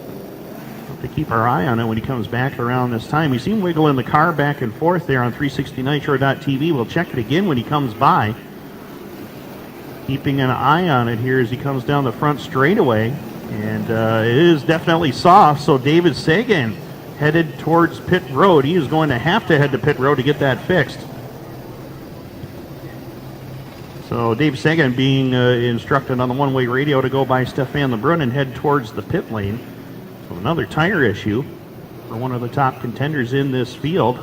[SPEAKER 2] To keep our eye on it when he comes back around this time. We see him wiggling the car back and forth there on 360nitro.tv. We'll check it again when he comes by. Keeping an eye on it here as he comes down the front straightaway. And it is definitely soft, so David Sagan headed towards pit road. He is going to have to head to pit road to get that fixed. So Dave Sagan being instructed on the one-way radio to go by Stefan Lebrun and head towards the pit lane. Another tire issue for one of the top contenders in this field.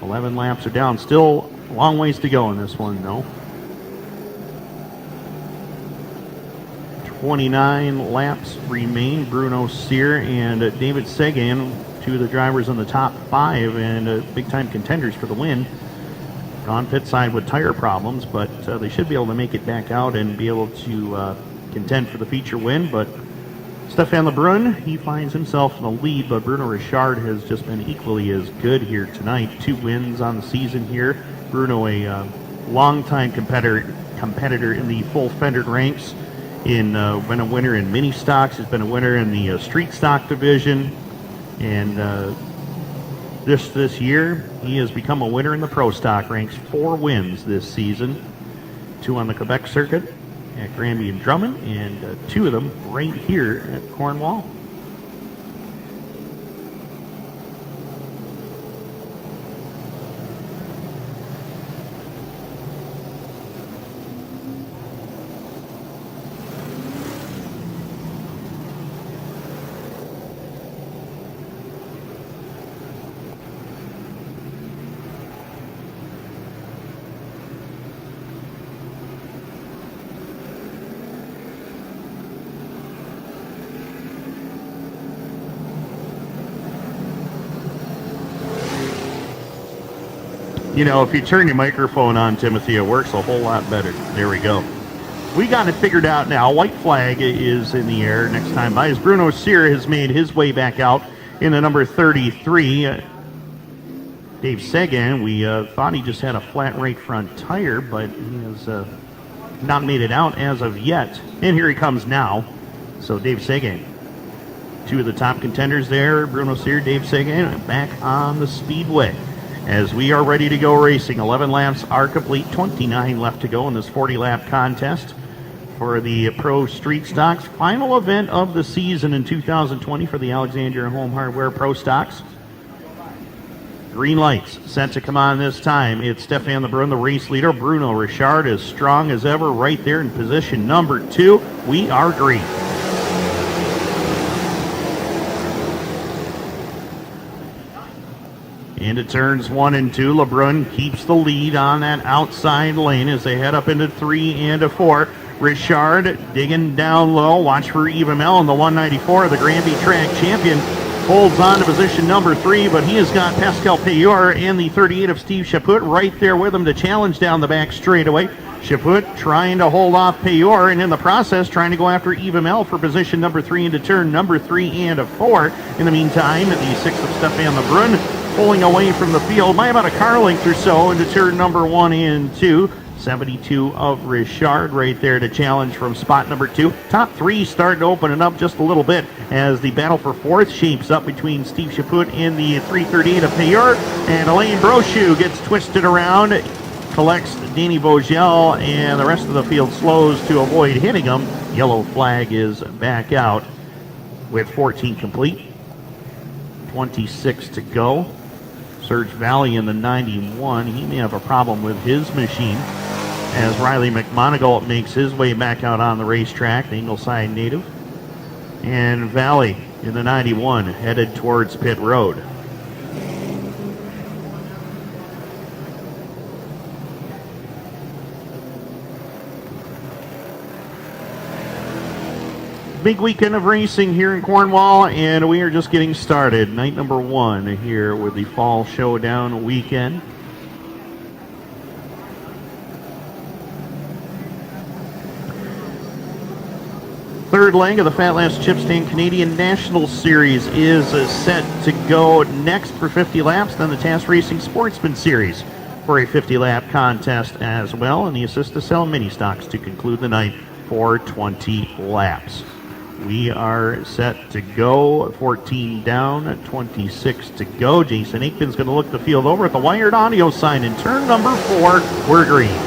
[SPEAKER 2] 11 laps are down. Still a long ways to go in this one, though. 29 laps remain. Bruno Cyr and David Sagan, 2 of the drivers in the top 5 and big-time contenders for the win. On pit side with tire problems, but they should be able to make it back out and be able to contend for the feature win. But Stefan Lebrun, he finds himself in the lead, but Bruno Richard has just been equally as good here tonight. 2 wins on the season here. Bruno, a longtime competitor in the full fendered ranks, been a winner in mini stocks, has been a winner in the street stock division, and this year he has become a winner in the pro stock ranks. 4 wins this season, 2 on the Quebec circuit at Granby and Drummond, and 2 of them right here at Cornwall. You know, if you turn your microphone on, Timothy, it works a whole lot better. There we go. We got it figured out now. White flag is in the air next time by as Bruno Cyr has made his way back out in the number 33. Dave Sagan, we thought he just had a flat right front tire, but he has not made it out as of yet. And here he comes now. So Dave Sagan, 2 of the top contenders there, Bruno Cyr, Dave Sagan, back on the speedway. As we are ready to go racing, 11 laps are complete, 29 left to go in this 40-lap contest for the Pro Street Stocks. Final event of the season in 2020 for the Alexandria Home Hardware Pro Stocks. Green lights set to come on this time. It's Stefan Lebrun, the race leader. Bruno Richard is strong as ever right there in position number 2. We are green. Into turns 1 and 2, Lebrun keeps the lead on that outside lane as they head up into 3 and 4. Richard digging down low. Watch for Eva Mel in the 194, the Granby track champion. Holds on to position number 3, but he has got Pascal Payor and the 38 of Steve Chaput right there with him to challenge down the back straightaway. Chaput trying to hold off Payor, and in the process trying to go after Eva Mel for position number 3 into turn number 3 and 4. In the meantime, the 6 of Stefan Lebrun pulling away from the field by about a car length or so into turn number 1 and 2. 72 of Richard right there to challenge from spot number 2. Top 3 starting to open it up just a little bit as the battle for 4th shapes up between Steve Chaput and the 338 of Payor. And Elaine Brochu gets twisted around, collects Danny Vogel, and the rest of the field slows to avoid hitting him. Yellow flag is back out with 14 complete. 26 to go. Serge Valley in the 91. He may have a problem with his machine as Riley McMonigal makes his way back out on the racetrack, the Ingleside native. And Valley in the 91 headed towards pit road. Big weekend of racing here in Cornwall, and we are just getting started. Night number 1 here with the Fall Showdown Weekend. Third leg of the Fat Lass Chip Stand Canadian National Series is set to go next for 50 laps. Then the Task Racing Sportsman Series for a 50-lap contest as well. And the Assist to Sell Mini Stocks to conclude the night for 20 laps. We are set to go. 14 down, 26 to go. Jason Aikman's going to look the field over at the wired audio sign in turn number 4. We're green.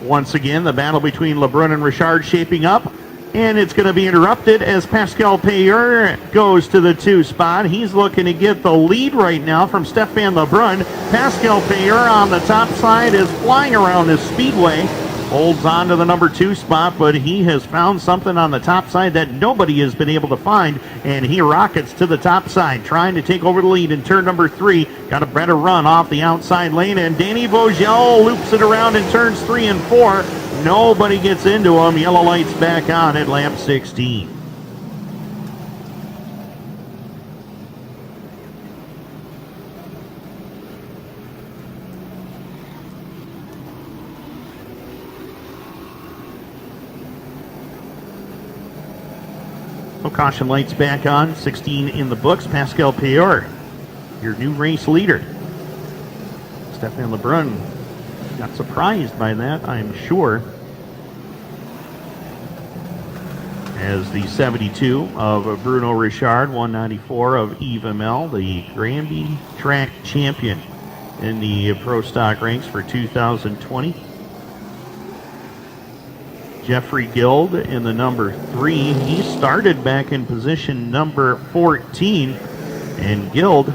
[SPEAKER 2] Once again, the battle between Lebrun and Richard shaping up, and it's going to be interrupted as Pascal Payor goes to the 2 spot. He's looking to get the lead right now from Stefan Lebrun. Pascal Payor on the top side is flying around this speedway. Holds on to the number 2 spot, but he has found something on the top side that nobody has been able to find, and he rockets to the top side, trying to take over the lead in turn number 3. Got a better run off the outside lane, and Danny Vogel loops it around in turns 3 and 4. Nobody gets into him. Yellow lights back on at lap 16. So caution lights back on, 16 in the books. Pascal Payor, your new race leader. Stefan Lebrun got surprised by that, I'm sure. As the 72 of Bruno Richard, 194 of Eva Mel, the Granby track champion in the Pro Stock ranks for 2020. Jeffrey Guild in the number 3. He started back in position number 14, and Guild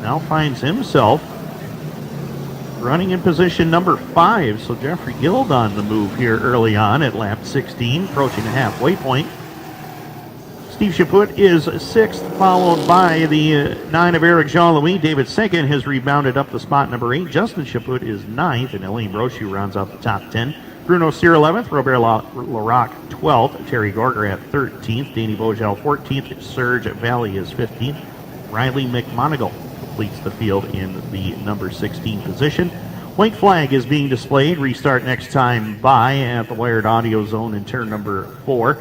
[SPEAKER 2] now finds himself running in position number 5. So Jeffrey Guild on the move here early on at lap 16, approaching the halfway point. Steve Chaput is 6th, followed by the 9 of Eric Jean-Louis. David Seguin has rebounded up to spot number 8. Justin Chaput is 9th, and Elaine Brochu rounds out the top 10. Bruno Cyr 11th, Robert Larocque 12th, Terry Gorger at 13th, Danny Vogel 14th, Serge Valley is 15th. Riley McMonigal completes the field in the number 16 position. White flag is being displayed. Restart next time by at the wired audio zone in turn number 4.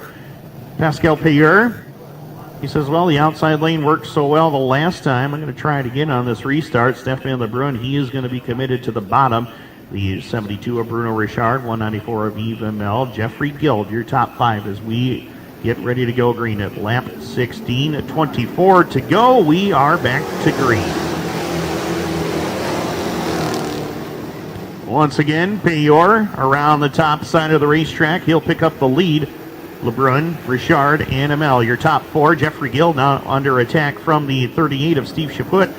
[SPEAKER 2] Pascal Payor, he says, well, the outside lane worked so well the last time. I'm going to try it again on this restart. Stefan Lebrun, he is going to be committed to the bottom. The 72 of Bruno Richard, 194 of Eva Mel. Jeffrey Guild, your top 5 as we get ready to go green at lap 16. 24 to go. We are back to green. Once again, Payor around the top side of the racetrack. He'll pick up the lead. LeBrun, Richard, and Amel, your top four. Jeffrey Gill now under attack from the 38 of Steve Chaput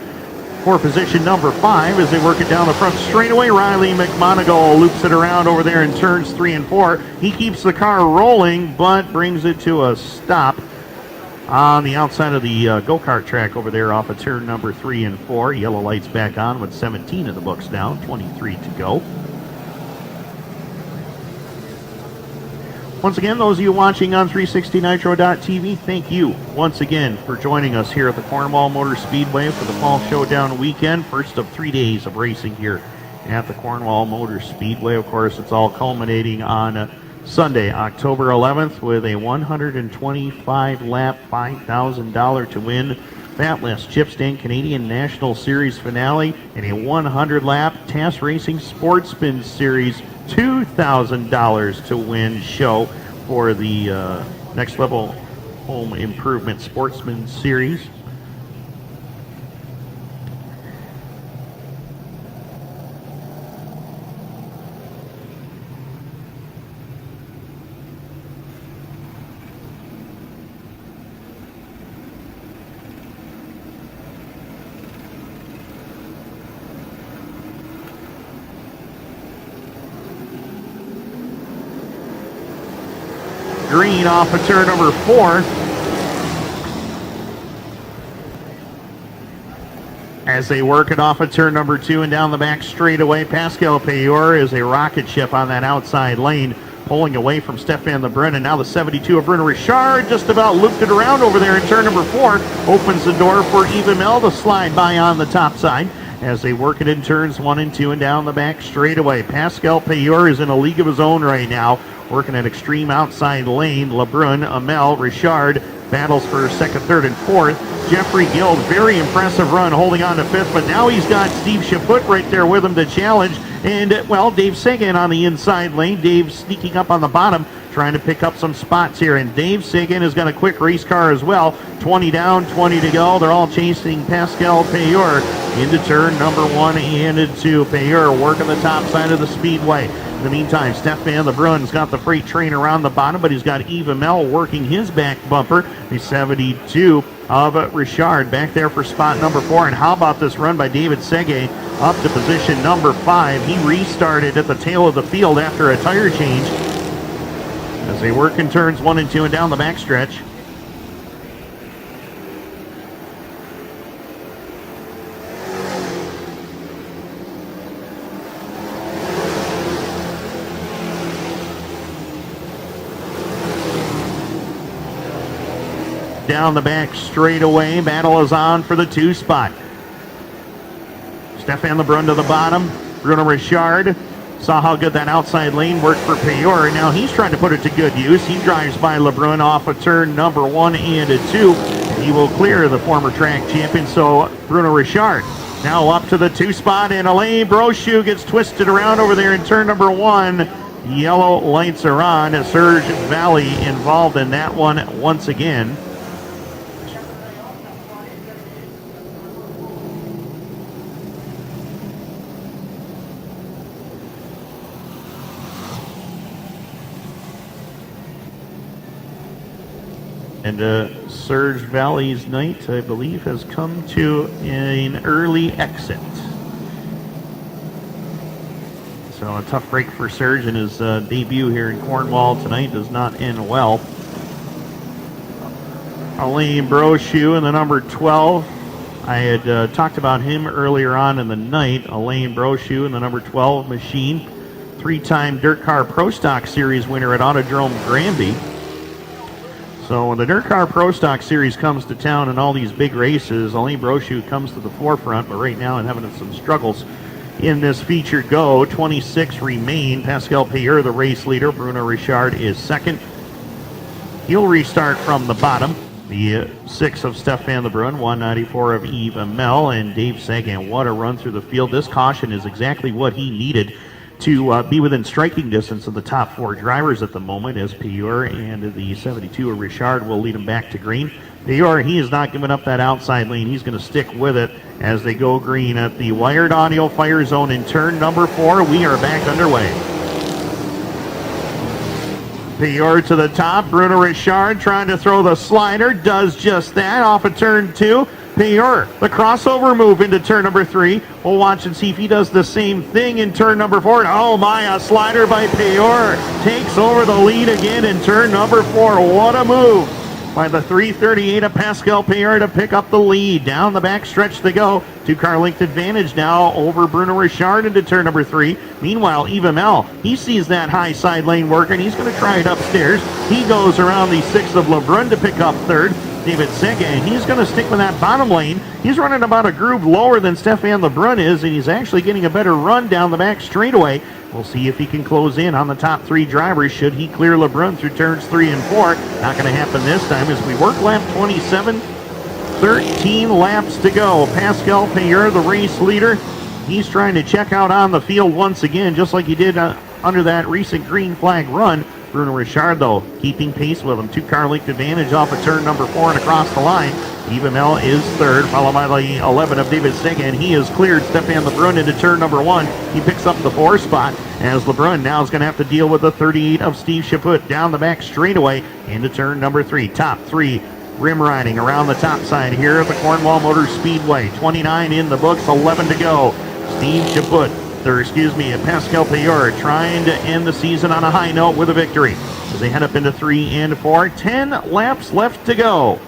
[SPEAKER 2] for position number 5 as they work it down the front straightaway. Riley McMonagle loops it around over there in turns 3 and 4. He keeps the car rolling, but brings it to a stop on the outside of the go-kart track over there off of turn number 3 and 4. Yellow lights back on with 17 in the books down, 23 to go. Once again, those of you watching on 360nitro.tv, thank you once again for joining us here at the Cornwall Motor Speedway for the Fall Showdown Weekend. First of 3 days of racing here at the Cornwall Motor Speedway. Of course, it's all culminating on Sunday, October 11th, with a 125-lap, $5,000 to win Fatless Chip Stand Canadian National Series finale and a 100-lap TAS Racing Sportsman Series $2,000 to win show for the Next Level Home Improvement Sportsman Series. Green off of turn number 4. As they work it off of turn number 2 and down the back straightaway, Pascal Payor is a rocket ship on that outside lane, pulling away from Stefan LeBrun, and now the 72 of Bruno Richard just about looped it around over there in turn number 4, opens the door for Eva Mel to slide by on the top side. As they work it in turns 1 and 2 and down the back straightaway. Pascal Payor is in a league of his own right now, working an extreme outside lane. LeBrun, Amel, Richard battles for second, third, and fourth. Jeffrey Gill, very impressive run, holding on to 5th, but now he's got Steve Chaput right there with him to challenge. And, well, Dave Sagan on the inside lane. Dave sneaking up on the bottom, trying to pick up some spots here. And Dave Sagan has got a quick race car as well. 20 down, 20 to go. They're all chasing Pascal Payor into turn number 1 and 2. Payor working the top side of the speedway. In the meantime, Stefan LeBrun's got the freight train around the bottom, but he's got Eva Mel working his back bumper. The 72 of Richard back there for spot number 4. And how about this run by David Sege up to position number 5? He restarted at the tail of the field after a tire change as they work in turns 1 and 2 and down the backstretch. Down the back straightaway, battle is on for the 2 spot. Stefan LeBrun to the bottom. Bruno Richard saw how good that outside lane worked for Payor. Now he's trying to put it to good use. He drives by LeBrun off of turn number 1 and 2. He will clear the former track champion, so Bruno Richard now up to the 2 spot, and Alain Brochu gets twisted around over there in turn number 1. Yellow lights are on. Serge Valley involved in that one once again. And Serge Valley's night, I believe, has come to an early exit. So a tough break for Serge in his debut here in Cornwall tonight does not end well. Alain Brochu in the number 12. I had talked about him earlier on in the night. Alain Brochu in the number 12 machine. 3-time Dirt Car Pro Stock Series winner at Autodrome Granby. So when the Dirt Car Pro Stock Series comes to town in all these big races, Alain Brochu comes to the forefront, but right now I'm having some struggles in this featured go. 26 remain. Pascal Payor, the race leader. Bruno Richard is second. He'll restart from the bottom. The 6 of Stefan LeBrun, 194 of Eva Mel, and Dave Sagan. What a run through the field. This caution is exactly what he needed to be within striking distance of the top 4 drivers at the moment, as Payor and the 72 of Richard will lead him back to green. Dior, he is not giving up that outside lane. He's going to stick with it as they go green at the Wired Audio Fire Zone in turn number 4. We are back underway. Dior to the top. Bruno Richard trying to throw the slider. Does just that off of turn 2. Dior, the crossover move into turn number 3. We'll watch and see if he does the same thing in turn number 4. Oh my, a slider by Dior. Takes over the lead again in turn number 4. What a move by the 338 of Pascal Payard to pick up the lead. Down the back stretch they go. 2-car length advantage now over Bruno Richard into turn number 3. Meanwhile, Eva Mel, he sees that high side lane working. He's going to try it upstairs. He goes around the 6 of LeBrun to pick up third. David Sega, he's going to stick with that bottom lane. He's running about a groove lower than Stefan LeBrun is, and he's actually getting a better run down the back straightaway. We'll see if he can close in on the top 3 drivers should he clear LeBrun through turns 3 and 4. Not going to happen this time as we work lap 27. 13 laps to go. Pascal Payeur, the race leader, he's trying to check out on the field once again, just like he did under that recent green flag run. Bruno Richard, though, keeping pace with him. 2-car length advantage off of turn number 4 and across the line. Eva Mel is third, followed by the 11 of David Sega, and he is cleared. Stefan LeBrun into turn number 1. He picks up the 4 spot as LeBrun now is going to have to deal with the 38 of Steve Chaput down the back straightaway into turn number 3. Top 3 rim riding around the top side here at the Cornwall Motor Speedway. 29 in the books, 11 to go. Steve Chaput, Pascal Payeur trying to end the season on a high note with a victory as they head up into 3 and 4. 10 laps left to go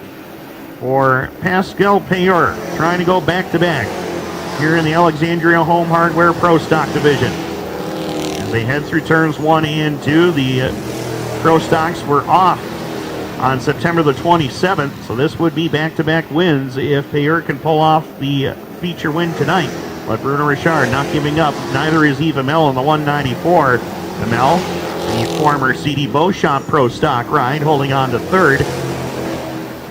[SPEAKER 2] for Pascal Payeur, trying to go back-to-back here in the Alexandria Home Hardware Pro Stock Division. As they head through turns 1 and 2, the Pro Stocks were off on September the 27th, so this would be back-to-back wins if Payeur can pull off the feature win tonight. But Bruno Richard not giving up. Neither is Eva Mel in the 194. Mel, the former CD Beauchamp Pro Stock ride, holding on to third.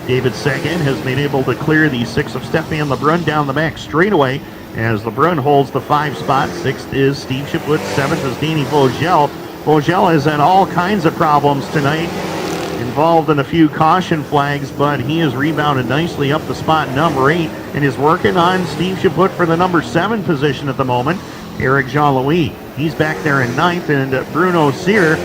[SPEAKER 2] David Sagan has been able to clear the 6 of Stefan LeBrun down the back straightaway as LeBrun holds the 5 spot. 6th is Steve Chaput. 7th is Danny Vogel. Vogel has had all kinds of problems tonight, involved in a few caution flags, but he has rebounded nicely up the spot number 8 and is working on Steve Chaput for the number 7 position at the moment. Eric Jean-Louis, he's back there in 9th, and Bruno Cyr,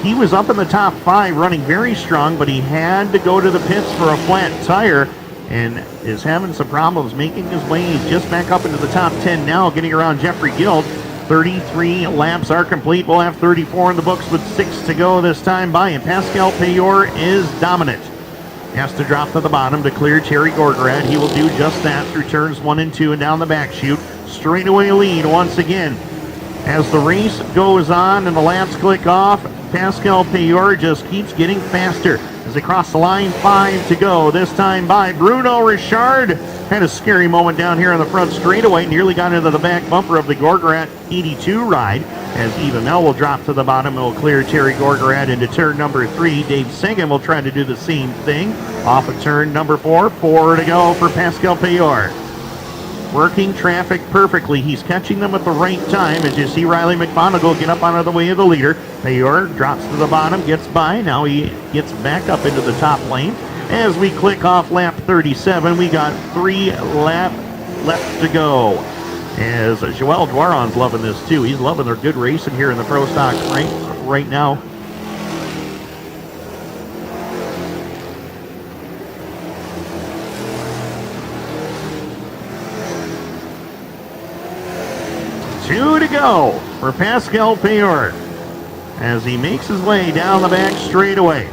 [SPEAKER 2] he was up in the top 5 running very strong, but he had to go to the pits for a flat tire and is having some problems making his way. He's just back up into the top 10 now, getting around Jeffrey Guild. 33 laps are complete. We'll have 34 in the books with 6 to go this time by, and Pascal Payeur is dominant. Has to drop to the bottom to clear Terry Gorgorad. He will do just that through turns 1 and 2 and down the back chute. Straightaway lead once again. As the race goes on and the laps click off, Pascal Payeur just keeps getting faster as they cross the line. 5 to go, this time by Bruno Richard. Had a scary moment down here on the front straightaway. Nearly got into the back bumper of the Gorgorat 82 ride as Eva Mel will drop to the bottom and will clear Terry Gorgorat into turn number 3. Dave Sagan will try to do the same thing off of turn number 4. 4 to go for Pascal Payeur. Working traffic perfectly. He's catching them at the right time as you see Riley McMonigal get up onto the way of the leader. Payeur drops to the bottom, gets by. Now he gets back up into the top lane. As we click off lap 37, we got 3 laps left to go. As Joel Dwaron's loving this too. He's loving their good racing here in the Pro Stock ranks right now. Two to go for Pascal Payeur as he makes his way down the back straightaway.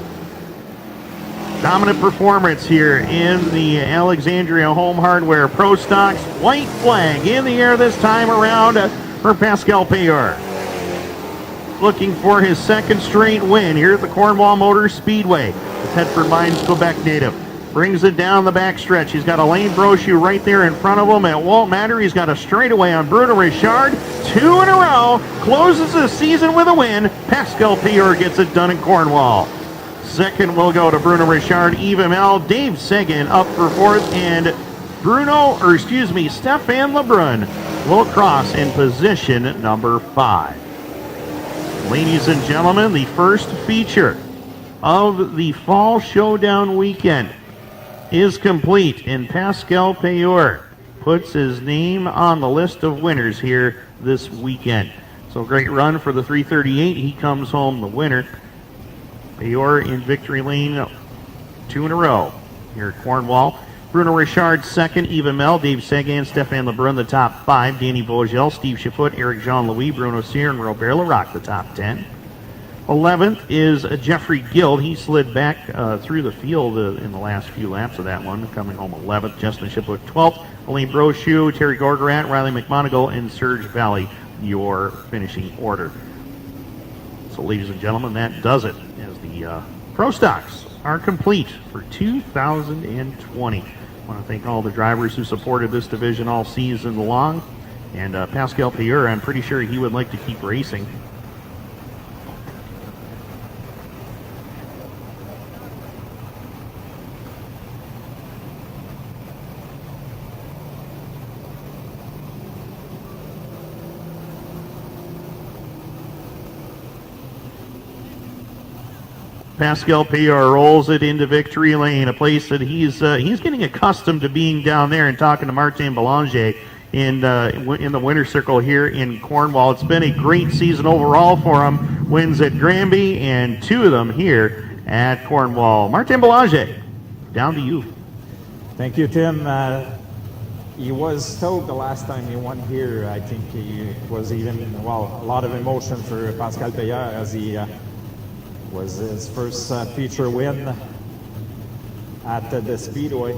[SPEAKER 2] Dominant performance here in the Alexandria Home Hardware Pro Stocks. White flag in the air this time around for Pascal Payeur. Looking for his 2nd straight win here at the Cornwall Motor Speedway. The Thetford Mines, Quebec native. Brings it down the back stretch. He's got a lane brochure right there in front of him. It won't matter. He's got a straightaway on Bruno Richard. 2 in a row. Closes the season with a win. Pascal Payeur gets it done in Cornwall. 2nd will go to Bruno Richard. Eva Mel, Dave Sagan up for 4th, and Stefan LeBrun will cross in position number 5. Ladies and gentlemen, the first feature of the Fall Showdown Weekend is complete, and Pascal Payor puts his name on the list of winners here this weekend. So great run for the 338. He comes home the winner. Payor in victory lane 2 in a row here at Cornwall. Bruno Richard second, Eva Mel, Dave Sagan, Stefan Lebrun the top 5, Danny Vogel, Steve Chaffoot, Eric Jean-Louis, Bruno Cyr, and Robert Larac the top 10. 11th is Jeffrey Guild. He slid back through the field in the last few laps of that one, coming home 11th. Justin Chipwood 12th. Elaine Brochu, Terry Gorgarat, Riley McMonagle, and Serge Valley, your finishing order. So, ladies and gentlemen, that does it as the Pro Stocks are complete for 2020. I want to thank all the drivers who supported this division all season long. And Pascal Payor, I'm pretty sure he would like to keep racing. Pascal Payor rolls it into victory lane, a place that he's getting accustomed to being down there and talking to Martin Belanger in the winner's circle here in Cornwall. It's been a great season overall for him. Wins at Granby and 2 of them here at Cornwall. Martin Belanger, down to you.
[SPEAKER 3] Thank you, Tim. He was told the last time he won here, I think he was even, well, a lot of emotion for Pascal Payor as he was his first feature win at the Speedway.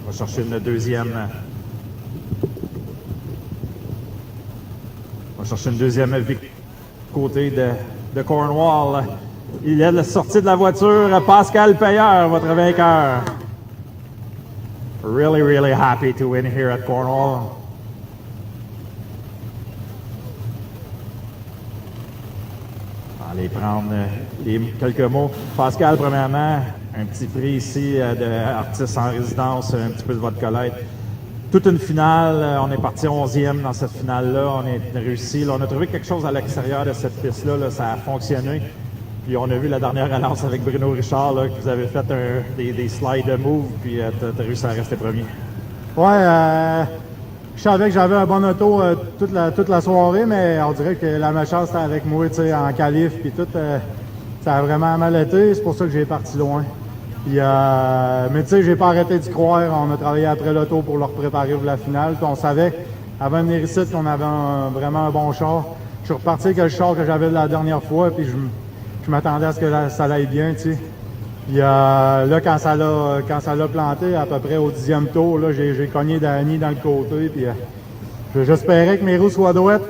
[SPEAKER 3] On va chercher une deuxième. On va chercher une deuxième victoire côté de Cornwall. Il est sorti de la voiture, Pascal Payor, votre vainqueur. Really, really happy to win here at Cornwall. Allez prendre quelques mots. Pascal, premièrement, un petit prix ici d'artiste en résidence, un petit peu de votre collègue. Toute une finale, on est parti 11e dans cette finale-là, on a réussi. Là, on a trouvé quelque chose à l'extérieur de cette piste-là, là, ça a fonctionné. Puis on a vu la dernière relance avec Bruno Richard, là, que vous avez fait des slide move, puis tu as réussi à rester premier.
[SPEAKER 4] Ouais, je savais que j'avais un bon auto toute la soirée, mais on dirait que la méchance était avec moi, tu sais, en qualif, puis tout, ça a vraiment mal été, c'est pour ça que j'ai parti loin. Puis, mais tu sais, j'ai pas arrêté d'y croire, on a travaillé après l'auto pour leur préparer pour la finale, puis on savait, avant de venir ici, qu'on avait vraiment un bon char. Je suis reparti avec le char que j'avais la dernière fois, puis je m'attendais à ce que ça aille bien, tu sais. Puis là, quand ça l'a planté, à peu près au 10e tour, là, j'ai cogné Danny dans le côté. Puis j'espérais que mes roues soient droites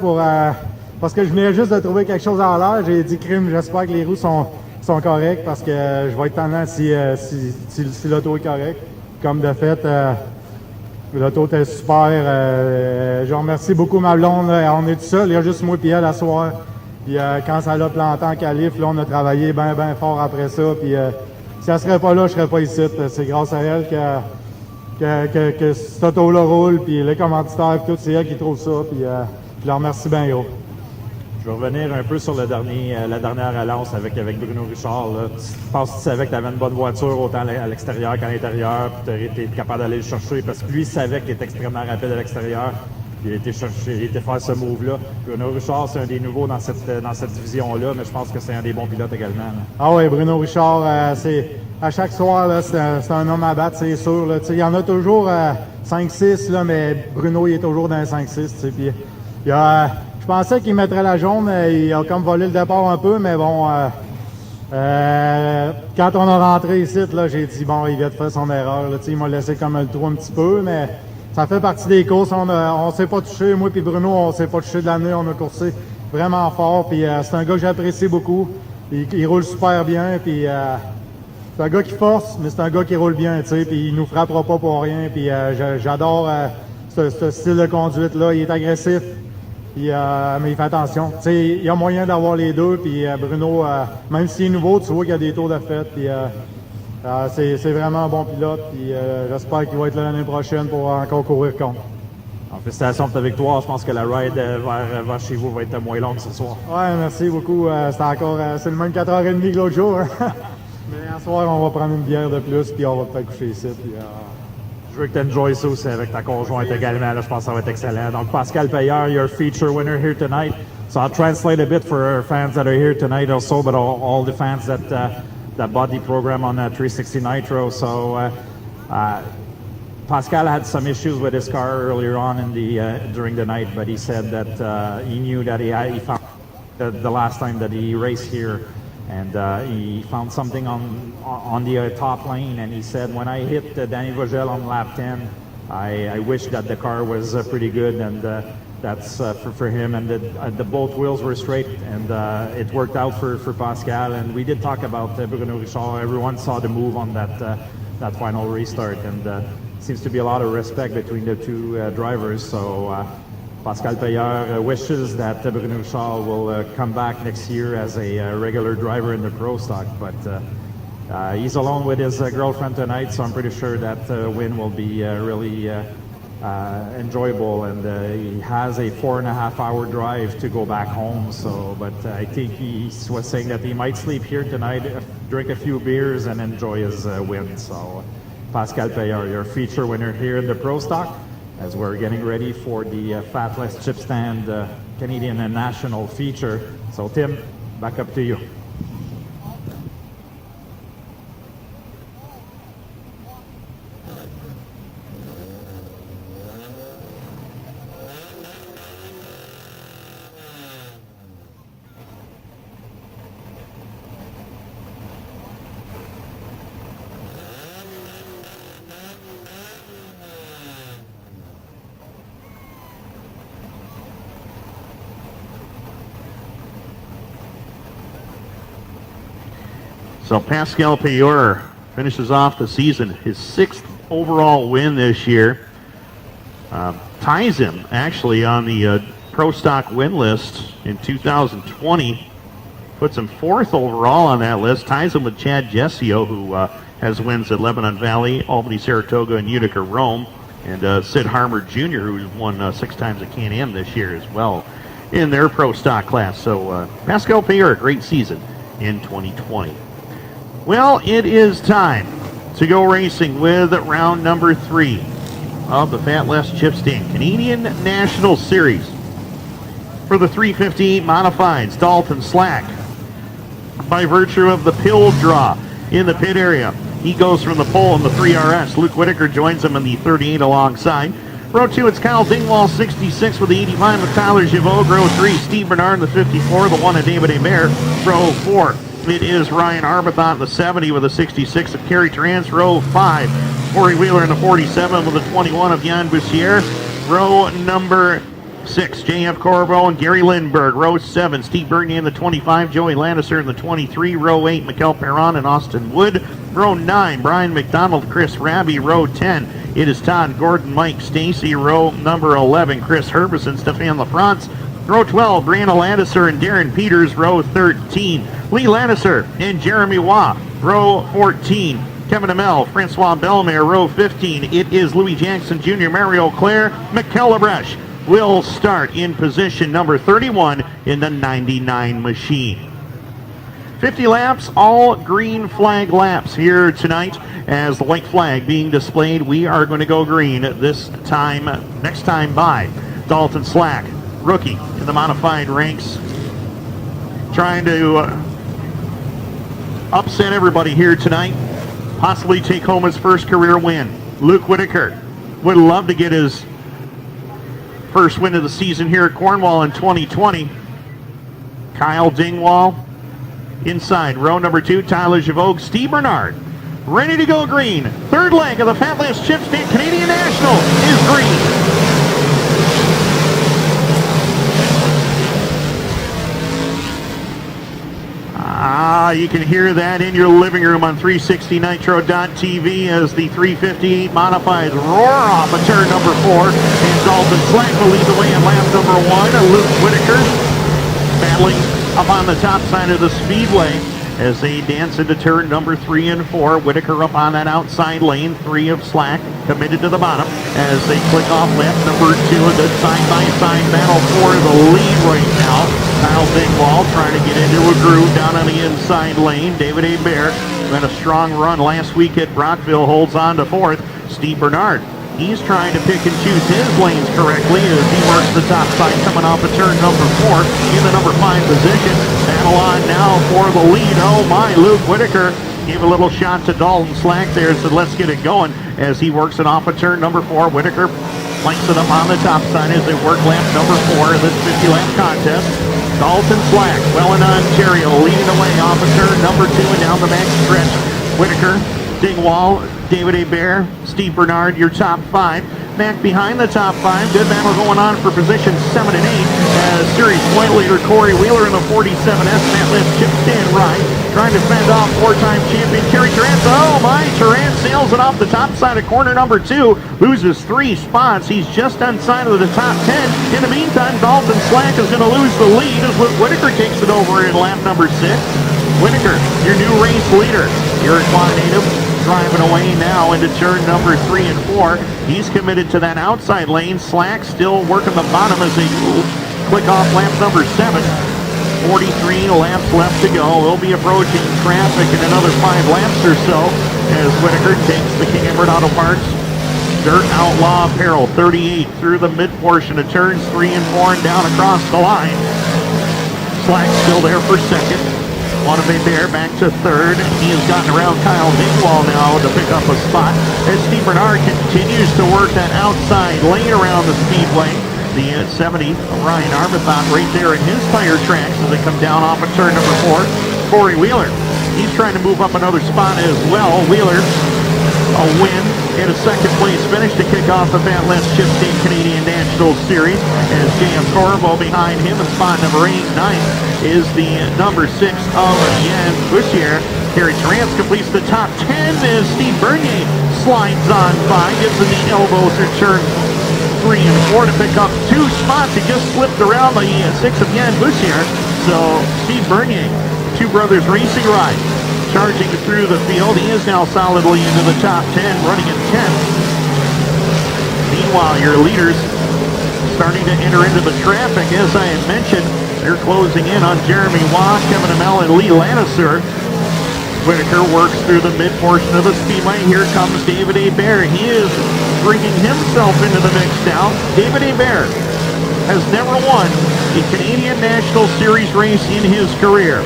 [SPEAKER 4] parce que je venais juste de trouver quelque chose en l'air. J'ai dit, crime, j'espère que les roues sont correctes parce que je vais être tendance si l'auto est correcte. Comme de fait, l'auto était super. Je remercie beaucoup ma blonde. On est tout seul, il y a juste moi et elle à soir. Puis quand ça l'a planté en qualif, là, on a travaillé bien fort après ça. Puis si elle serait pas là, je serais pas ici. C'est grâce à elle que cette auto-là roule, puis les commanditaires, puis tout, c'est elle qui trouve ça. Puis je la remercie bien gros.
[SPEAKER 3] Je vais revenir un peu sur la dernière relance avec Bruno Richard. Là. Je pense que tu savais que tu avais une bonne voiture autant à l'extérieur qu'à l'intérieur, puis tu étais capable d'aller le chercher parce que lui, il savait qu'il était extrêmement rapide à l'extérieur. Il a été faire ce move-là. Bruno Richard, c'est un des nouveaux dans cette division-là, mais je pense que c'est un des bons pilotes également. Là.
[SPEAKER 4] Ah oui, Bruno Richard, à chaque soir, là, c'est un homme à battre, c'est sûr. Là. Il y en a toujours 5-6, là, mais Bruno, il est toujours dans les 5-6. Puis, je pensais qu'il mettrait la jaune, il a comme volé le départ un peu, mais bon, quand on a rentré ici, là, j'ai dit, bon, il vient de faire son erreur. Là, il m'a laissé comme le trou un petit peu, mais ça fait partie des courses. On s'est pas touché. Moi et Bruno, on s'est pas touché de l'année. On a coursé vraiment fort. Puis c'est un gars que j'apprécie beaucoup. Il roule super bien. Puis c'est un gars qui force, mais c'est un gars qui roule bien. Puis il nous frappera pas pour rien. Puis j'adore ce style de conduite là. Il est agressif. Puis, mais il fait attention. Il y a moyen d'avoir les deux. Puis Bruno, même s'il est nouveau, tu vois qu'il y a des tours de fête. Puis c'est vraiment un bon pilote, puis j'espère qu'il va être là l'année prochaine pour encore courir contre.
[SPEAKER 3] En félicitations pour ta victoire. Je pense que la ride vers chez vous va être moins longue ce soir.
[SPEAKER 4] Ouais, merci beaucoup. C'est le même 4h30 que l'autre jour. Hein? Mais à soir, on va prendre une bière de plus, puis on va peut-être coucher ici. Puis,
[SPEAKER 3] Je veux que tu enjoy ça aussi avec ta conjointe également. Là, je pense que ça va être excellent. Donc, Pascal Payeur, your feature winner here tonight. So I'll translate a bit for our fans that are here tonight also, but all the fans that bought the program on 360 Nitro. So Pascal had some issues with his car earlier on in during the night, but he said that he knew that he found the last time that he raced here, and he found something on the top lane, and he said, when I hit Danny Vogel on lap 10, I wish that the car was pretty good, and that's for him, and the both wheels were straight, and it worked out for Pascal. And we did talk about Bruno Richard. Everyone saw the move on that final restart, and seems to be a lot of respect between the two drivers. So Pascal Payeur wishes that Bruno Richard will come back next year as a regular driver in the Pro Stock, but he's alone with his girlfriend tonight, so I'm pretty sure that win will be really enjoyable, and he has a 4.5-hour drive to go back home. So, but I think he was saying that he might sleep here tonight, drink a few beers, and enjoy his win. So, Pascal Payeur, your feature winner here in the Pro Stock, as we're getting ready for the Fatless Chip Stand Canadian and National feature. So, Tim, back up to you.
[SPEAKER 2] So Pascal Payeur finishes off the season, his 6th overall win this year. Ties him actually on the Pro Stock win list in 2020. Puts him 4th overall on that list. Ties him with Chad Jessio, who has wins at Lebanon Valley, Albany, Saratoga, and Utica, Rome. And Sid Harmer Jr., who's won 6 times at Can-Am this year as well in their Pro Stock class. So Pascal Payeur, a great season in 2020. Well, it is time to go racing with round number 3 of the Fatless Chip Stand Canadian National Series. For the 358 Modifieds, Dalton Slack, by virtue of the pill draw in the pit area, he goes from the pole in the 3RS. Luke Whitaker joins him in the 38 alongside. Row 2, it's Kyle Dingwall, 66 with the 85 with Tyler Givaud. Row 3, Steve Bernard in the 54, the 1 of David Hebert. Row 4, it is Ryan Arbuthnot in the 70 with a 66 of Kerry Trans. Row 5, Corey Wheeler in the 47 with a 21 of Jan Bussier. Row number 6, J.F. Corbo and Gary Lindberg. Row 7, Steve Bernier in the 25, Joey Lannister in the 23. Row 8, Mikel Perron and Austin Wood. Row 9, Brian McDonald, Chris Raby. Row 10, it is Todd Gordon, Mike Stacy. Row number 11, Chris Herbison, Stefan LaFrance. Row 12, Brianna Landisser and Darren Peters. Row 13, Lee Landisser and Jeremy Waugh. Row 14, Kevin Amell, Francois Bellemare. Row 15, it is Louis Jackson Jr., Mario Claire. McKelebrecht will start in position number 31 in the 99 machine. 50 laps, all green flag laps here tonight. As the white flag being displayed, we are going to go green this time, next time by. Dalton Slack, rookie in the modified ranks, trying to upset everybody here tonight, possibly take home his first career win. Luke Whitaker would love to get his first win of the season here at Cornwall in 2020. Kyle Dingwall inside row number 2, Tyler Givaud, Steve Bernard ready to go green. Third leg of the Fatless Chip Stand Canadian National is green. You can hear that in your living room on 360nitro.tv as the 358 Modifieds roar off of turn number 4. And Dalton Slack will lead the way in lap number 1. Luke Whitaker battling up on the top side of the speedway. as they dance into turn number 3 and 4. Whitaker up on that outside lane. 3 of Slack committed to the bottom as they click off lap number 2. A good side-by-side battle for the lead right now. Kyle Dingwall trying to get into a groove down on the inside lane. David Hebert, who had a strong run last week at Brockville, holds on to 4th. Steve Bernard, he's trying to pick and choose his lanes correctly as he works the top side coming off of turn number 4 in the number 5 position. Battle on now for the lead. Oh my, Luke Whitaker gave a little shot to Dalton Slack there, said let's get it going as he works it off of turn number 4. Whitaker flanks it up on the top side as they work lap number 4 in this 50-lap contest. Dalton Slack, well in Ontario, leading away off of turn number 2 and down the back stretch. Whitaker, Dingwall, David Hebert, Steve Bernard, your top 5. Back behind the top 5, good battle going on for position 7 and 8 as series point leader Corey Wheeler in the 47S. Matt List chips in right, trying to fend off 4-time champion Kerry Tarrant. Oh my, Tarrant sails it off the top side of corner number 2, loses 3 spots. He's just inside of the top 10. In the meantime, Dalton Slack is going to lose the lead as Whitaker takes it over in lap number 6. Whitaker, your new race leader, Iroquois native, driving away now into turn number 3 and 4. He's committed to that outside lane. Slack still working the bottom as they click off lap number 7. 43 laps left to go. We'll be approaching traffic in another 5 laps or so as Whitaker takes the King Edward Auto Parts Dirt Outlaw Apparel 38 through the mid portion of turns 3 and 4 and down across the line. Slack still there for second. Wannabe Bear back to third. He has gotten around Kyle Dingwall now to pick up a spot as Steve Bernard continues to work that outside lane around the speedway. The 70 of Ryan Arbethon right there in his tire tracks as they come down off of turn number 4. Corey Wheeler, he's trying to move up another spot as well. Wheeler, a win and a second place finish to kick off the Fat Les Chip State Canadian National Series as J.M. Corvo behind him in spot number 8. 9 is the number 6 of Jan Bussier. Kerry Tarrant completes the top 10 as Steve Bernier slides on by, gives him the elbow through turn 3 and 4 to pick up 2 spots. He just slipped around the 6 of Jan Bussier. So Steve Bernier, Two Brothers Racing Ride, charging through the field. He is now solidly into the top 10, running in 10th. Meanwhile, your leaders starting to enter into the traffic. As I had mentioned, they're closing in on Jeremy Waugh, Kevin Amell, and Lee Lannister. Whitaker works through the mid portion of the speedway. Here comes David Hebert. He is bringing himself into the mix now. David Hebert has never won a Canadian National Series race in his career.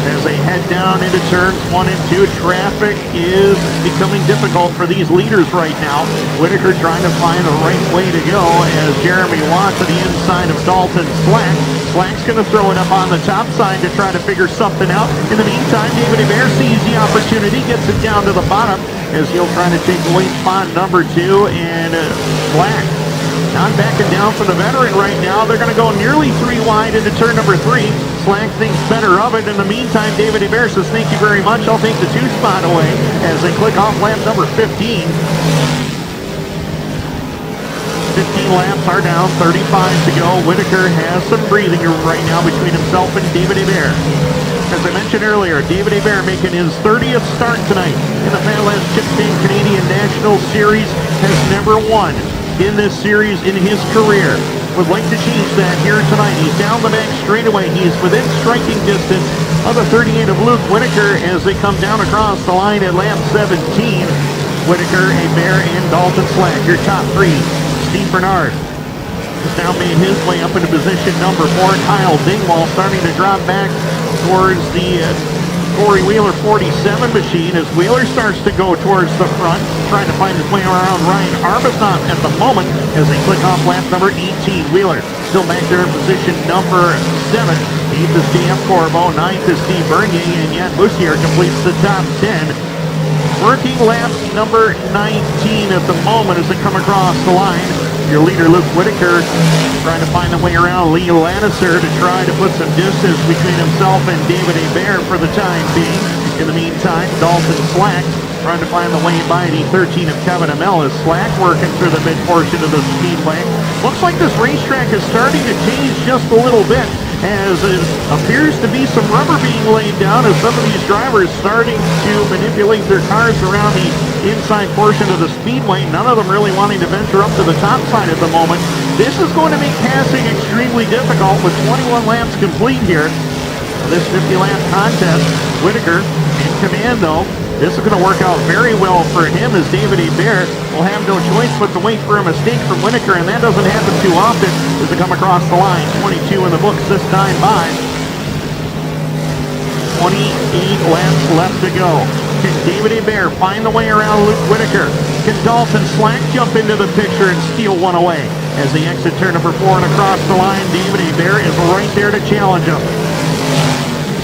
[SPEAKER 2] As they head down into turns 1 and 2, traffic is becoming difficult for these leaders right now. Whitaker trying to find the right way to go as Jeremy Watt to the inside of Dalton Slack. Slack's going to throw it up on the top side to try to figure something out. In the meantime, David Hebert sees the opportunity, gets it down to the bottom as he'll try to take away spot number 2, and Slack not backing down for the veteran right now. They're going to go nearly 3 wide into turn number 3. Slack thinks better of it. In the meantime, David Hebert says, thank you very much. I'll take the 2 spot away as they click off lap number 15. 15 laps are down, 35 to go. Whitaker has some breathing room right now between himself and David Hebert. As I mentioned earlier, David Hebert making his 30th start tonight in the Fan Last Chip State Canadian National Series, has never won in this series in his career. Would like to change that here tonight. He's down the back straightaway. He's within striking distance of the 38 of Luke Whitaker as they come down across the line at lap 17. Whitaker, Hebert, and Dalton Slack, your top 3. Steve Bernard has now made his way up into position number 4. Kyle Dingwall starting to drop back towards the Corey Wheeler 47 machine as Wheeler starts to go towards the front, trying to find his way around Ryan Arbethon at the moment as they click off lap number 18. Wheeler still back there in position number 7. 8th is J.M. Corvo, 9th is Steve Bernier, and Jan Bussier completes the top 10. Working laps number 19 at the moment as they come across the line. Your leader, Luke Whitaker, trying to find the way around Lee Lannister to try to put some distance between himself and David Hebert for the time being. In the meantime, Dalton Slack trying to find the way by the 13 of Kevin Amell as Slack working through the mid portion of the speedway. Looks like this racetrack is starting to change just a little bit as it appears to be some rubber being laid down as some of these drivers starting to manipulate their cars around the inside portion of the speedway. None of them really wanting to venture up to the top side at the moment. This is going to make passing extremely difficult with 21 laps complete here. This 50-lap contest, Whitaker in command though. This is going to work out very well for him as David Hebert will have no choice but to wait for a mistake from Whitaker, and that doesn't happen too often as they come across the line. 22 in the books this time by. 28 laps left to go. Can David Hebert find the way around Luke Whitaker? Can Dalton Slack jump into the picture and steal one away? As they exit turn number 4 and across the line, David Hebert is right there to challenge him.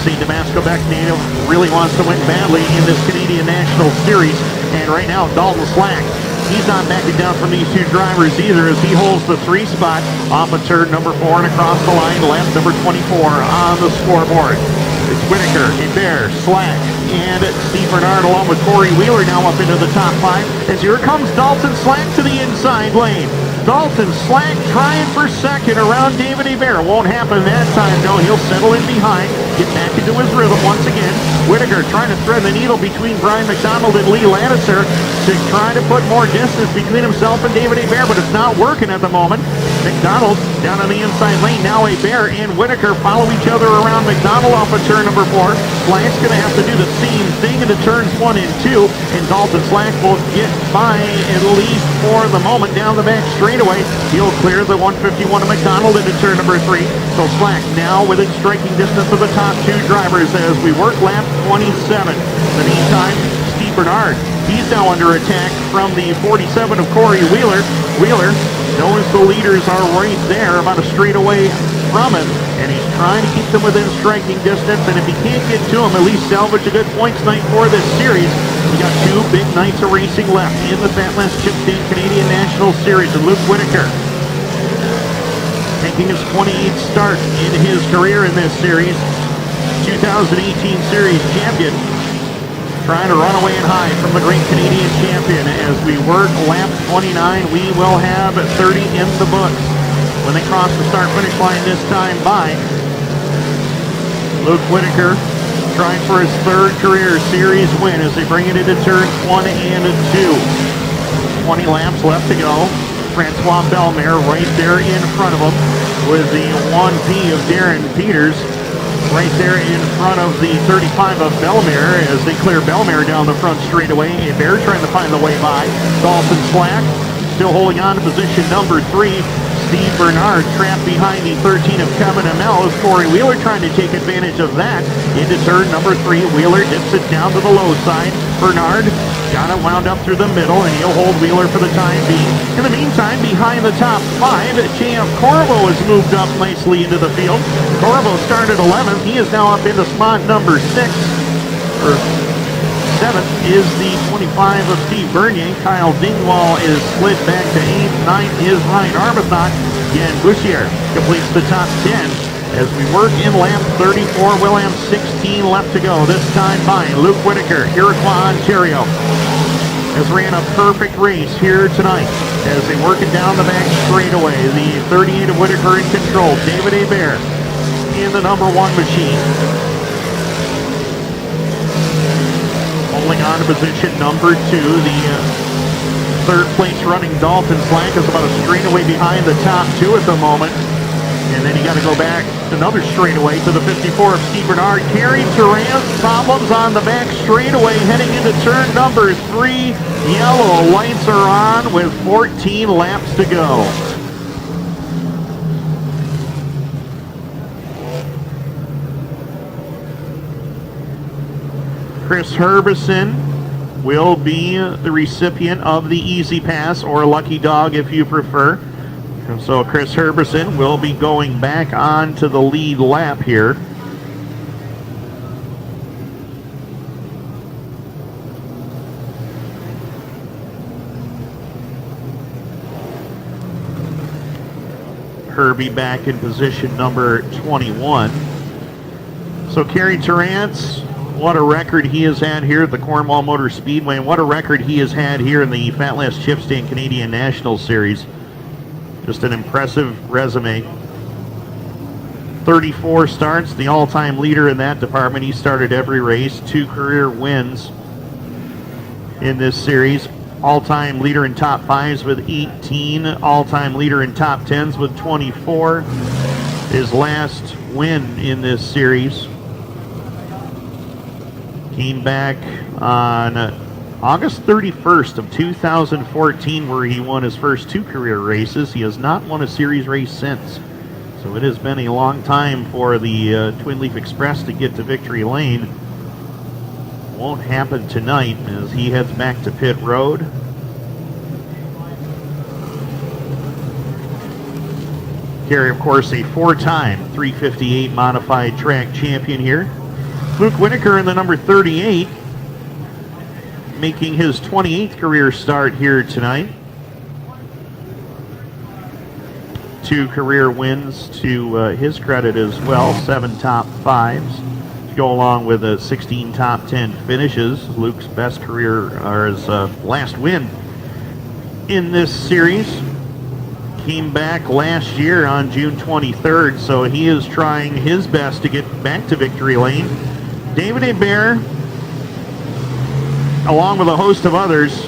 [SPEAKER 2] St. Damasco-Beck native really wants to win badly in this Canadian National Series. And right now, Dalton Slack, he's not backing down from these two drivers either as he holds the 3 spot off of turn number 4 and across the line, lap number 24 on the scoreboard. It's Whitaker, Hebert, Slack, and Steve Bernard along with Corey Wheeler now up into the top 5. As here comes Dalton Slack to the inside lane. Dalton Slack trying for second around David Hebert. Won't happen that time, though. He'll settle in behind, get back into his rhythm once again. Whitaker trying to thread the needle between Brian McDonald and Lee Ladisser to try to put more distance between himself and David Hebert, but it's not working at the moment. McDonald down on the inside lane. Now Hebert and Whitaker follow each other around McDonald off of turn number 4. Slack's going to have to do the same thing into turns 1 and 2, and Dalton Slack will get by at least for the moment down the back straightaway. He'll clear the 151 of McDonald into turn number 3. So Slack now within striking distance of the top 2 drivers as we work lap 27. In the meantime, Steve Bernard, he's now under attack from the 47 of Corey Wheeler. Wheeler knows the leaders are right there, about a straight away from him, and he's trying to keep them within striking distance, and if he can't get to him, at least salvage a good points night for this series. We got 2 big nights of racing left in the Fatlands Chipstein Canadian National Series, and Luke Whitaker making his 28th start in his career in this series. 2018 Series champion, trying to run away and hide from the great Canadian champion. As we work lap 29, we will have 30 in the books when they cross the start-finish line this time by. Luke Whitaker trying for his 3rd career series win as they bring it into turns 1 and 2. 20 laps left to go. Francois Bellemare right there in front of him with the 1P of Darren Peters. Right there in front of the 35 of Bellemare as they clear Bellemare down the front straightaway. Hebert trying to find the way by. Dalton Slack still holding on to position number 3. Steve Bernard trapped behind the 13 of Kevin Amell as Corey Wheeler trying to take advantage of that. Into turn number 3, Wheeler dips it down to the low side. Bernard got it wound up through the middle, and he'll hold Wheeler for the time being. In the meantime, behind the top 5, J.F. Corvo has moved up nicely into the field. Corvo started 11th. He is now up into spot number 6. Or 7th is the 25 of Steve Bernier. Kyle Dingwall is slid back to 8th. 9th is Ryan Arbuthnot. Again, Bouchier completes the top 10. As we work in lap 34, we'll have 16 left to go. This time by Luke Whitaker, Iroquois, Ontario, has ran a perfect race here tonight as they work it down the back straightaway. The 38 of Whitaker in control. David Hebert in the number 1 machine. Holding on to position number 2. The 3rd place running Dalton Slack is about a straightaway behind the top 2 at the moment. And then you got to go back another straightaway to the 54 of Steve Bernard. Carrie Turan's problems on the back straightaway heading into turn number 3. Yellow lights are on with 14 laps to go. Chris Herbison will be the recipient of the Easy Pass, or Lucky Dog if you prefer. And so Chris Herbison will be going back on to the lead lap here. Herbie back in position number 21. So Kerry Turantz, what a record he has had here at the Cornwall Motor Speedway, and what a record he has had here in the Fatlands Chipstein Canadian National Series. Just an impressive resume. 34 starts, the all-time leader in that department. He started every race, 2 career wins in this series. All-time leader in top 5s with 18. All-time leader in top 10s with 24. His last win in this series came back on August 31st of 2014, where he won his first 2 career races. He has not won a series race since. So it has been a long time for the Twin Leaf Express to get to victory lane. Won't happen tonight as he heads back to pit road. Gary, of course, a 4-time 358 modified track champion here. Luke Whitaker in the number 38, making his 28th career start here tonight. 2 career wins to his credit as well, 7 top 5s to go along with 16 top 10 finishes. Luke's best career, or his last win in this series, came back last year on June 23rd, so he is trying his best to get back to victory lane. David Hebert, along with a host of others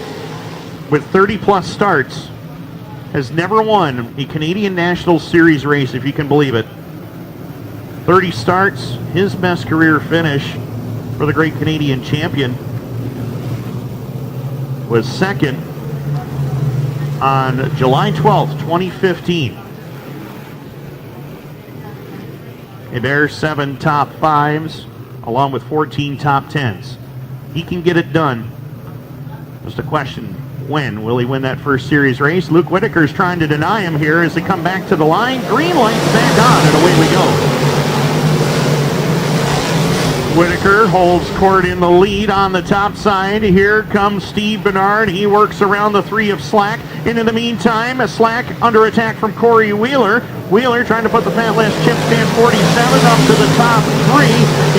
[SPEAKER 2] with 30-plus starts, has never won a Canadian National Series race, if you can believe it. 30 starts, his best career finish for the great Canadian champion was second on July 12th, 2015. Hebert 7 top 5s, along with 14 top 10s. He can get it done. Just a question, when will he win that first series race? Luke Whitaker's trying to deny him here as they come back to the line. Green light's back on, and away we go. Whitaker holds court in the lead on the top side. Here comes Steve Bernard. He works around the 3 of Slack. And in the meantime, a Slack under attack from Corey Wheeler. Wheeler trying to put the Fat Last Chip Stand 47 up to the top 3.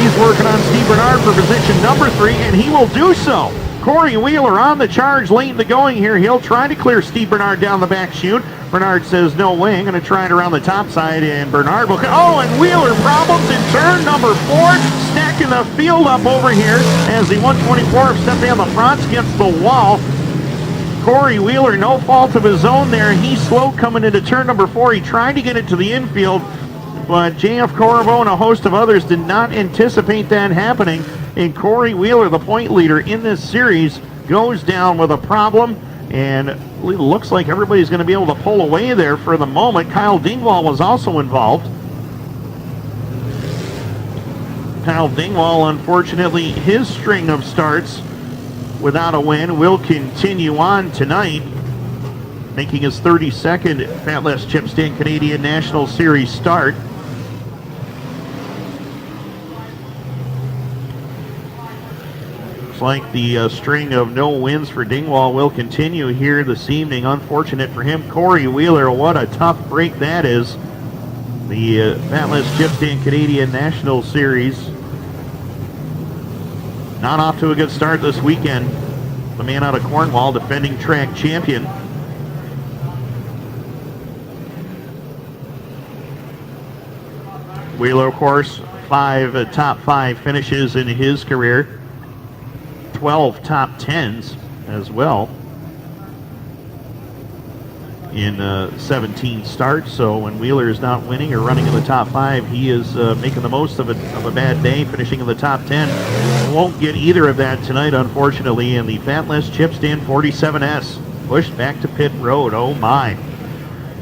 [SPEAKER 2] He's working on Steve Bernard for position number 3, and he will do so. Corey Wheeler on the charge late in the going here. He'll try to clear Steve Bernard down the back chute. Bernard says, no way, I'm going to try it around the top side, and Bernard will... Oh, and Wheeler problems in turn number 4. Stacking the field up over here as the 124 of Stefan LaFrance gets the wall. Corey Wheeler, no fault of his own there. He's slow coming into turn number 4. He tried to get it to the infield, but J.F. Corvo and a host of others did not anticipate that happening. And Corey Wheeler, the point leader in this series, goes down with a problem. And it looks like everybody's going to be able to pull away there for the moment. Kyle Dingwall was also involved. Kyle Dingwall, unfortunately, his string of starts without a win will continue on tonight, making his 32nd Fat Last Chip Stand Canadian National Series start. Looks like the string of no wins for Dingwall will continue here this evening. Unfortunate for him. Corey Wheeler, what a tough break that is. The Fat Last Chip Stand Canadian National Series not off to a good start this weekend. The man out of Cornwall, defending track champion. Wheeler, of course, 5 top 5 finishes in his career. 12 top 10s as well in 17 starts. So when Wheeler is not winning or running in the top 5, he is making the most of a bad day, finishing in the top 10. Won't get either of that tonight, unfortunately, and the Fat Last Chip Stand 47S pushed back to pit road. Oh my.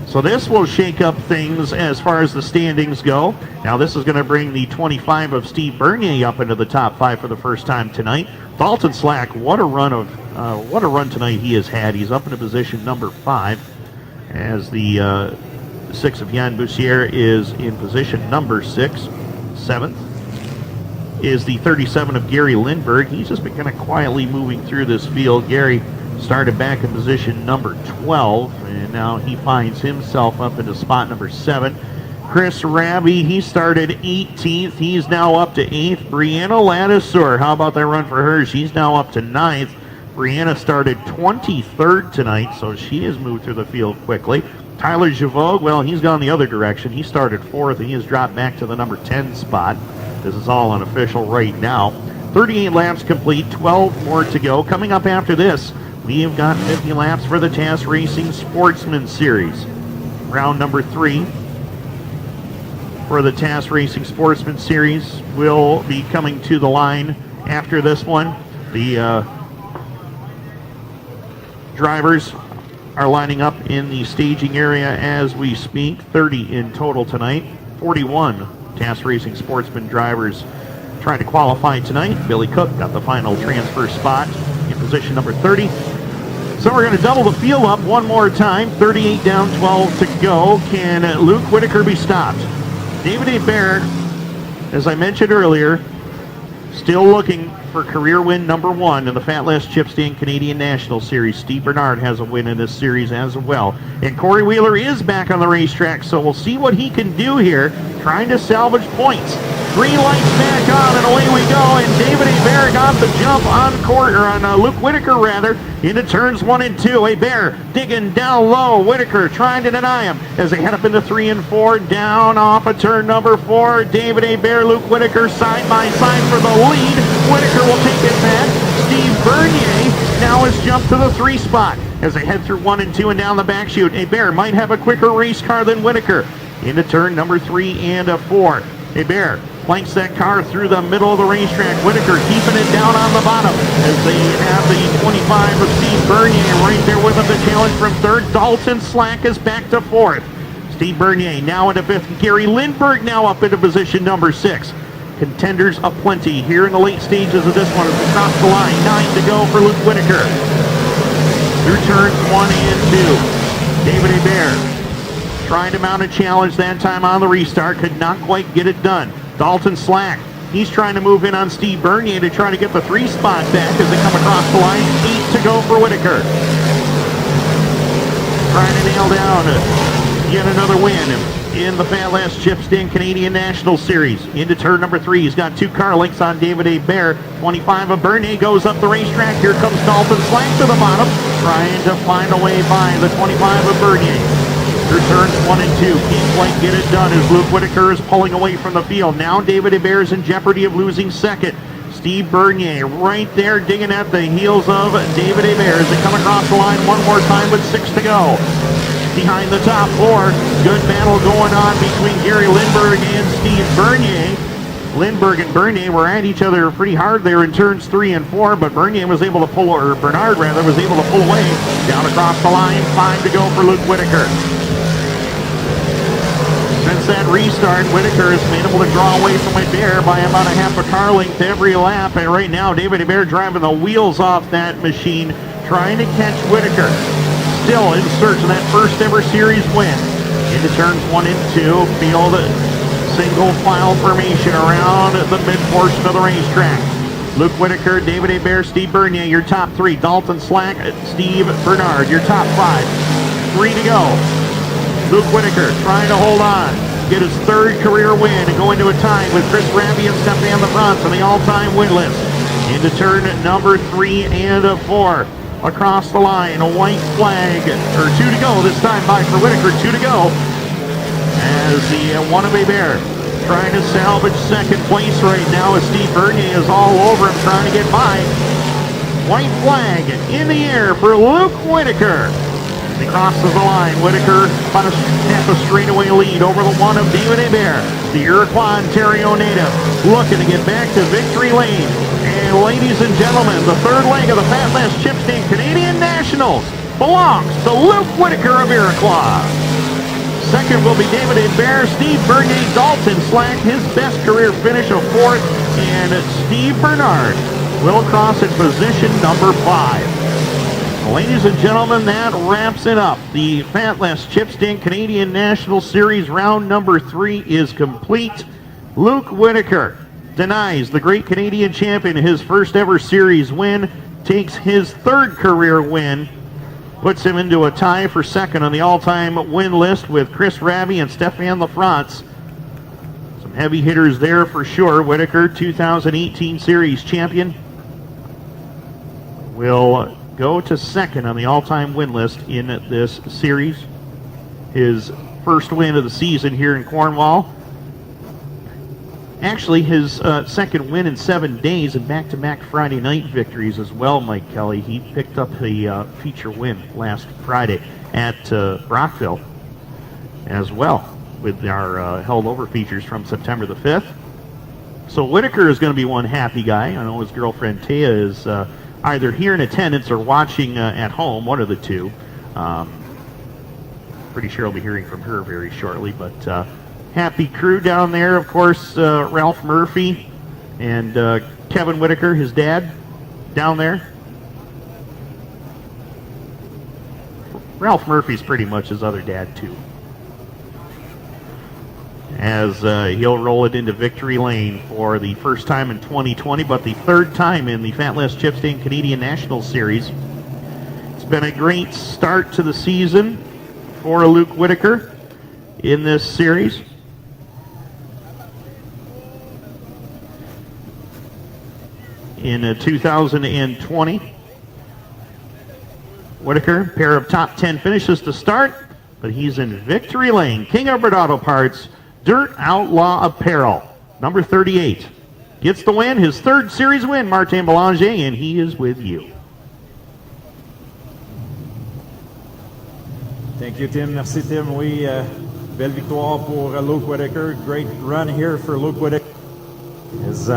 [SPEAKER 2] So this will shake up things as far as the standings go. Now this is going to bring the 25 of Steve Bernier up into the top 5 for the first time tonight. Dalton Slack, what a run tonight he has had. He's up into position number 5 as the 6 of Jan Bussiere is in position number 6. 7th is the 37 of Gary Lindberg. He's just been kind of quietly moving through this field. Gary started back in position number 12, and now he finds himself up into spot number 7. Chris Raby, he started 18th. He's now up to 8th. Brianna Ladisor, how about that run for her? She's now up to 9th. Brianna started 23rd tonight, so she has moved through the field quickly. Tyler Javogue, well, he's gone the other direction. He started 4th, and he has dropped back to the number 10 spot. This is all unofficial right now. 38 laps complete, 12 more to go. Coming up after this, we have got 50 laps for the TAS Racing Sportsman Series. Round number 3 for the TAS Racing Sportsman Series will be coming to the line after this one. The drivers are lining up in the staging area as we speak. 30 in total tonight. 41 TAS Racing Sportsman drivers trying to qualify tonight. Billy Cook got the final transfer spot in position number 30. So we're going to double the field up one more time. 38 down, 12 to go. Can Luke Whitaker be stopped? David Hebert, as I mentioned earlier, still looking for career win number 1 in the Fat Less Chip Stand Canadian National Series. Steve Bernard has a win in this series as well. And Corey Wheeler is back on the racetrack, so we'll see what he can do here, trying to salvage points. Green lights back on, and away we go. And David Hebert got the jump on Luke Whitaker, into turns 1 and 2. Hebert digging down low. Whitaker trying to deny him as they head up into 3 and 4. Down off of turn number 4. David Hebert, Luke Whitaker side by side for the lead. Whitaker will take it back. Steve Bernier now has jumped to the 3 spot as they head through 1 and 2 and down the back chute. Hebert might have a quicker race car than Whitaker into turn number 3 and 4. Hebert flanks that car through the middle of the racetrack. Whitaker keeping it down on the bottom as they have the 25 of Steve Bernier right there with him to challenge from 3rd. Dalton Slack is back to 4th. Steve Bernier now into 5th. Gary Lindbergh now up into position number 6. Contenders aplenty here in the late stages of this one as we cross the line. 9 to go for Luke Whitaker. Through turns 1 and 2. David Hebert trying to mount a challenge that time on the restart. Could not quite get it done. Dalton Slack, he's trying to move in on Steve Bernier to try to get the 3 spot back as they come across the line. 8 to go for Whitaker. Trying to nail down yet another win in the Fat Last Chip Stand Canadian National Series. Into turn number 3. He's got 2 car links on David Hebert. 25 of Bernier goes up the racetrack. Here comes Dalton Slack to the bottom, trying to find a way by the 25 of Bernier. Through turns 1 and 2. Can't quite get it done as Luke Whitaker is pulling away from the field. Now David Hebert is in jeopardy of losing 2nd. Steve Bernier right there digging at the heels of David Hebert as they come across the line one more time with 6 to go. Behind the top 4, good battle going on between Gary Lindbergh and Steve Bernier. Lindbergh and Bernier were at each other pretty hard there in turns 3 and 4, but Bernier was able to pull, or Bernard rather, was able to pull away. Down across the line, 5 to go for Luke Whitaker. Since that restart, Whitaker has been able to draw away from Hebert by about a half a car length every lap, and right now David Hebert driving the wheels off that machine, trying to catch Whitaker. Still in search of that first ever series win. Into turns 1 and 2, field single file formation around the mid portion of the racetrack. Luke Whitaker, David Hebert, Steve Bernier, your top 3. Dalton Slack, Steve Bernard, your top 5. 3 to go. Luke Whitaker trying to hold on, get his 3rd career win and go into a tie with Chris Raby and Stefan LaFrance on the all-time win list. Into turn number 3 and 4. Across the line, a white flag, or 2 to go this time by for Whitaker, 2 to go. As the one of Hebert trying to salvage 2nd place right now as Steve Bernier is all over him trying to get by. White flag in the air for Luke Whitaker. He crosses the line. Whitaker about half a straightaway lead over the one of David Hebert, the Iroquois Ontario native, looking to get back to victory lane. And ladies and gentlemen, the 3rd leg of the Fat Last Chip Stand Canadian Nationals belongs to Luke Whitaker of Iroquois. 2nd will be David Hebert. Steve Bernier, Dalton Slack, his best career finish of 4th, and Steve Bernard will cross at position number 5. Ladies and gentlemen, that wraps it up. The Fat Last Chip Stand Canadian National Series round number 3 is complete. Luke Whitaker denies the great Canadian champion his first ever series win, takes his 3rd career win, puts him into a tie for 2nd on the all-time win list with Chris Raby and Stefan LaFrance. Some heavy hitters there for sure. Whitaker, 2018 series champion, will go to 2nd on the all-time win list in this series. his first win of the season here in Cornwall. Actually, his second win in 7 days and back-to-back Friday night victories as well, Mike Kelly. He picked up a feature win last Friday at Brockville as well with our held over features from September the 5th. So Whitaker is going to be one happy guy. I know his girlfriend Taya is either here in attendance or watching at home, one of the two. Pretty sure I'll be hearing from her very shortly, but happy crew down there. Of course, Ralph Murphy and Kevin Whitaker, his dad, down there. Ralph Murphy's pretty much his other dad, too. As he'll roll it into victory lane for the first time in 2020, but the third time in the Fatless Chipstain Canadian National Series. It's been a great start to the season for Luke Whitaker in this series. In 2020, Whitaker, pair of top 10 finishes to start, but he's in victory lane. King Edward Auto Parts, Dirt Outlaw Apparel, number 38. Gets the win, his third series win, Martin Belanger, and he is with you.
[SPEAKER 3] Thank you, Tim. Merci, Tim. Oui, belle victoire pour Luke Whitaker. Great run here for Luke Whitaker. His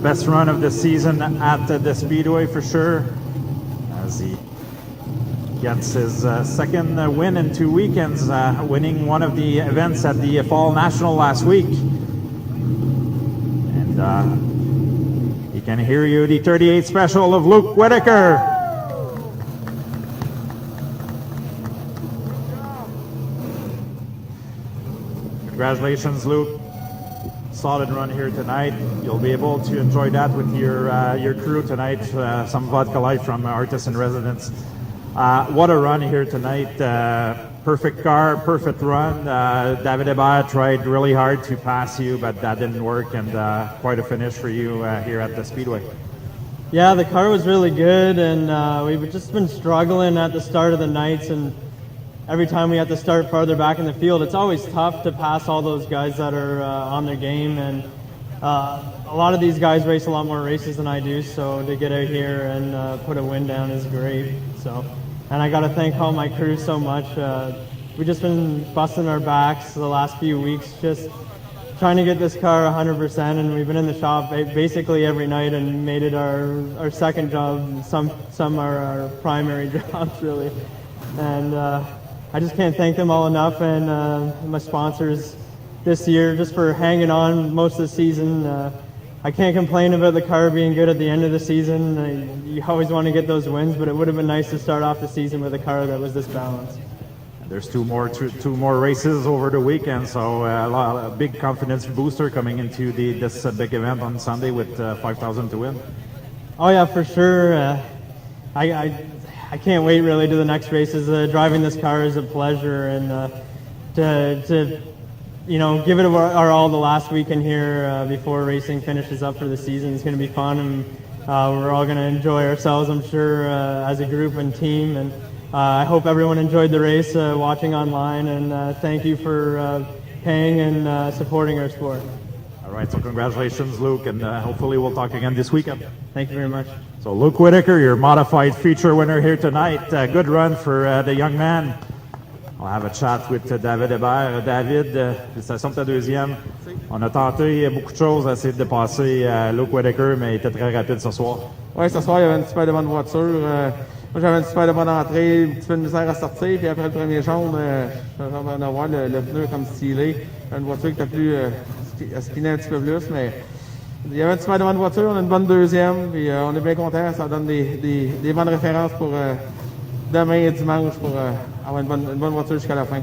[SPEAKER 3] best run of the season at the Speedway for sure, as he gets his second win in 2 weekends, winning one of the events at the Fall National last week. And you can hear you, the 38 special of Luke Whitaker. Congratulations, Luke. Solid run here tonight. You'll be able to enjoy that with your crew tonight. Some vodka light from Artists in Residence. What a run here tonight. Perfect car, perfect run. David Hébert tried really hard to pass you, but that didn't work, and quite a finish for you here at the Speedway.
[SPEAKER 5] Yeah, the car was really good, and we've just been struggling at the start of the nights, and every time we have to start farther back in the field, it's always tough to pass all those guys that are on their game. And a lot of these guys race a lot more races than I do, so to get out here and put a win down is great. So, and I got to thank all my crew so much. We've just been busting our backs the last few weeks, just trying to get this car 100%, and we've been in the shop basically every night and made it our second job. Some are our primary jobs, really. And I just can't thank them all enough, and my sponsors this year just for hanging on most of the season. I can't complain about the car being good at the end of the season. You always want to get those wins, but it would have been nice to start off the season with a car that was this balanced.
[SPEAKER 3] There's two more races over the weekend, so a big confidence booster coming into this big event on Sunday with 5,000 to win.
[SPEAKER 5] Oh yeah, for sure. I can't wait really to the next races. Driving this car is a pleasure, and to give it our all the last weekend here before racing finishes up for the season is going to be fun, and we're all going to enjoy ourselves, I'm sure, as a group and team. And I hope everyone enjoyed the race watching online, and thank you for paying and supporting our sport.
[SPEAKER 3] All right, so congratulations, Luke, and hopefully we'll talk again this weekend.
[SPEAKER 5] Thank you very much.
[SPEAKER 3] So Luke Whitaker, your modified feature winner here tonight. Good run for the young man. On va have a chat with David Hébert. David, félicitations pour ta deuxième. On a tenté beaucoup de choses à essayer de dépasser Luke Whitaker, mais il était très rapide ce soir.
[SPEAKER 6] Oui, ce soir, il y avait une super de bonne voiture. Moi, j'avais une super de bonne entrée, un petit peu de misère à sortir, puis après le premier jaune, j'avais à voir le pneu comme stylé. Une voiture qui était plus... elle spinait un petit peu plus, mais il y avait une super de bonne voiture, on a une bonne deuxième, puis on est bien contents. Ça donne des bonnes références pour demain et dimanche pour avoir une bonne voiture jusqu'à la fin.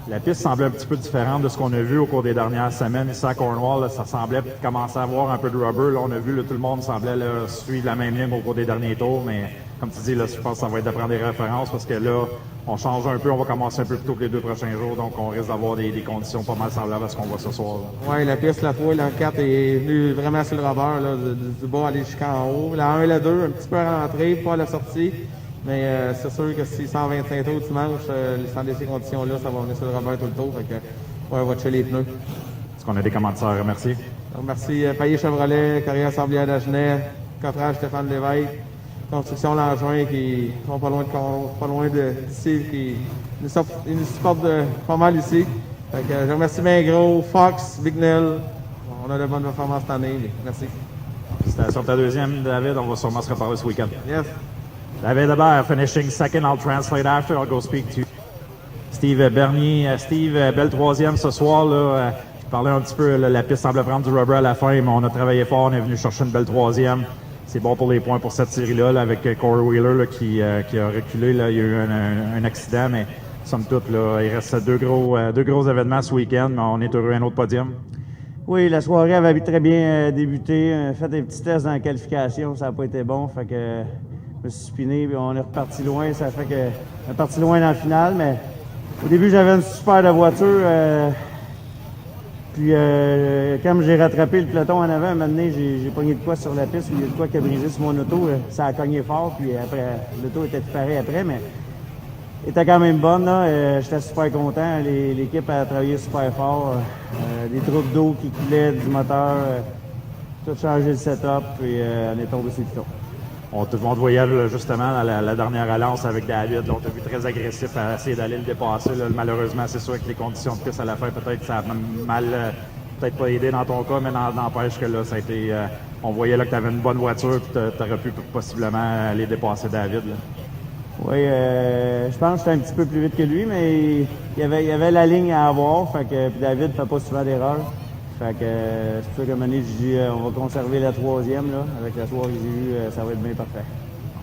[SPEAKER 3] La piste semblait un petit peu différente de ce qu'on a vu au cours des dernières semaines ici à Cornwall. Là, ça semblait commencer à avoir un peu de rubber. Là, on a vu, là, tout le monde semblait là, suivre la même ligne au cours des derniers tours, mais comme tu dis, là, je pense que ça va être de prendre des références parce que là, on change un peu, on va commencer un peu plus tôt que les 2 prochains jours, donc on risque d'avoir des conditions pas mal semblables à ce qu'on voit ce soir.
[SPEAKER 6] Oui, la piste, la 3 et la 4 est venue vraiment sur le rubber, là, du bas aller jusqu'en haut. La 1 et la 2, un petit peu à l'entrée, pas à la sortie. Mais c'est sûr que si 125 tours dimanche, sans ces conditions-là, ça va venir sur le Robert tout le tour. Fait que, on va watcher les pneus.
[SPEAKER 3] Est-ce qu'on a des commanditaires à remercier?
[SPEAKER 6] Merci Payet Chevrolet, Carrière Sablière d'Agenais, Coffrage Stéphane Lévesque, Construction Langevin qui sont pas loin d'ici, qui nous supportent pas mal ici. Fait que, je remercie bien gros Fox, Bignell. On a de bonnes performances cette année. Merci.
[SPEAKER 3] Félicitations pour ta deuxième, David. On va sûrement se reparler ce week-end.
[SPEAKER 6] Yes.
[SPEAKER 3] David Hébert finishing second. I'll translate after. I'll go speak to Steve Bernier. Steve, belle troisième ce soir. Là. Je parlais un petit peu, la piste semble prendre du rubber à la fin, mais on a travaillé fort. On est venu chercher une belle troisième. C'est bon pour les points pour cette série-là là, avec Corey Wheeler là, qui a reculé. Là. Il y a eu un accident, mais somme toute, là, il reste deux gros événements ce week-end, mais on est heureux à un autre podium.
[SPEAKER 7] Oui, la soirée avait très bien débuté. Fait des petits tests dans la qualification, ça n'a pas été bon. Fait que je me suis spiné, puis on est reparti loin. Ça fait que on est parti loin dans la finale, mais au début, j'avais une super de voiture. Puis quand j'ai rattrapé le peloton en avant, un moment donné, j'ai pogné de quoi sur la piste, il y a de quoi qui a brisé sur mon auto. Ça a cogné fort, puis après, l'auto était pareil après, mais elle était quand même bonne. J'étais super content. L'équipe a travaillé super fort. Des troupes d'eau qui coulaient du moteur. Tout changé le setup, puis on est tombé sur le piton.
[SPEAKER 3] On te voyait justement dans la dernière relance avec David. Là, on t'a vu très agressif à essayer d'aller le dépasser. Là. Malheureusement, c'est sûr que les conditions de piste à la fin, peut-être ça a mal, peut-être pas aidé dans ton cas, mais n'empêche que là, ça a été. On voyait là que tu avais une bonne voiture, puis tu aurais pu possiblement aller dépasser David. Là.
[SPEAKER 7] Oui, je pense que j'étais un petit peu plus vite que lui, mais il y avait la ligne à avoir. Fait que puis David ne fait pas souvent d'erreurs. Fait que c'est pour ça qu'à un moment donné, je dis on va conserver la troisième. Là. Avec la soirée que j'ai eue, ça va être bien parfait.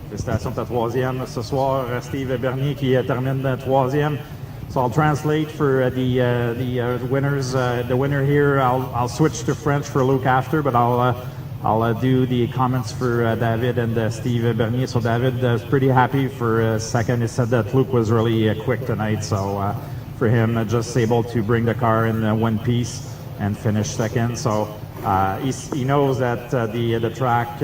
[SPEAKER 3] Félicitations pour ta troisième. Ce soir, Steve Bernier qui termine la troisième. So I'll translate for the winners. The winner here, I'll switch to French for Luke after, but I'll do the comments for David and Steve Bernier. So David is pretty happy for second. He said that Luke was really quick tonight. So for him, just able to bring the car in one piece and finish second. So he knows that the track,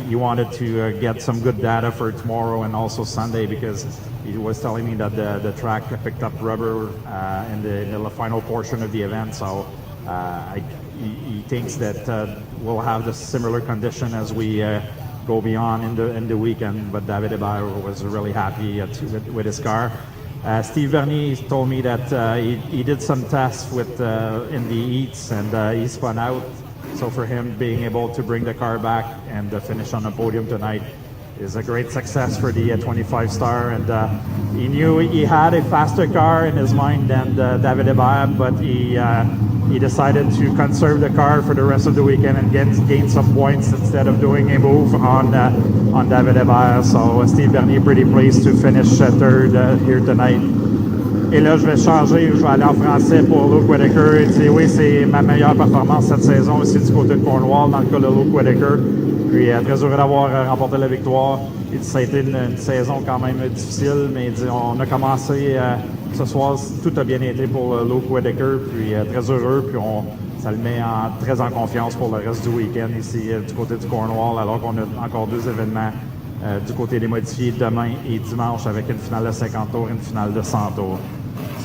[SPEAKER 3] he wanted to get some good data for tomorrow and also Sunday because he was telling me that the track picked up rubber in the final portion of the event. So he thinks that we'll have the similar condition as we go beyond in the weekend. But David Hébert was really happy with his car. Steve Bernier told me that he did some tests with in the heats and he spun out. So for him, being able to bring the car back and finish on the podium tonight is a great success for the 25 star. And he knew he had a faster car in his mind than David Hébert, but he decided to conserve the car for the rest of the weekend and gain some points instead of doing a move on David Hébert. So Steve Bernier pretty pleased to finish third here tonight. Et là, je vais changer, je vais aller en français pour Luke Whittaker. Il dit oui, c'est ma meilleure performance cette saison aussi du côté de Cornwall dans le cas de Luke Whittaker. Puis très heureux d'avoir remporté la victoire. Il dit ça a été une saison quand même difficile, mais il dit on a commencé ce soir, tout a bien été pour Luke Whittaker. Puis très heureux, puis ça le met très en confiance pour le reste du week-end ici du côté du Cornwall, alors qu'on a encore deux événements du côté des modifiés demain et dimanche avec une finale de 50 tours et une finale de 100 tours.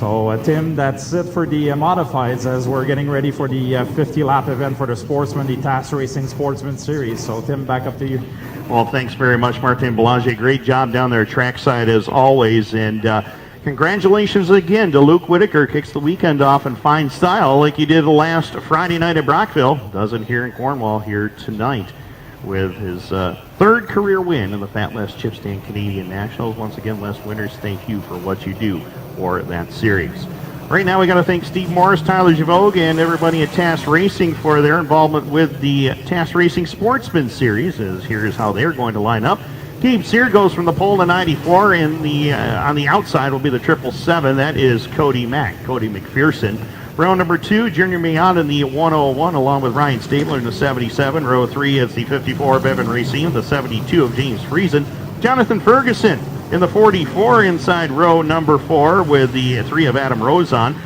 [SPEAKER 3] So, Tim, that's it for the modifieds as we're getting ready for the 50-lap event for the Sportsman, the TAS Racing Sportsman Series. So, Tim, back up to you.
[SPEAKER 2] Well, thanks very much, Martin Belanger. Great job down there trackside as always. And congratulations again to Luke Whittaker. Kicks the weekend off in fine style like he did last Friday night at Brockville. Does it here in Cornwall here tonight with his third career win in the Fat Les Chip Stand Canadian Nationals. Once again, Les Winners, thank you for what you do for that series. Right now, we got to thank Steve Morris, Tyler Javogue, and everybody at TAS Racing for their involvement with the TAS Racing Sportsman Series. As here's how they're going to line up. Gabe Sear goes from the pole to 94, and on the outside will be the 777. That is Cody McPherson. Row number 2, Junior Miata in the 101, along with Ryan Stabler in the 77. Row 3 is the 54 of Evan Racine, the 72 of James Friesen. Jonathan Ferguson in the 44 inside row number 4 with the 3 of Adam Rosen.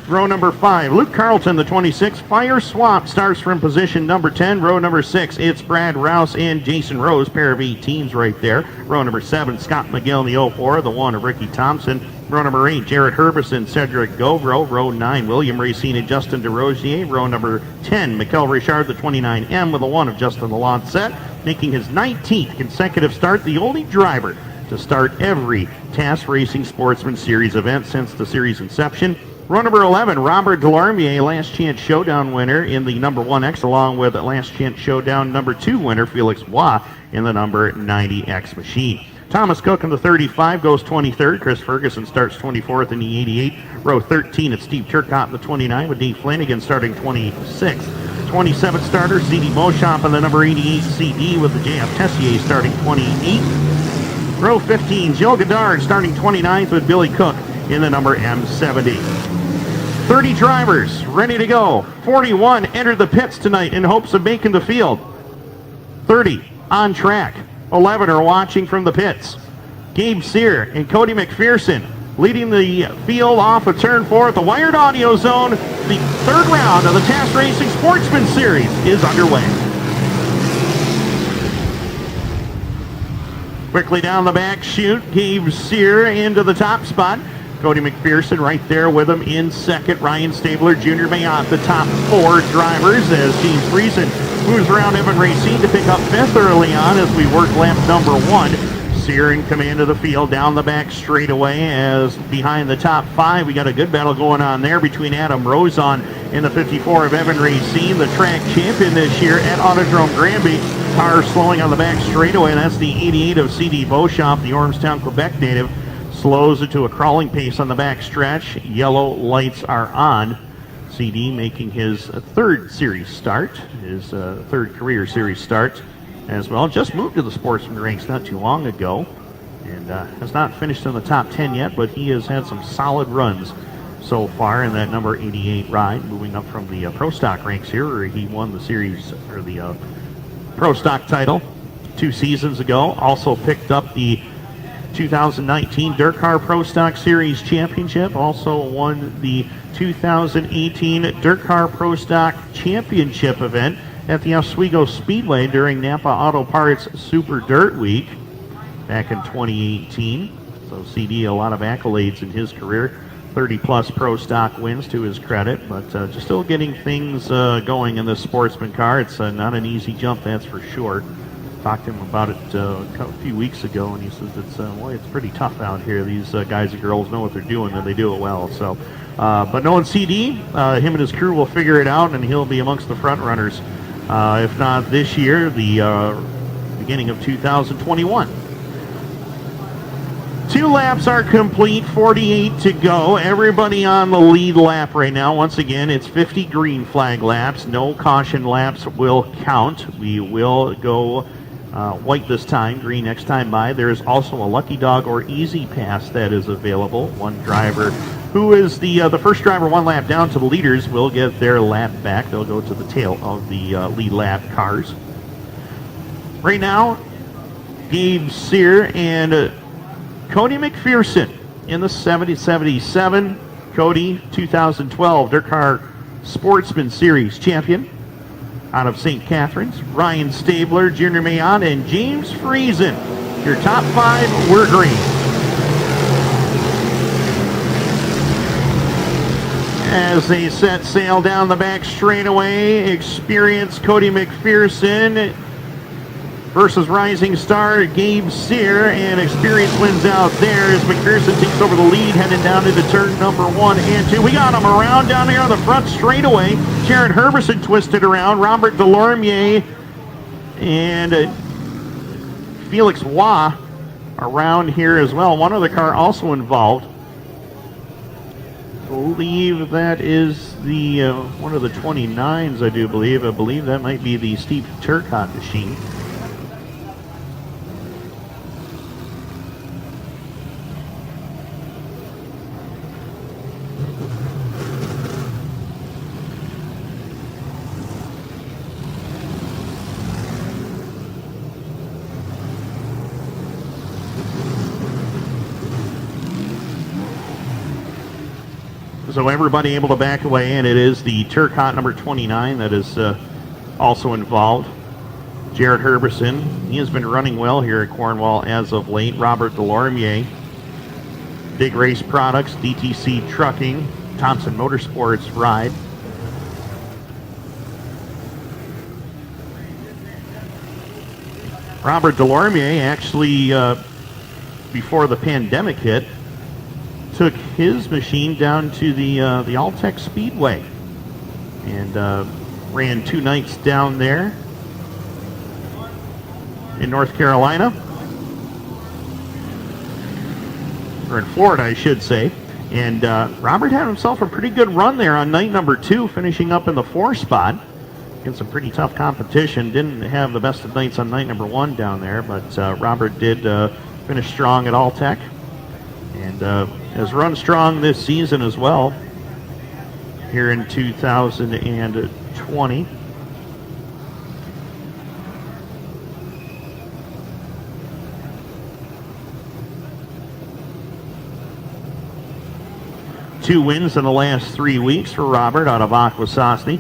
[SPEAKER 2] Row number 5, Luke Carlton, the 26. Fire Swap starts from position number 10. Row number 6, it's Brad Rouse and Jason Rose, pair of 18s right there. Row number 7, Scott McGill, the 04, the 1 of Ricky Thompson. Row number 8, Jared Herbison, Cedric Govro. Row 9, William Racine and Justin DeRosier. Row number 10, Mikel Richard, the 29M, with the 1 of Justin Lancette, making his 19th consecutive start, the only driver to start every TAS Racing Sportsman Series event since the series inception. Row number 11, Robert Delormier, Last Chance Showdown winner in the number 1X, along with Last Chance Showdown number 2 winner, Felix Bois, in the number 90X machine. Thomas Cook in the 35 goes 23rd. Chris Ferguson starts 24th in the 88. Row 13, it's Steve Turcotte in the 29, with Dave Flanagan starting 26th. 27 starter, CD Beauchamp in the number 88 CD, with the JF Tessier starting 28th. Row 15, Joe Goddard starting 29th, with Billy Cook in the number M70. 30 drivers ready to go. 41 entered the pits tonight in hopes of making the field. 30 on track. 11 are watching from the pits. Gabe Sear and Cody McPherson leading the field off of turn 4 at the Wired Audio Zone. The third round of the TAS Racing Sportsman Series is underway. Quickly down the back chute, Gabe Sear into the top spot. Cody McPherson right there with him in second. Ryan Stabler, Junior Mayotte, the top 4 drivers as James Friesen moves around Evan Racine to pick up 5th early on as we work lap number 1. Sear in command of the field down the back straightaway as behind the top 5. We got a good battle going on there between Adam Rozon and the 54 of Evan Racine, the track champion this year at Autodrome Granby. Car slowing on the back straightaway. That's the 88 of CD Beauchamp, the Ormstown, Quebec native. Slows it to a crawling pace on the back stretch. Yellow lights are on. CD making his third series start, his third career series start as well. Just moved to the Sportsman ranks not too long ago and has not finished in the top 10 yet, but he has had some solid runs so far in that number 88 ride, moving up from the Pro Stock ranks here, where he won the series, or the Pro Stock title 2 seasons ago. Also picked up the 2019 Dirt Car Pro Stock Series Championship. Also won the 2018 Dirt Car Pro Stock Championship event at the Oswego Speedway during Napa Auto Parts Super Dirt Week back in 2018. So CD, a lot of accolades in his career. 30-plus Pro Stock wins to his credit, but just still getting things going in this Sportsman car. It's not an easy jump, that's for sure. Talked to him about it a few weeks ago, and he says it's pretty tough out here. These guys and girls know what they're doing, and they do it well. So, but knowing CD, him and his crew will figure it out, and he'll be amongst the front runners. If not this year, the beginning of 2021. 2 laps are complete, 48 to go. Everybody on the lead lap right now. Once again, it's 50 green flag laps. No caution laps will count. We will go white this time, green next time by. There is also a Lucky Dog or Easy Pass that is available. One driver who is the first driver 1 lap down to the leaders will get their lap back. They'll go to the tail of the lead lap cars. Right now, Gabe Sear and Cody McPherson in the 70-77. Cody, 2012 Dirt Car Sportsman Series champion out of St. Catharines. Ryan Stabler, Junior Mayotte, and James Friesen. Your top 5 were green. As they set sail down the back straightaway, experienced Cody McPherson versus rising star Gabe Sear, and experience wins out there as McPherson takes over the lead heading down into turn number 1 and 2. We got him around down there on the front straightaway. Jared Herbison twisted around. Robert Delormier and Felix Bois around here as well. One other car also involved. I believe that is the one of the 29s, I do believe. I believe that might be the Steve Turcotte machine. So everybody able to back away, and it is the Turcotte number 29 that is also involved. Jared Herbison, he has been running well here at Cornwall as of late. Robert Delormier, Big Race Products, DTC Trucking, Thompson Motorsports Ride. Robert Delormier actually, before the pandemic hit, took his machine down to the Alltech Speedway and ran 2 nights down there in North Carolina, or in Florida, I should say. And Robert had himself a pretty good run there on night number 2, finishing up in the 4 spot. In some pretty tough competition. Didn't have the best of nights on night number 1 down there, but Robert did finish strong at Alltech, and has run strong this season as well here in 2020. Two wins in the last 3 weeks for Robert out of Akwesasne.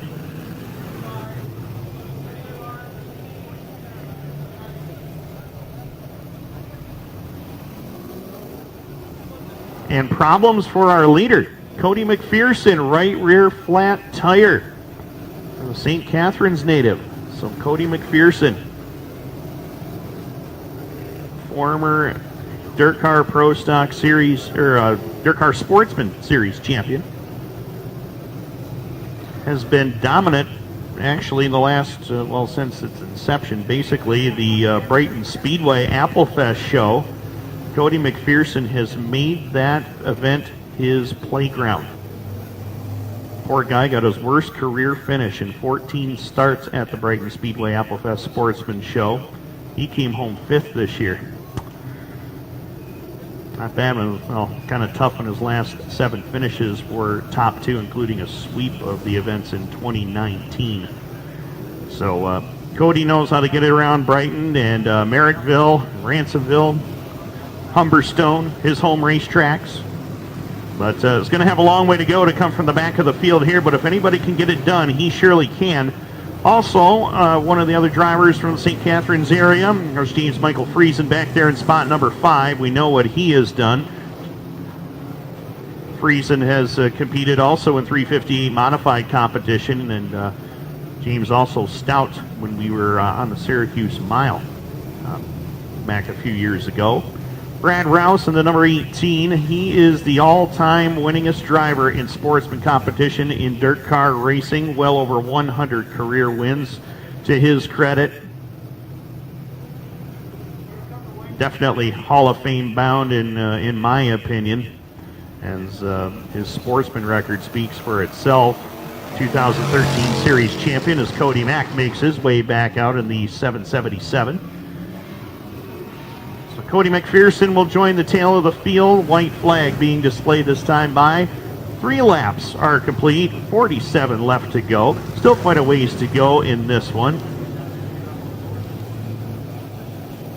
[SPEAKER 2] And problems for our leader, Cody McPherson, right rear flat tire. From a St. Catharines native. So Cody McPherson, former Dirt Car Pro Stock Series, or Dirt Car Sportsman Series champion, has been dominant actually in the last, well, since its inception, basically. The Brighton Speedway Applefest show, Cody McPherson has made that event his playground. Poor guy got his worst career finish in 14 starts at the Brighton Speedway Applefest Sportsman Show. He came home 5th this year. Not bad, well, kind of tough when his last 7 finishes were top 2, including a sweep of the events in 2019. So Cody knows how to get it around Brighton and Merrickville, Ransomville, Humberstone, his home racetracks. But it's going to have a long way to go to come from the back of the field here, but if anybody can get it done, he surely can. Also, one of the other drivers from the St. Catharines area, there's James Michael Friesen back there in spot number 5. We know what he has done. Friesen has competed also in 358 modified competition, and James also stout when we were on the Syracuse Mile back a few years ago. Brad Rouse in the number 18. He is the all-time winningest driver in sportsman competition in dirt car racing. Well over 100 career wins to his credit. Definitely Hall of Fame bound in my opinion, as his sportsman record speaks for itself. 2013 series champion as Cody Mack makes his way back out in the 777. Cody McPherson will join the tail of the field. White flag being displayed this time by. 3 laps are complete. 47 left to go. Still quite a ways to go in this one,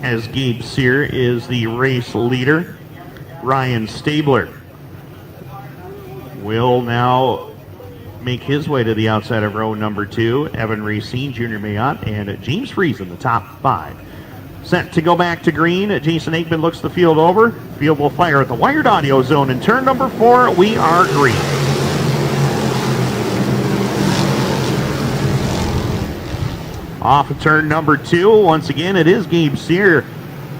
[SPEAKER 2] as Gabe Sear is the race leader. Ryan Stabler will now make his way to the outside of row number 2. Evan Racine, Junior Mayotte, and James Friesen, the top 5. Set to go back to green. Jason Aikman looks the field over. Field will fire at the wired audio zone. In turn number 4, we are green. Off of turn number 2. Once again, it is Gabe Sear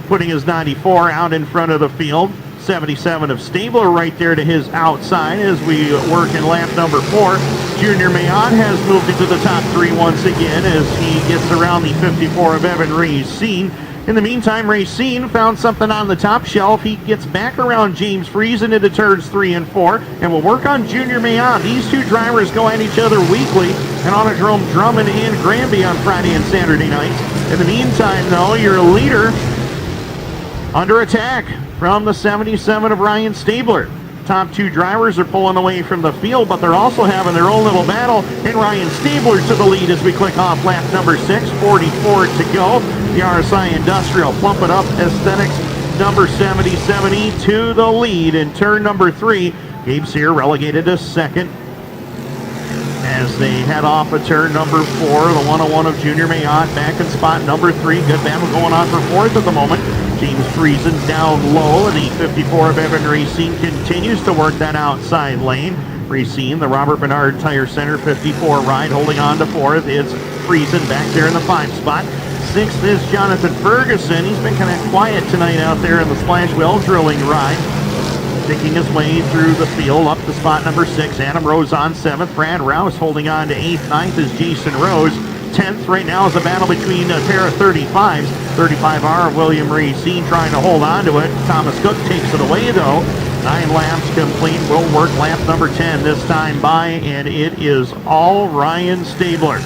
[SPEAKER 2] putting his 94 out in front of the field. 77 of Stabler right there to his outside as we work in lap number 4. Junior Mayotte has moved into the top 3 once again as he gets around the 54 of Evan Racine. In the meantime, Racine found something on the top shelf. He gets back around James Friesen into turns 3 and 4, and will work on Junior Mayotte. These 2 drivers go at each other weekly, and Autodrome Drummond and Granby on Friday and Saturday nights. In the meantime, though, your leader under attack from the 77 of Ryan Stabler. Top 2 drivers are pulling away from the field, but they're also having their own little battle, and Ryan Stabler to the lead as we click off lap number 6, 44 to go. The RSI Industrial Plump It Up Aesthetics number 7070 to the lead in turn number 3. Gabe Sear relegated to second as they head off of turn number 4. The 101 of Junior Mayotte back in spot number 3. Good battle going on for 4th at the moment. James Friesen down low. The 54 of Evan Racine continues to work that outside lane. Racine, the Robert Bernard Tire Center 54 ride, holding on to 4th. It's Friesen back there in the 5 spot. 6th is Jonathan Ferguson. He's been kind of quiet tonight out there in the splash wheel drilling ride. Picking his way through the field up to spot number 6. Adam Rose on 7th. Brad Rouse holding on to 8th. 9th is Jason Rose. 10th right now is a battle between a pair of 35s. 35R William Racine trying to hold on to it. Thomas Cook takes it away though. 9 laps complete. Will work lap number 10 this time by, and it is all Ryan Stabler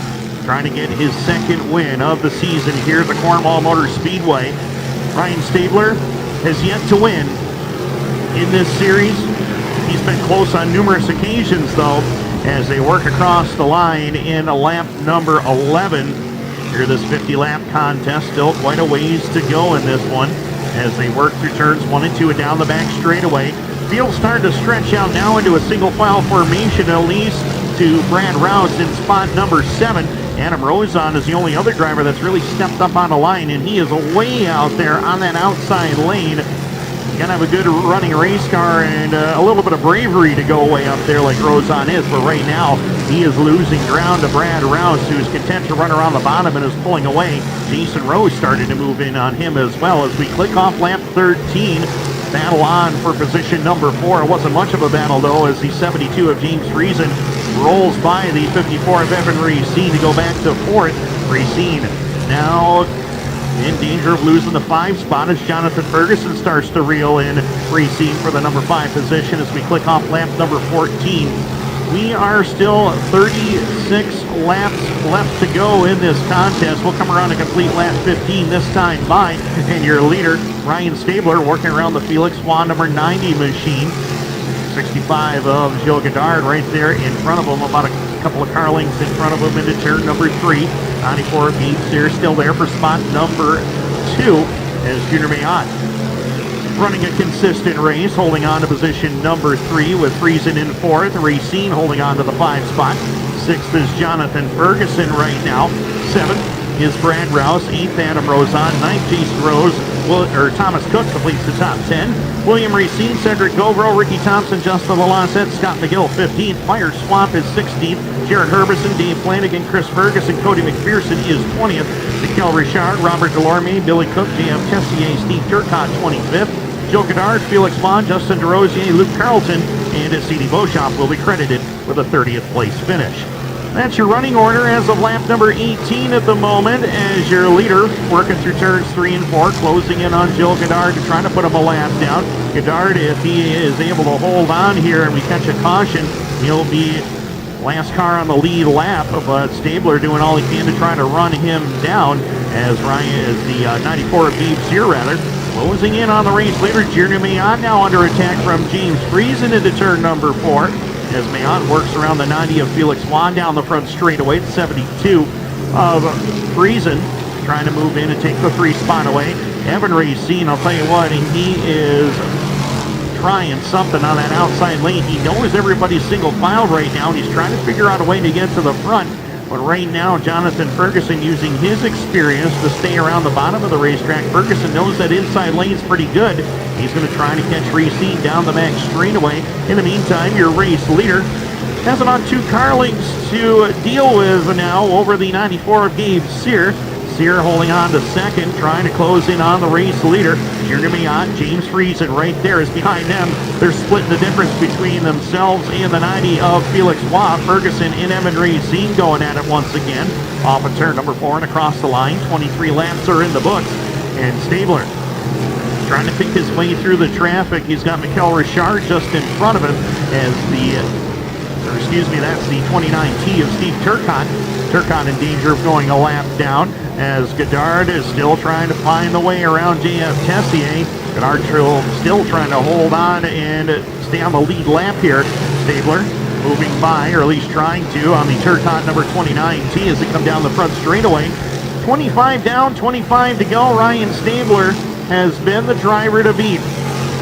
[SPEAKER 2] trying to get his second win of the season here at the Cornwall Motor Speedway. Ryan Stabler has yet to win in this series. He's been close on numerous occasions though, as they work across the line in lap number 11. Here this 50-lap contest, still quite a ways to go in this one as they work through turns 1 and 2 and down the back straightaway. Field starting to stretch out now into a single file formation, at least to Brad Rouse in spot number 7. Adam Rosen is the only other driver that's really stepped up on the line, and he is way out there on that outside lane. You gotta have a good running race car and a little bit of bravery to go way up there like Rosen is, but right now he is losing ground to Brad Rouse, who's content to run around the bottom and is pulling away. Jason Rose started to move in on him as well as we click off lap 13. Battle on for position number 4. It wasn't much of a battle though, as the 72 of James Friesen rolls by the 54 of Evan Racine to go back to 4th. Racine now in danger of losing the 5 spot as Jonathan Ferguson starts to reel in Racine for the number 5 position as we click off lap number 14. We are still 36 laps left to go in this contest. We'll come around to complete lap 15 this time by, and your leader, Ryan Stabler, working around the Felix Swan number 90 machine. 65 of Gilles Godard right there in front of him, about a couple of car lengths in front of him into turn number 3. 94 of Gabe Sear still there for spot number 2 as Junior Mayotte running a consistent race, holding on to position number 3 with Friesen in 4th. Racine holding on to the 5 spot. 6th is Jonathan Ferguson right now. 7th is Brad Rouse. 8th, Adam Rosen. 9th, Jason Rose. Thomas Cook completes the top 10. William Racine, Cedric Govro, Ricky Thompson, Justin Lalancette, Scott McGill 15th. Fire Swamp is 16th. Jared Herbison, Dave Flanagan, Chris Ferguson, Cody McPherson is 20th. Mikel Richard, Robert Delorme, Billy Cook, J.F. Tessier, Steve Turcotte 25th. Joe Godard, Felix Vaughn, Justin DeRosier, Luke Carlton, and C.D. Beauchamp will be credited with a 30th place finish. That's your running order as of lap number 18 at the moment, as your leader working through turns 3 and 4, closing in on Joe Godard to try to put him a lap down. Godard, if he is able to hold on here and we catch a caution, he'll be last car on the lead lap, but Stabler doing all he can to try to run him down as Ryan is the 94 of Gabe Sear rather. Closing in on the race leader, Junior Mayotte now under attack from James Friesen into turn number 4. As Mayotte works around the 90 of Felix Swan down the front straightaway. The 72 of Friesen trying to move in and take the 3 spot away. Evan Racine, I'll tell you what, he is trying something on that outside lane. He knows everybody's single file right now, and he's trying to figure out a way to get to the front. But right now, Jonathan Ferguson using his experience to stay around the bottom of the racetrack. Ferguson knows that inside lane's pretty good. He's going to try to catch Racine down the back straightaway. In the meantime, your race leader has about 2 car lengths to deal with now over the 94 of Gabe Sear. Sear holding on to second, trying to close in on the race leader. Junior Mayotte, James Friesen right there is behind them. They're splitting the difference between themselves and the 90 of Felix Waugh. Ferguson and Evan Racine going at it once again. Off of turn number 4 and across the line. 23 laps are in the books. And Stabler trying to pick his way through the traffic. He's got Mikel Richard just in front of him as that's the 29T of Steve Turcotte. Turcotte in danger of going a lap down as Godard is still trying to find the way around J.F. Tessier. Godard still trying to hold on and stay on the lead lap here. Stabler moving by, or at least trying to, on the Turcotte number 29T as they come down the front straightaway. 25 down, 25 to go. Ryan Stabler has been the driver to beat.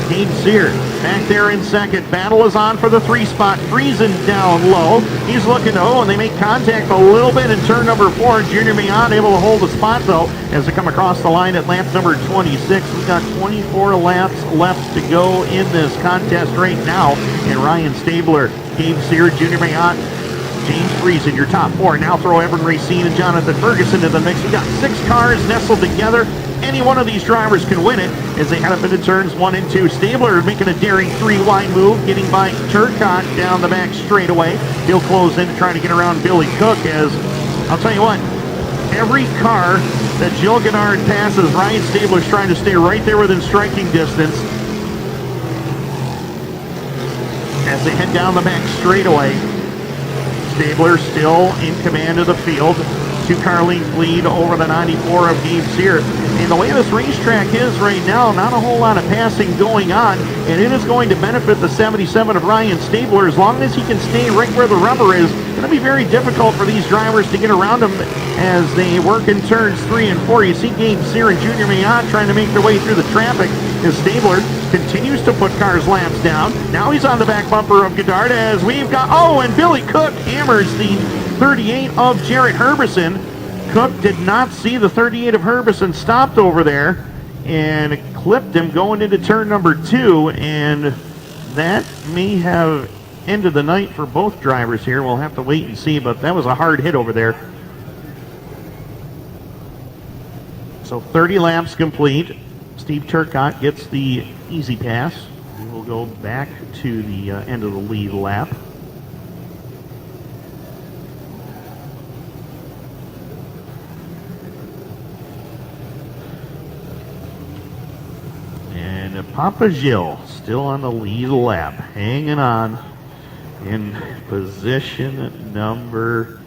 [SPEAKER 2] Gabe Sear back there in second. Battle is on for the 3 spot. Friesen down low. He's looking to, and they make contact a little bit in turn number 4. Junior Mayon able to hold the spot, though, as they come across the line at lap number 26. We've got 24 laps left to go in this contest right now. And Ryan Stabler, Gabe Sear, Junior Mayon, James Friesen, your top 4. Now throw Evan Racine and Jonathan Ferguson into the mix. We've got 6 cars nestled together. Any one of these drivers can win it as they head up into turns 1 and 2. Stabler making a daring 3-wide move, getting by Turcotte down the back straightaway. He'll close in to try to get around Billy Cook, as I'll tell you what, every car that Jill Gennard passes, Ryan Stabler's trying to stay right there within striking distance as they head down the back straightaway. Stabler still in command of the field. 2-car length lead over the 94 of Gabe Sear. And the way this racetrack is right now, not a whole lot of passing going on, and it is going to benefit the 77 of Ryan Stabler. As long as he can stay right where the rubber is, it's going to be very difficult for these drivers to get around him as they work in turns 3 and 4. You see Gabe Sear and Junior Mayon trying to make their way through the traffic as Stabler continues to put cars' laps down. Now he's on the back bumper of Goddard as we've got, and Billy Cook hammers the 38 of Jarrett Herbison. Cook did not see the 38 of Herbison stopped over there and clipped him going into turn number 2, and that may have ended the night for both drivers here. We'll have to wait and see, but that was a hard hit over there. So 30 laps complete. Steve Turcotte gets the easy pass. We'll go back to the end of the lead lap. And Papa Gilles still on the lead lap, hanging on in position number,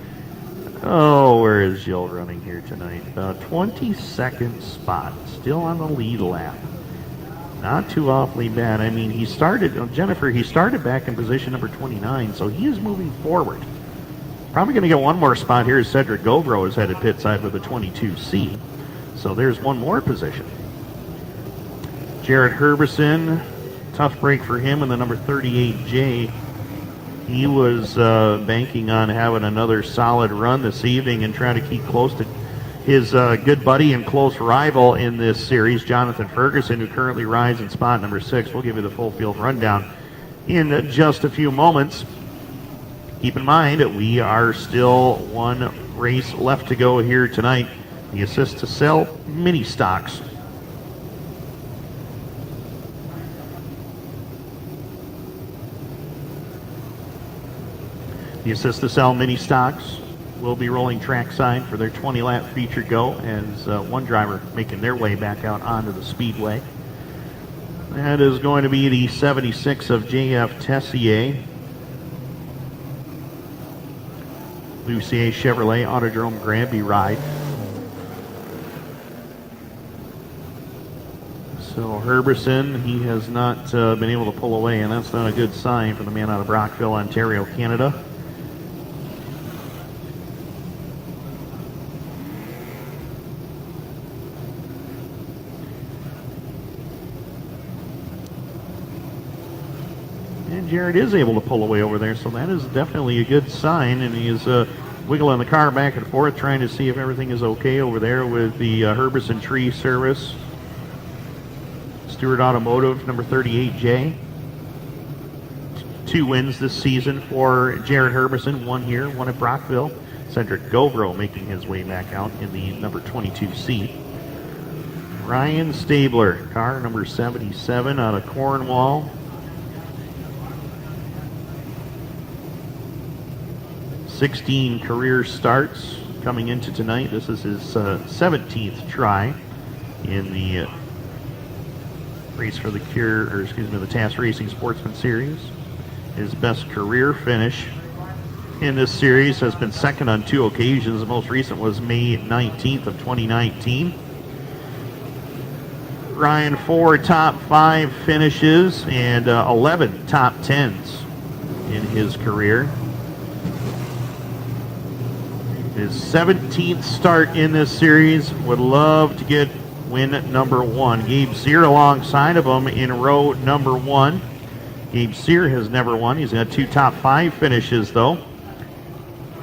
[SPEAKER 2] where is Gilles running here tonight? 22nd spot, still on the lead lap. Not too awfully bad. I mean, he started back in position number 29, so he is moving forward. Probably going to get one more spot here as Cedric Govro is headed pit side with a 22C. So there's one more position. Jarrett Herbison, tough break for him in the number 38J. He was banking on having another solid run this evening and trying to keep close to his good buddy and close rival in this series, Jonathan Ferguson, who currently rides in spot number 6. We'll give you the full field rundown in just a few moments. Keep in mind, we are still one race left to go here tonight. The assist to sell mini stocks. The assist to sell mini stocks will be rolling trackside for their 20-lap feature go as one driver making their way back out onto the speedway. That is going to be the 76 of J.F. Tessier. Lucier Chevrolet Autodrome Granby ride. So Herbison, he has not been able to pull away, and that's not a good sign for the man out of Brockville, Ontario, Canada. Jared is able to pull away over there, so that is definitely a good sign, and he is wiggling the car back and forth, trying to see if everything is okay over there with the Herbison Tree Service. Stewart Automotive, number 38J. 2 wins this season for Jared Herbison, 1 here, 1 at Brockville. Cedric Govro making his way back out in the number 22C. Ryan Stabler, car number 77 out of Cornwall. 16 career starts coming into tonight. This is his 17th try in the race for the the TAS Racing Sportsman Series. His best career finish in this series has been second on 2 occasions. The most recent was May 19th of 2019. Ryan, 4 top 5 finishes and 11 top 10s in his career. His 17th start in this series. Would love to get win number 1. Gabe Sear alongside of him in row number 1. Gabe Sear has never won. He's got 2 top 5 finishes, though.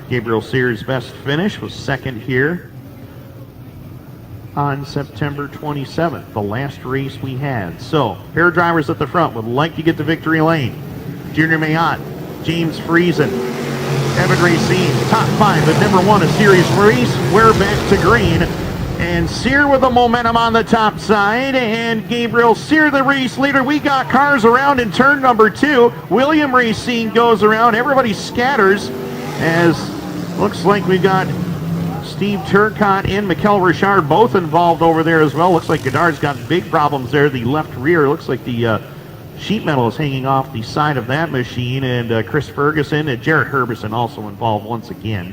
[SPEAKER 2] Gabriel Sear's best finish was second here on September 27th, the last race we had. So, pair of drivers at the front would like to get to victory lane. Junior Mayotte, James Friesen, Evan Racine, top 5 but never won a series race. We're back to green. And Sear with the momentum on the top side, and Gabriel Sear the race leader. We got cars around in turn number 2. William Racine goes around. Everybody scatters as looks like we got Steve Turcotte and Mikkel Richard both involved over there as well. Looks like Godard's got big problems there. The left rear looks like the sheet metal is hanging off the side of that machine. And Chris Ferguson and Jarrett Herbison also involved once again.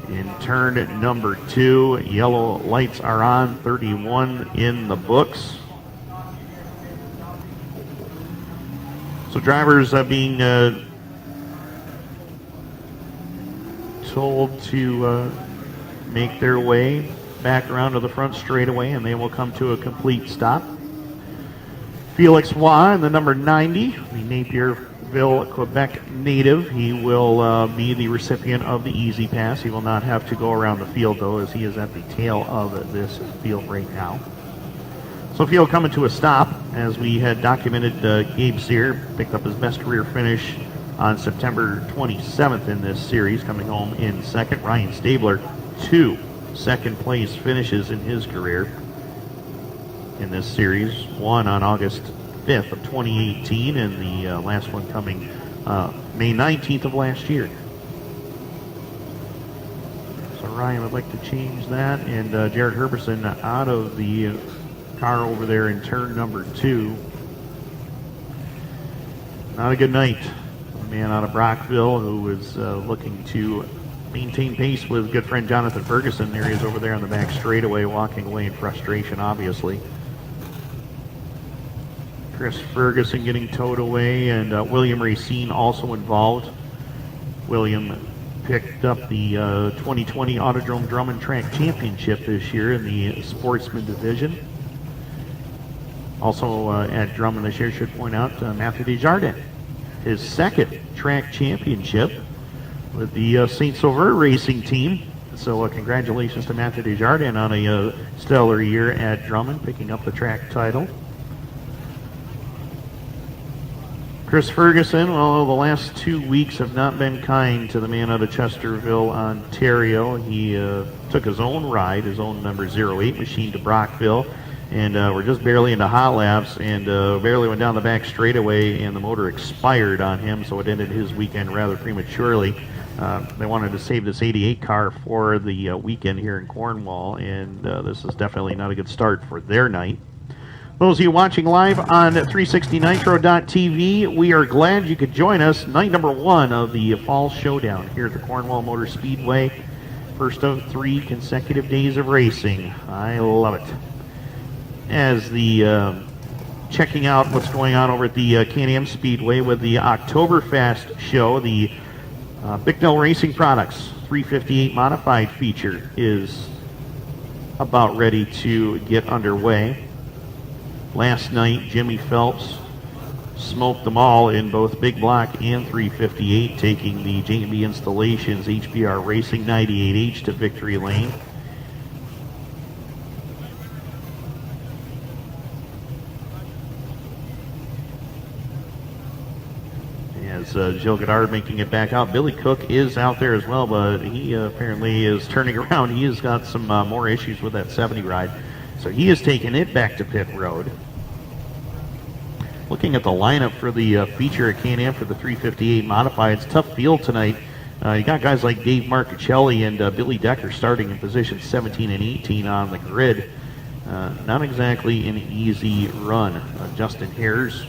[SPEAKER 2] In turn number 2, yellow lights are on, 31 in the books. So drivers being told to make their way back around to the front straightaway, and they will come to a complete stop. Felix Waugh in the number 90, the Napierville, Quebec native. He will be the recipient of the Easy Pass. He will not have to go around the field, though, as he is at the tail of this field right now. So field coming to a stop, as we had documented. Gabe Sear picked up his best career finish on September 27th in this series, coming home in second. Ryan Stabler, 2 second-place finishes in his career in this series. One on August 5th of 2018, and the last one coming May 19th of last year. So Ryan would like to change that, and Jared Herbison out of the car over there in turn number 2. Not a good night. A man out of Brockville who was looking to maintain pace with good friend Jonathan Ferguson. There he is over there on the back straightaway, walking away in frustration, obviously. Chris Ferguson getting towed away, and William Racine also involved. William picked up the 2020 Autodrome Drummond Track Championship this year in the Sportsman division. Also at Drummond this year, should point out, Matthew Desjardins, his second track championship with the St. Sauveur Racing team. So congratulations to Matthew Desjardins on a stellar year at Drummond, picking up the track title. Chris Ferguson, well, the last 2 weeks have not been kind to the man out of Chesterville, Ontario. He took his own ride, his own number 08 machine to Brockville, and we're just barely into hot laps, and barely went down the back straightaway, and the motor expired on him, so it ended his weekend rather prematurely. They wanted to save this 88 car for the weekend here in Cornwall, and this is definitely not a good start for their night. Those of you watching live on 360nitro.tv, we are glad you could join us. Night number 1 of the Fall Showdown here at the Cornwall Motor Speedway. First of 3 consecutive days of racing. I love it. As the checking out what's going on over at the Can-Am Speedway with the Oktoberfest show, the Bicknell Racing Products 358 Modified feature is about ready to get underway. Last night, Jimmy Phelps smoked them all in both Big Block and 358, taking the J&B Installations HBR Racing 98H to victory lane. As Jill Godard making it back out. Billy Cook is out there as well, but he apparently is turning around. He has got some more issues with that 70 ride. So he is taking it back to pit road. Looking at the lineup for the feature at Can-Am for the 358 Modified, it's a tough field tonight. You got guys like Dave Marcuccelli and Billy Decker starting in positions 17 and 18 on the grid. Not exactly an easy run. Justin Hares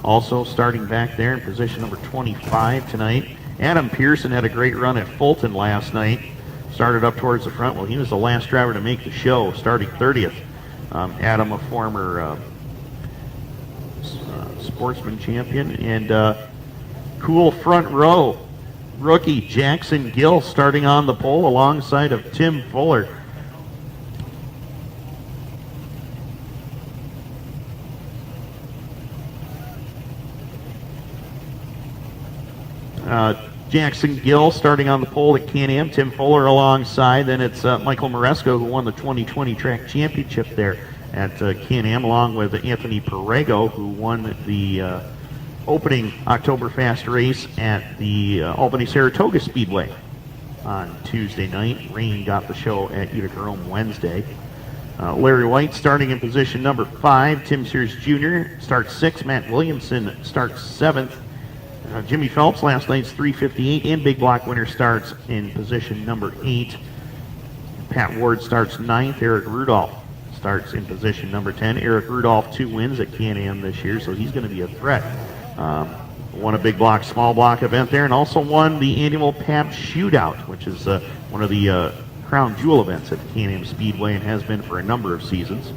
[SPEAKER 2] also starting back there in position number 25 tonight. Adam Pearson had a great run at Fulton last night. Started up towards the front. Well, he was the last driver to make the show, starting 30th. Adam, a former Sportsman champion. And cool front row rookie Jackson Gill starting on the pole alongside of Tim Fuller. Jackson Gill starting on the pole at Can-Am. Tim Fuller alongside. Then it's Michael Maresco, who won the 2020 track championship there at Can-Am, along with Anthony Perego, who won the opening Oktoberfest race at the Albany-Saratoga Speedway on Tuesday night. Rain got the show at Utica Rome Wednesday. Larry White starting in position number 5. Tim Sears Jr. starts 6th. Matt Williamson starts 7th. Jimmy Phelps, last night's 358 and big block winner, starts in position number 8. Pat Ward starts 9th. Eric Rudolph starts in position number 10. Eric Rudolph, 2 wins at Can-Am this year, so he's going to be a threat. Won a big block, small block event there, and also won the annual Pabst Shootout, which is one of the crown jewel events at Can-Am Speedway and has been for a number of seasons.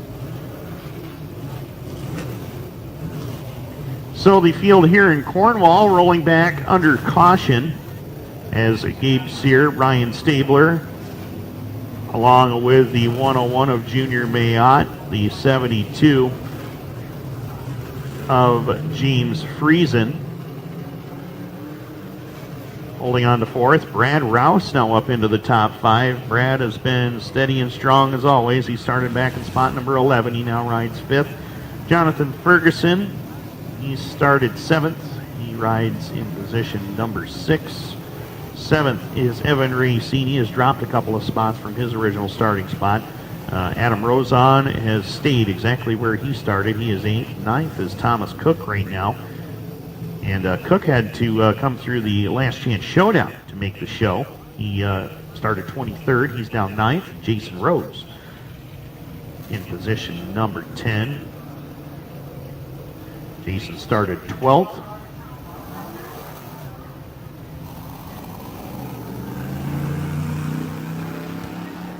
[SPEAKER 2] So the field here in Cornwall rolling back under caution as Gabe Sear, Ryan Stabler, along with the 101 of Junior Mayotte, the 72 of James Friesen. Holding on to 4th, Brad Rouse now up into the top 5. Brad has been steady and strong as always. He started back in spot number 11. He now rides 5th. Jonathan Ferguson, he started 7th. He rides in position number 6. 7th is Evan Racine. He has dropped a couple of spots from his original starting spot. Adam Rozon has stayed exactly where he started. He is 8th. 9th is Thomas Cook right now. And Cook had to come through the Last Chance Showdown to make the show. He started 23rd. He's now 9th. Jason Rose in position number 10. Jason started 12th.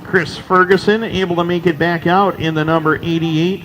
[SPEAKER 2] Chris Ferguson able to make it back out in the number 88.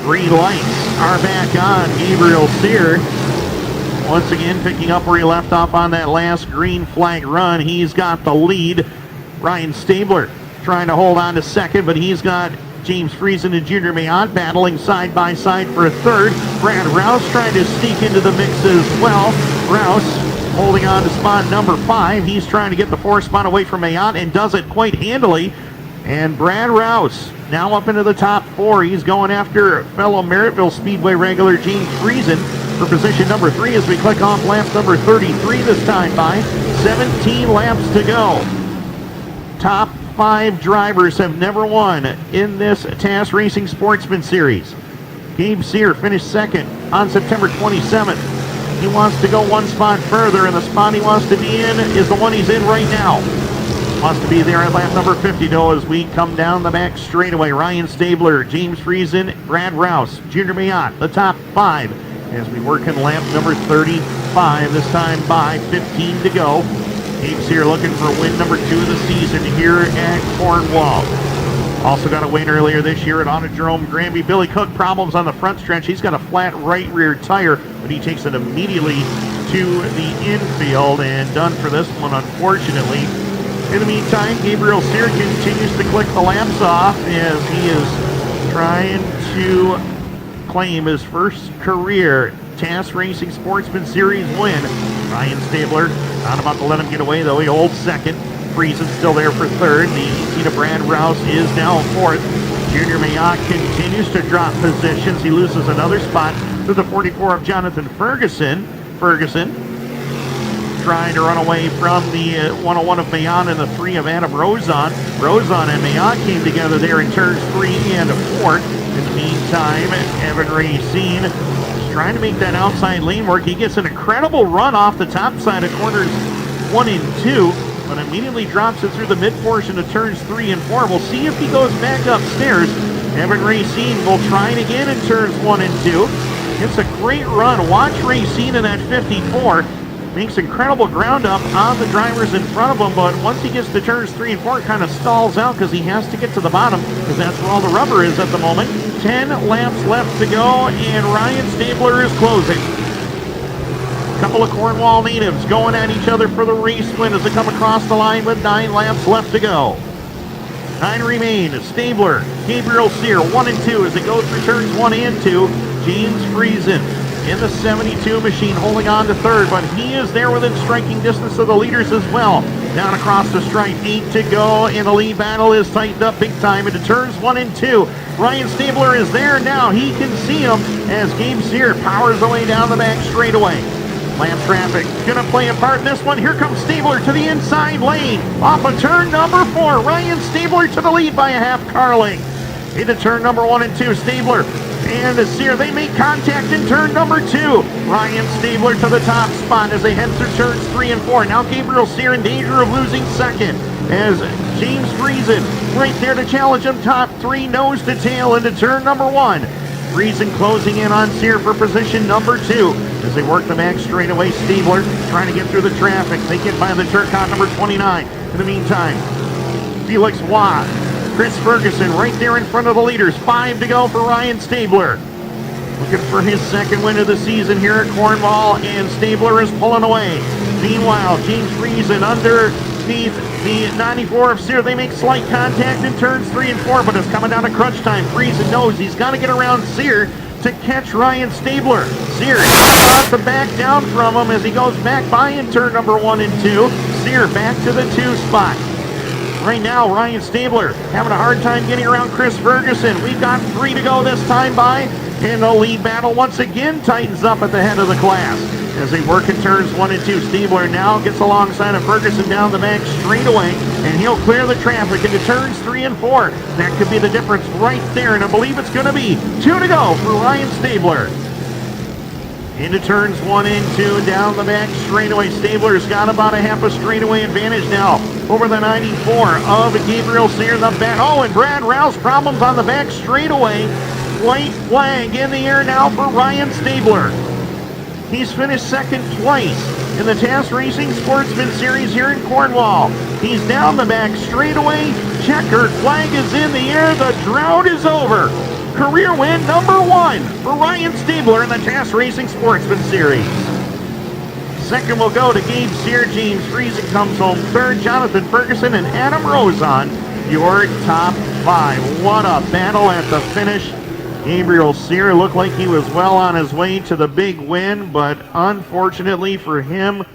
[SPEAKER 2] Green lights are back on. Gabriel Sear once again picking up where he left off on that last green flag run. He's got the lead. Ryan Stabler trying to hold on to 2nd, but he's got James Friesen and Junior Mayotte battling side by side for a 3rd. Brad Rouse trying to sneak into the mix as well. Rouse holding on to spot number 5. He's trying to get the 4th spot away from Mayotte and does it quite handily. And Brad Rouse now up into the top 4. He's going after fellow Merrittville Speedway regular James Friesen for position number 3 as we click off lap number 33 this time by. 17 laps to go. Top 5 drivers have never won in this TAS Racing Sportsman Series. Gabe Sear finished 2nd on September 27th. He wants to go 1 spot further, and the spot he wants to be in is the one he's in right now. Wants to be there at lap number 50, though, as we come down the back straightaway. Ryan Stabler, James Friesen, Brad Rouse, Junior Mayotte, the top 5 as we work in lap number 35, this time by 15 to go. Gabe's here looking for win number 2 of the season here at Cornwall. Also got a win earlier this year at Autodrome Granby. Billy Cook, problems on the front stretch. He's got a flat right rear tire, but he takes it immediately to the infield and done for this one, unfortunately. In the meantime, Gabriel Sear continues to click the laps off as he is trying to claim his first career TAS Racing Sportsman Series win. Ryan Stabler not about to let him get away, though. He holds second. Friesen's still there for third. The 18 of Brad Rouse is now fourth. Junior Mayock continues to drop positions. He loses another spot to the 44 of Jonathan Ferguson. Ferguson trying to run away from the 101 of Mayon and the 3 of Adam Rozon. Rozon and Mayock came together there in turns 3 and 4. In the meantime, Evan Racine is trying to make that outside lane work. He gets an incredible run off the top side of corners 1 and 2, but immediately drops it through the mid portion of turns 3 and 4. We'll see if he goes back upstairs. Evan Racine will try it again in turns 1 and 2. It's a great run. Watch Racine in that 54. Makes incredible ground up on the drivers in front of him, but once he gets to turns 3 and 4, it kind of stalls out because he has to get to the bottom because that's where all the rubber is at the moment. 10 laps left to go, and Ryan Stabler is closing. A couple of Cornwall natives going at each other for the race win as they come across the line with 9 laps left to go. 9 remain. Stabler, Gabriel Sear, 1 and 2 as they go through turns 1 and 2. James Friesen in the 72 machine holding on to third, but he is there within striking distance of the leaders as well. Down across the stripe, 8 to go, and the lead battle is tightened up big time into turns 1 and 2. Ryan Stabler is there now. He can see him as Gabe Sear powers away down the back straightaway. Lamp traffic gonna play a part in this one. Here comes Stabler to the inside lane. Off of turn number 4. Ryan Stabler to the lead by a half car length. Into turn number 1 and 2. Stabler and Sear, they make contact in turn number 2. Ryan Stabler to the top spot as they head through turns 3 and 4. Now Gabriel Sear in danger of losing second as James Friesen right there to challenge him top 3 nose to tail into turn number 1. Friesen closing in on Sear for position number 2 as they work the back straightaway. Stabler trying to get through the traffic. They get by the turn count number 29. In the meantime, Felix Waugh, Chris Ferguson right there in front of the leaders. 5 to go for Ryan Stabler. Looking for his second win of the season here at Cornwall, and Stabler is pulling away. Meanwhile, James Friesen underneath the 94 of Sear. They make slight contact in turns 3 and 4, but it's coming down to crunch time. Friesen knows he's got to get around Sear to catch Ryan Stabler. Sear about to back down from him as he goes back by in turn number 1 and 2. Sear back to the 2 spot. Right now, Ryan Stabler having a hard time getting around Chris Ferguson. We've got 3 to go this time by, and the lead battle once again tightens up at the head of the class. As they work in turns 1 and 2, Stabler now gets alongside of Ferguson down the back straightaway, and he'll clear the traffic into turns 3 and 4. That could be the difference right there, and I believe it's going to be 2 to go for Ryan Stabler. Into turns 1 and 2, down the back straightaway. Stabler's got about a half a straightaway advantage now over the 94 of Gabriel Sear. The back. Oh, and Brad Rouse problems on the back straightaway. White flag in the air now for Ryan Stabler. He's finished second twice in the TAS Racing Sportsman Series here in Cornwall. He's down the back straightaway. Checkered flag is in the air. The drought is over. Career win number 1 for Ryan Stabler in the TAS Racing Sportsman Series. Second will go to Gabe Sear. James Friesen comes home third. Jonathan Ferguson and Adam Rozon, your top 5. What a battle at the finish. Gabriel Sear looked like he was well on his way to the big win, but unfortunately for him,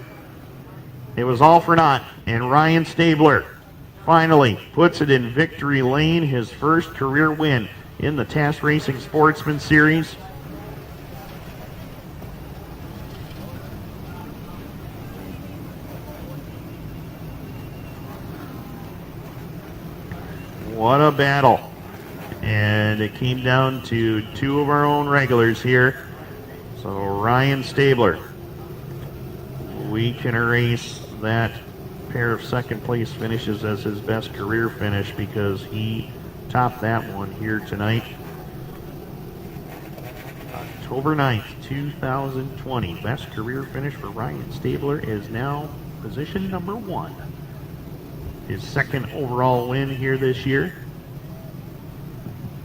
[SPEAKER 2] it was all for naught. And Ryan Stabler finally puts it in victory lane, his first career win in the TAS Racing Sportsman Series. What a battle. And it came down to 2 of our own regulars here. So Ryan Stabler, we can erase that pair of second place finishes as his best career finish because he topped that one here tonight. October 9th, 2020. Best career finish for Ryan Stabler is now position number 1. His second overall win here this year.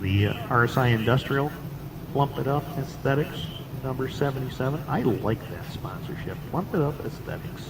[SPEAKER 2] The RSI Industrial Plump It Up Aesthetics, number 77. I like that sponsorship. Plump It Up Aesthetics.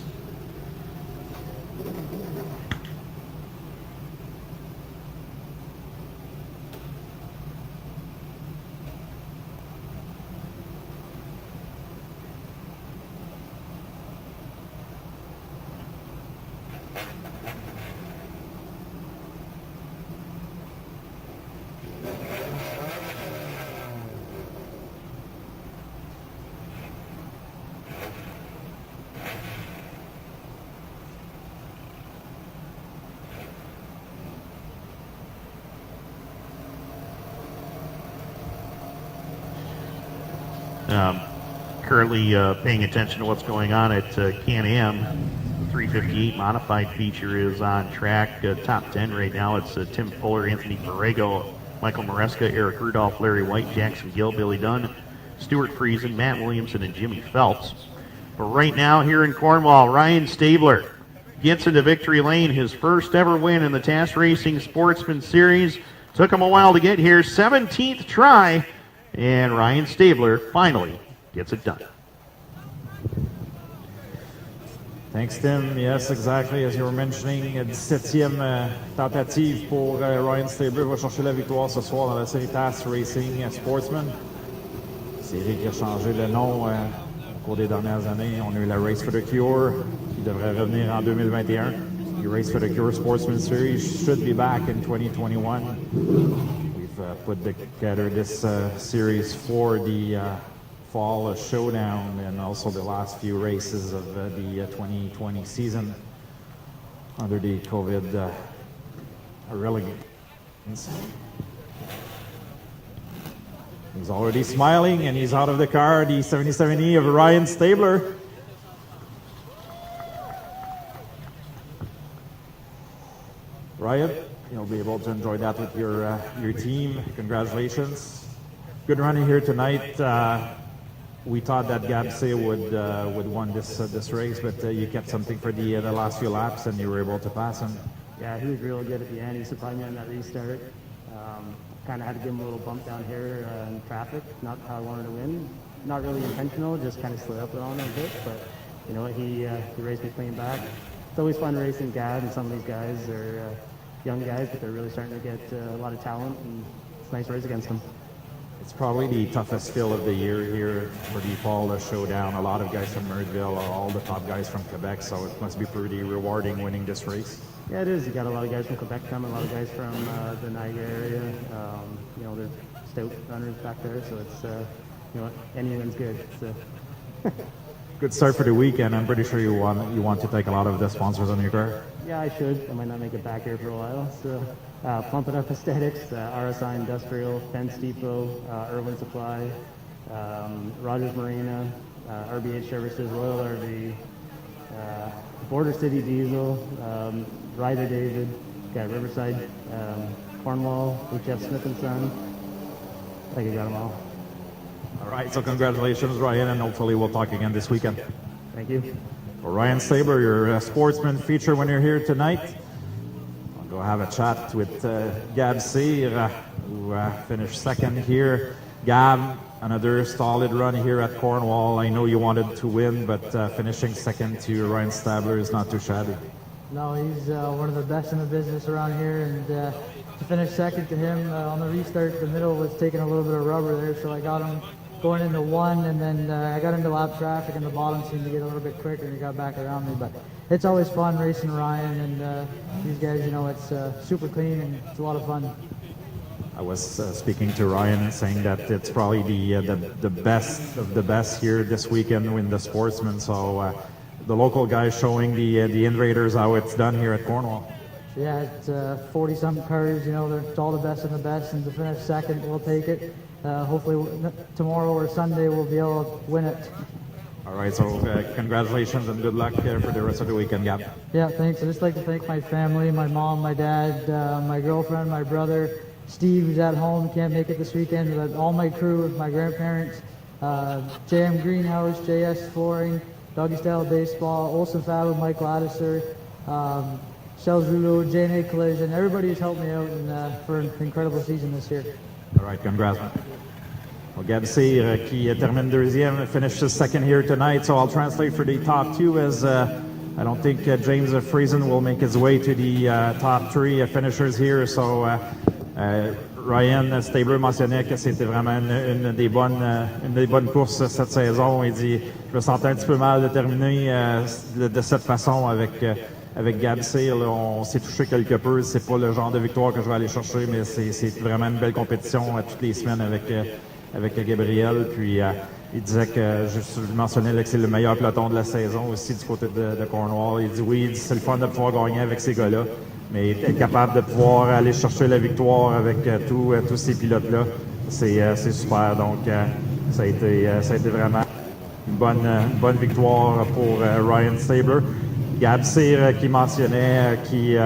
[SPEAKER 2] Currently paying attention to what's going on at Can-Am. 358 modified feature is on track. Top 10 right now. It's Tim Fuller, Anthony Borrego, Michael Maresca, Eric Rudolph, Larry White, Jackson Gill, Billy Dunn, Stuart Friesen, Matt Williamson, and Jimmy Phelps. But right now here in Cornwall, Ryan Stabler gets into victory lane, his first ever win in the TAS Racing Sportsman Series. Took him a while to get here, 17th try, and Ryan Stabler finally gets it done.
[SPEAKER 3] Thanks, Tim. Yes, exactly. As you were mentioning, 17e tentative pour Ryan Stabler. Va chercher la victoire ce soir dans la série TAS Racing Sportsman. Série qui a changé le nom au cours des dernières années. On a eu la Race for the Cure qui devrait revenir en 2021. The Race for the Cure Sportsman Series should be back in 2021. We've put together this series for the Fall Showdown and also the last few races of the 2020 season under the COVID relegations. He's already smiling and he's out of the car, the 77E of Ryan Stabler. Ryan, you'll be able to enjoy that with your team. Congratulations. Good running here tonight. We thought that Gabsay would won this race, but you kept something for the last few laps, and you were able to pass him.
[SPEAKER 7] Yeah, he was real good at the end. He surprised me on that restart. Kind of had to give him a little bump down here in traffic. Not how I wanted to win. Not really intentional, just kind of slid up on him a bit. But you know what, he raced me clean back. It's always fun racing Gab, and some of these guys are young guys, but they're really starting to get a lot of talent, and it's a nice race against them.
[SPEAKER 3] It's probably the toughest field of the year here for the Fall Showdown. A lot of guys from Merseyville, all the top guys from Quebec, so it must be pretty rewarding winning this race.
[SPEAKER 7] Yeah, it is. You got a lot of guys from Quebec coming, a lot of guys from the Niagara area. You know, they're stout runners back there, so it's, you know what, any win's good.
[SPEAKER 3] Good start for the weekend. I'm pretty sure you want to take a lot of the sponsors on your car.
[SPEAKER 7] Yeah, I should. I might not make it back here for a while. So, Pump It Up Aesthetics, RSI Industrial, Fence Depot, Irwin Supply, Rogers Marina, RBH Services, Royal RV, Border City Diesel, Ryder David, got Riverside, Cornwall, HF Smith & Son. I think I got them all.
[SPEAKER 3] All right, so congratulations, Ryan, and hopefully we'll talk again this weekend.
[SPEAKER 7] Thank you.
[SPEAKER 3] Well, Ryan Stabler, your sportsman feature when you're here tonight. I'll go have a chat with Gab Cyr, who finished second here. Gab, another solid run here at Cornwall. I know you wanted to win, but finishing second to Ryan Stabler is not too shabby.
[SPEAKER 8] No, he's one of the best in the business around here, and to finish second to him on the restart, the middle was taking a little bit of rubber there, so I got him going into one, and then I got into lap traffic, and the bottom seemed to get a little bit quicker, and he got back around me. But it's always fun racing Ryan, and these guys, you know, it's super clean, and it's a lot of fun.
[SPEAKER 3] I was speaking to Ryan and saying that it's probably the best of the best here this weekend in the Sportsman. So the local guys showing the invaders how it's done here at Cornwall.
[SPEAKER 8] Yeah, it's 40-something cars, you know, it's all the best of the best, and to finish second, we'll take it. Hopefully tomorrow or Sunday we'll be able to win it.
[SPEAKER 3] All right, so congratulations and good luck for the rest of the weekend, Gab.
[SPEAKER 8] Yeah, thanks. I'd just like to thank my family, my mom, my dad, my girlfriend, my brother, Steve, who's at home, can't make it this weekend, but all my crew, my grandparents, JM Greenhouse, JS Flooring, Doggy Style Baseball, Olsen Fab, Mike Ladisser, Shell Zulu, JNA Collision. Everybody has helped me out for an incredible season this year.
[SPEAKER 3] All right, congrats. Well, Gab Cyr, qui termine deuxième, finishes second here tonight, so I'll translate for the top two as I don't think James Friesen will make his way to the top three finishers here, so Ryan Stabler mentionnait que c'était vraiment une des bonnes courses cette saison. Il dit, je me sentais un petit peu mal de terminer de cette façon avec Gab Cyr. On s'est touché quelque peu. C'est pas le genre de victoire que je vais aller chercher, mais c'est vraiment une belle compétition toutes les semaines avec Gabriel. Puis il disait que, je mentionnais que c'est le meilleur peloton de la saison aussi du côté de Cornwall. Il dit oui, c'est le fun de pouvoir gagner avec ces gars-là, mais être capable de pouvoir aller chercher la victoire avec tous ces pilotes-là, c'est super. Donc Ça a été vraiment une bonne victoire pour Ryan Stabler. Gab Cyr qui mentionnait qui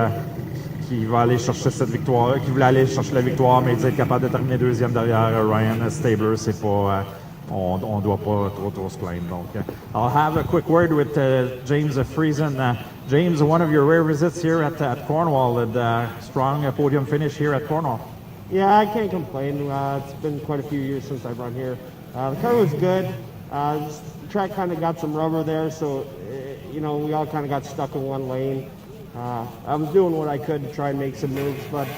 [SPEAKER 3] va aller chercher cette victoire, qui voulait aller chercher la victoire, mais il dit être capable de terminer deuxième derrière Ryan Stabler. C'est pas, on doit pas trop se plaindre. Donc, I'll have a quick word with James Friesen. James, one of your rare visits here at Cornwall, and strong podium finish here at Cornwall.
[SPEAKER 6] Yeah, I can't complain. It's been quite a few years since I've run here. The car was good. The track kind of got some rubber there, so we all kind of got stuck in one lane. I was doing what I could to try and make some moves, but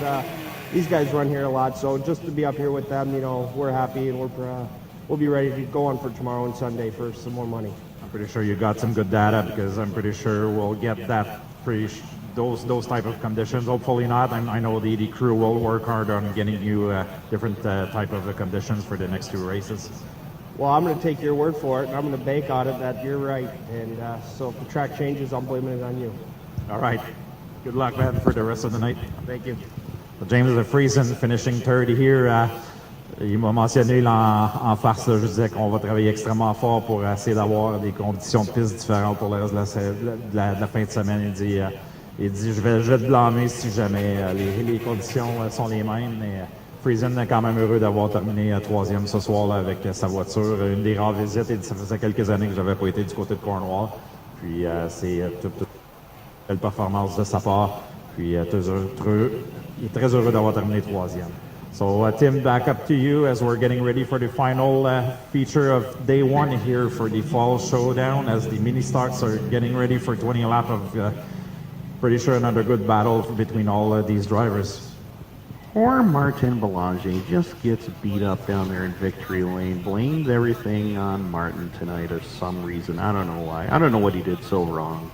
[SPEAKER 6] these guys run here a lot, so just to be up here with them, we're happy, and we'll be ready to go on for tomorrow and Sunday for some more money.
[SPEAKER 3] I'm pretty sure you got some good data, because I'm pretty sure we'll get that those type of conditions. Hopefully not. I know the crew will work hard on getting you different type of conditions for the next two races.
[SPEAKER 6] Well, I'm going to take your word for it, and I'm going to bank on it that you're right. And so if the track changes, I'm blaming it on you.
[SPEAKER 3] All right. Good luck, man, for the rest of the night.
[SPEAKER 6] Thank you.
[SPEAKER 3] So James Friesen finishing third here. Il m'a mentionné là, en farce, là, je disais qu'on va travailler extrêmement fort pour essayer d'avoir des conditions de piste différentes pour le reste de la fin de semaine. Il dit je vais te blâmer si jamais les conditions sont les mêmes. Mais Friesen est quand même heureux d'avoir terminé troisième ce soir là, avec sa voiture. Une des rares visites. Il dit, ça faisait quelques années que je n'avais pas été du côté de Cornwall. Puis c'est toute belle performance de sa part. Puis il est très heureux d'avoir terminé troisième. So Tim, back up to you as we're getting ready for the final feature of day one here for the Fall Showdown, as the mini stocks are getting ready for 20 laps of pretty sure another good battle between all these drivers.
[SPEAKER 2] Poor Martin Belanger just gets beat up down there in victory lane. Blames everything on Martin tonight for some reason. I don't know why. I don't know what he did so wrong.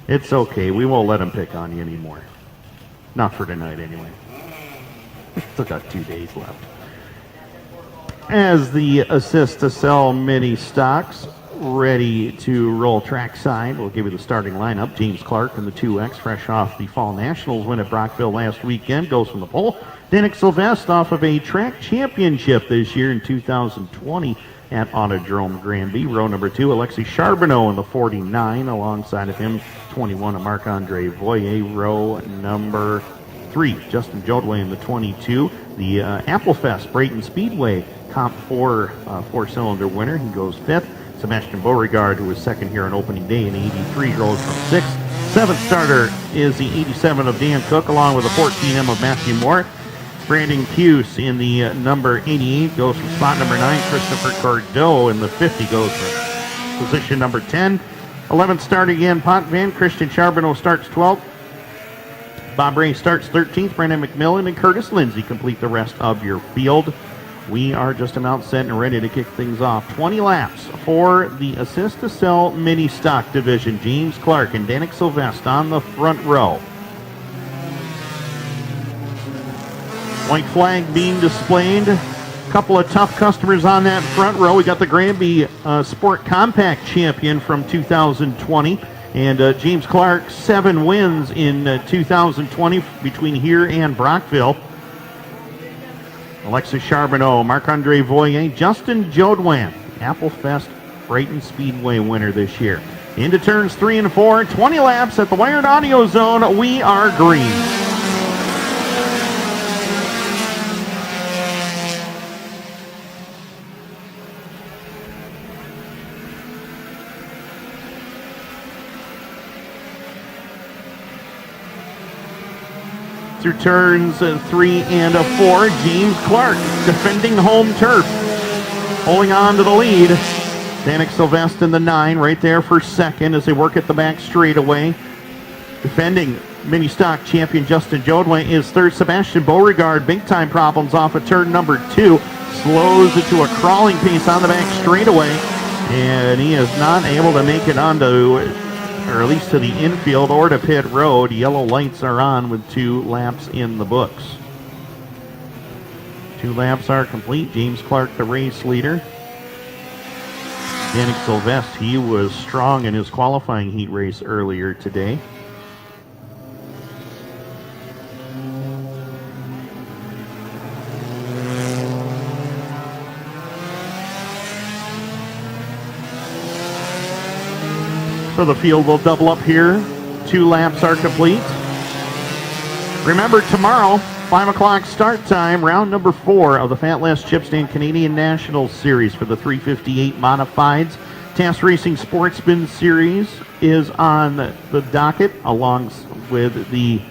[SPEAKER 2] It's okay. We won't let him pick on you anymore. Not for tonight, anyway. Still got 2 days left. As the assist to sell mini stocks ready to roll trackside, we'll give you the starting lineup. James Clark in the 2X, fresh off the Fall Nationals win at Brockville last weekend, goes from the pole. Danik Sylvestre off of a track championship this year in 2020 at Autodrome Granby. Row number 2, Alexis Charbonneau in the 49. Alongside of him, 21, Marc-Andre Voyer. Row number 3, Justin Jodway in the 22. The Applefest Brayton Speedway Comp 4 four-cylinder winner. He goes 5th. Sebastian Beauregard, who was second here on opening day in 83, goes from 6th. 7th starter is the 87 of Dan Cook, along with the 14M of Matthew Moore. Brandon Cuse in the number 88 goes from spot number 9. Christopher Cordeau in the 50 goes from position number 10. 11th starter again, Potvin. Christian Charbonneau starts 12th. Bob Ray starts 13th. Brandon McMillan and Curtis Lindsay complete the rest of your field. We are just about set and ready to kick things off. 20 laps for the Assist to Sell Mini Stock Division. James Clark and Danik Sylvestre on the front row. White flag being displayed. Couple of tough customers on that front row. We got the Granby Sport Compact champion from 2020. And James Clark, 7 wins in 2020 between here and Brockville. Alexis Charbonneau, Marc-Andre Voyer, Justin Jodwan, Applefest Brayton Speedway winner this year. Into turns 3 and 4, 20 laps at the Wired Audio Zone. We are green. Through turns 3 and 4, James Clark defending home turf, holding on to the lead. Danik Sylvestre in the 9 right there for second as they work at the back straightaway. Defending mini stock champion Justin Jodway is third. Sebastian Beauregard, big time problems off of turn number 2, slows it to a crawling pace on the back straightaway, and he is not able to make it onto, or at least to the infield or to pit road. Yellow lights are on with 2 laps in the books. 2 laps are complete. James Clark, the race leader. Danik Sylvestre, he was strong in his qualifying heat race earlier today. So the field will double up here. 2 laps are complete. Remember, tomorrow, 5 o'clock start time, round number 4 of the Fat Last Chip Stand Canadian National Series for the 358 Modifieds. TAS Racing Sportsman Series is on the docket, along with the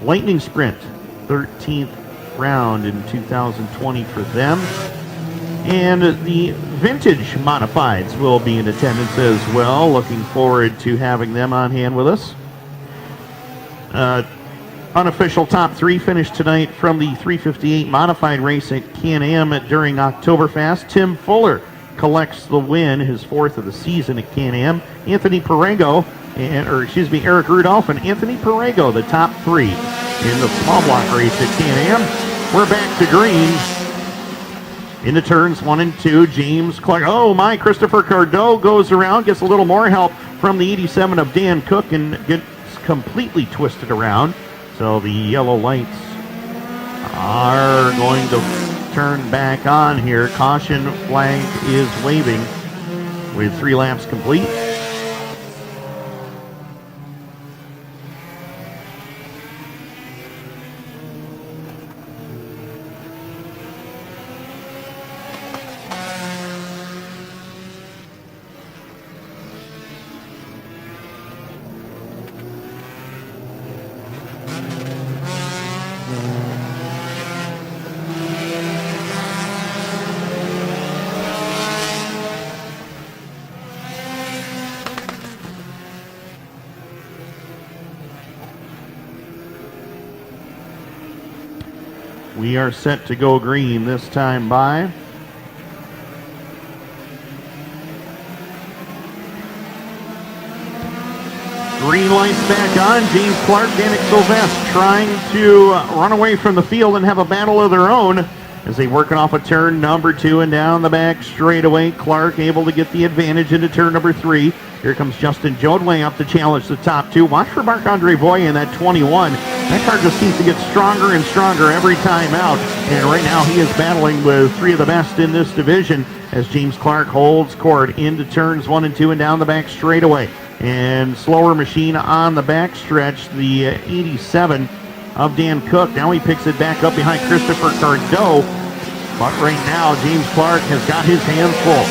[SPEAKER 2] Lightning Sprint, 13th round in 2020 for them. And the Vintage Modifieds will be in attendance as well. Looking forward to having them on hand with us. Unofficial top 3 finished tonight from the 358 Modified race at Can-Am during Oktoberfest. Tim Fuller collects the win, his 4th of the season at Can-Am. Eric Rudolph and Anthony Perego, the top 3 in the small block race at Can-Am. We're back to green. Into turns 1 and 2, James Clark. Oh my, Christopher Cardo goes around, gets a little more help from the 87 of Dan Cook and gets completely twisted around. So the yellow lights are going to turn back on here. Caution flag is waving with 3 laps complete. We are set to go green this time by. Green lights back on. James Clark, Danik Sylvestre trying to run away from the field and have a battle of their own as they working off a turn number 2 and down the back straightaway. Clark able to get the advantage into turn number 3. Here comes Justin Jodway up to challenge the top 2. Watch for Marc-Andre Voyer in that 21. That car just seems to get stronger and stronger every time out. And right now he is battling with 3 of the best in this division as James Clark holds court into turns 1 and 2 and down the back straightaway. And slower machine on the back stretch, the 87 of Dan Cook. Now he picks it back up behind Christopher Cardo. But right now James Clark has got his hands full.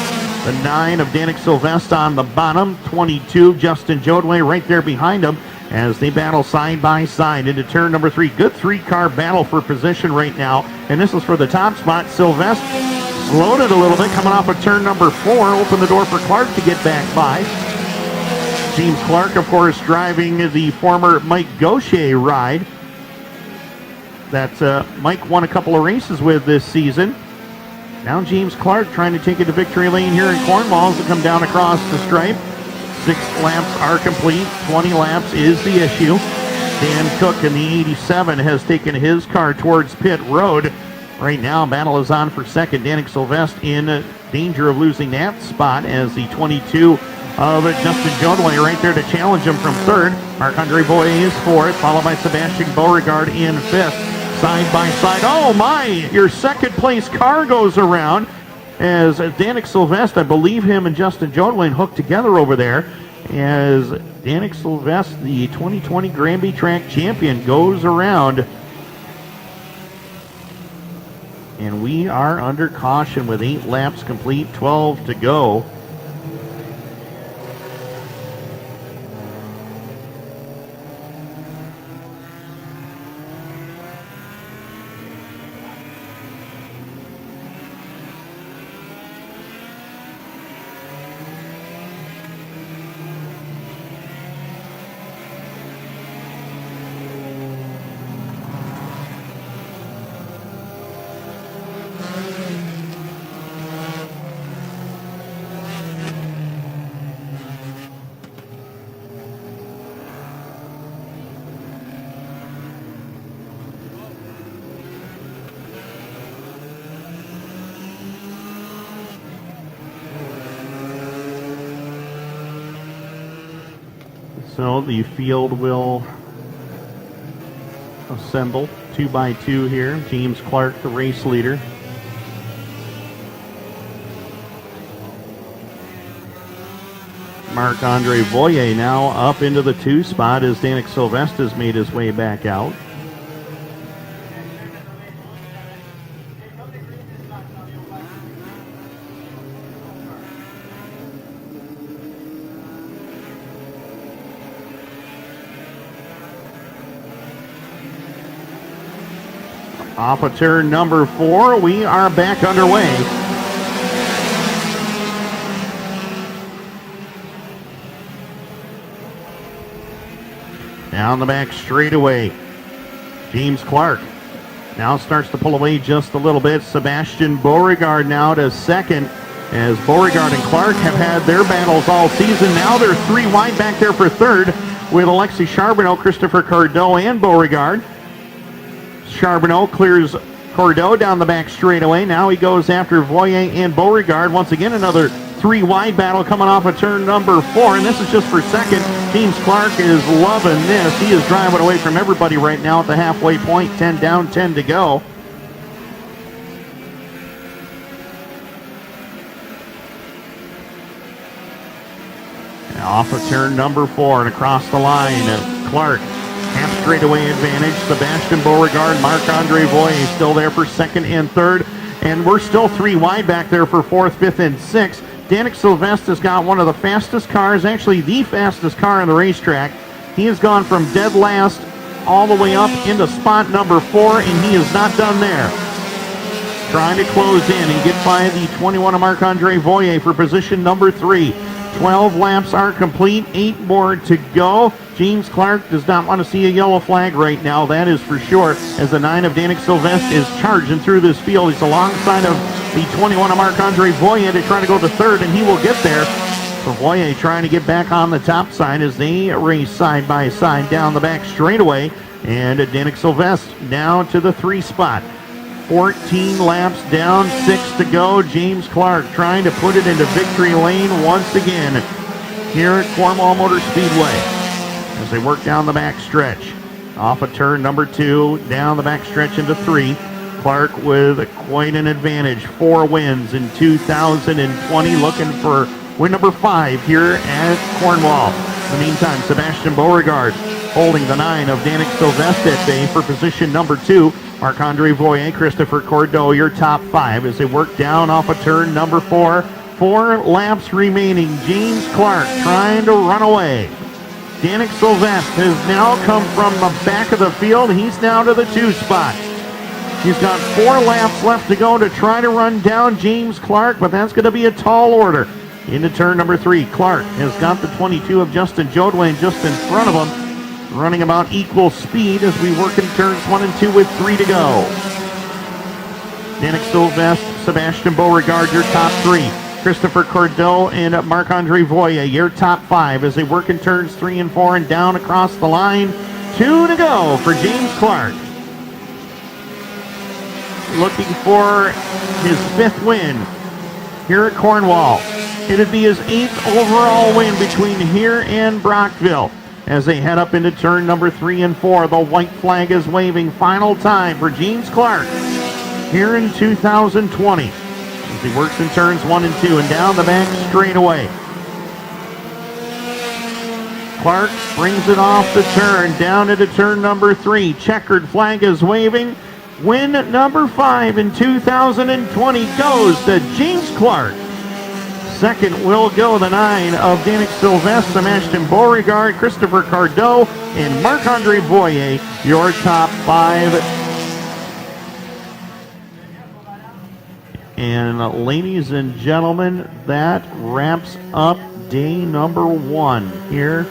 [SPEAKER 2] The 9 of Danik Sylvestre on the bottom. 22, Justin Jodway right there behind him as they battle side by side into turn number 3. Good 3-car battle for position right now. And this is for the top spot. Sylvestre slowed it a little bit coming off of turn number 4. Opened the door for Clark to get back by. James Clark, of course, driving the former Mike Gaucher ride that Mike won a couple of races with this season. Now James Clark trying to take it to victory lane here in Cornwall as they come down across the stripe. 6 laps are complete. 20 laps is the issue. Dan Cook in the 87 has taken his car towards pit road. Right now, battle is on for second. Danik Sylvestre in danger of losing that spot as the 22 of Justin Jodway right there to challenge him from third. Marc-Andre Voyer is fourth, followed by Sebastian Beauregard in 5th. Side by side. Oh my! Your second place car goes around as Danik Sylvestre, I believe him and Justin Jodway hooked together over there as Danik Sylvestre, the 2020 Granby Track champion, goes around. And we are under caution with 8 laps complete, 12 to go. So the field will assemble 2 by 2 here. James Clark, the race leader. Marc-Andre Voyer now up into the 2 spot as Danik Sylvester has made his way back out. Off of turn number 4, we are back underway. Down the back straightaway, James Clark now starts to pull away just a little bit. Sebastian Beauregard now to second, as Beauregard and Clark have had their battles all season. Now they're 3 wide back there for third with Alexis Charbonneau, Christopher Cordeau, and Beauregard. Charbonneau clears Cordeau down the back straightaway. Now he goes after Voyer and Beauregard. Once again, another 3 wide battle coming off of turn number 4, and this is just for second. James Clark is loving this. He is driving away from everybody right now at the halfway point. 10 down, 10 to go. Now off of turn number 4 and across the line, Clark. Half straightaway advantage. Sebastian Beauregard, Marc-Andre Voyer still there for second and third. And we're still 3 wide back there for fourth, fifth, and sixth. Danik Sylvester has got one of the fastest cars, actually the fastest car on the racetrack. He has gone from dead last all the way up into spot number 4, and he is not done there. Trying to close in and get by the 21 of Marc-Andre Voyer for position number 3. 12 laps are complete, 8 more to go. James Clark does not want to see a yellow flag right now, that is for sure, as the 9 of Danik Sylvester is charging through this field. He's alongside of the 21 of Marc-Andre Voyer to try to go to third, and he will get there. So Voyer trying to get back on the top side as they race side by side down the back straightaway. And Danik Sylvester down to the 3 spot. 14 laps down, 6 to go. James Clark trying to put it into victory lane once again here at Cornwall Motor Speedway as they work down the back stretch. Off of turn number 2, down the back stretch into 3. Clark with quite an advantage. 4 wins in 2020, looking for win number 5 here at Cornwall. In the meantime, Sebastian Beauregard holding the 9 of Danik Sylvester at bay for position number 2. Marc-Andre Voyer, Christopher Cordeau, your top 5 as they work down off of turn number 4. 4 laps remaining. James Clark trying to run away. Danik Sylvester has now come from the back of the field. He's now to the 2 spot. He's got 4 laps left to go to try to run down James Clark, but that's going to be a tall order. Into turn number 3, Clark has got the 22 of Justin Jodway just in front of him, running about equal speed as we work in turns 1 and 2 with 3 to go. Danik Sylvester, Sebastian Beauregard, your top 3. Christopher Cordeau and Marc-Andre Voyer, your top 5 as they work in turns 3 and 4 and down across the line. 2 to go for James Clark. Looking for his 5th win here at Cornwall. It'd be his 8th overall win between here and Brockville. As they head up into turn number 3 and 4, the white flag is waving. Final time for James Clark here in 2020. As he works in turns 1 and 2 and down the back straightaway. Clark brings it off the turn, down into turn number 3. Checkered flag is waving. Win number 5 in 2020 goes to James Clark. Second will go the 9 of Danik Sylvester, Sebastian Beauregard, Christopher Cordeau, and Marc-Andre Voyer, your top 5. And ladies and gentlemen, that wraps up day number 1 here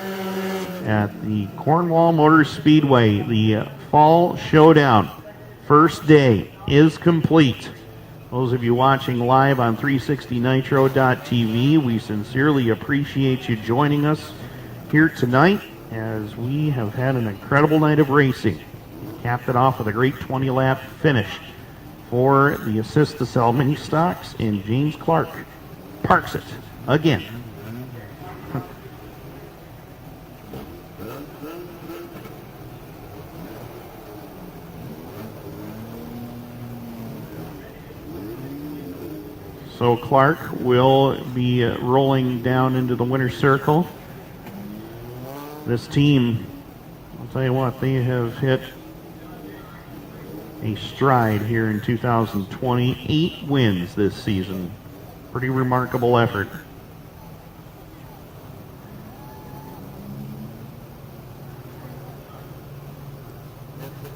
[SPEAKER 2] at the Cornwall Motor Speedway. The Fall Showdown first day is complete. Those of you watching live on 360nitro.tv, we sincerely appreciate you joining us here tonight as we have had an incredible night of racing. Capped it off with a great 20-lap finish for the Assist to Sell mini stocks, and James Clark parks it again. So Clark will be rolling down into the winner's circle. This team, I'll tell you what, they have hit a stride here in 2020. 8 wins this season. Pretty remarkable effort.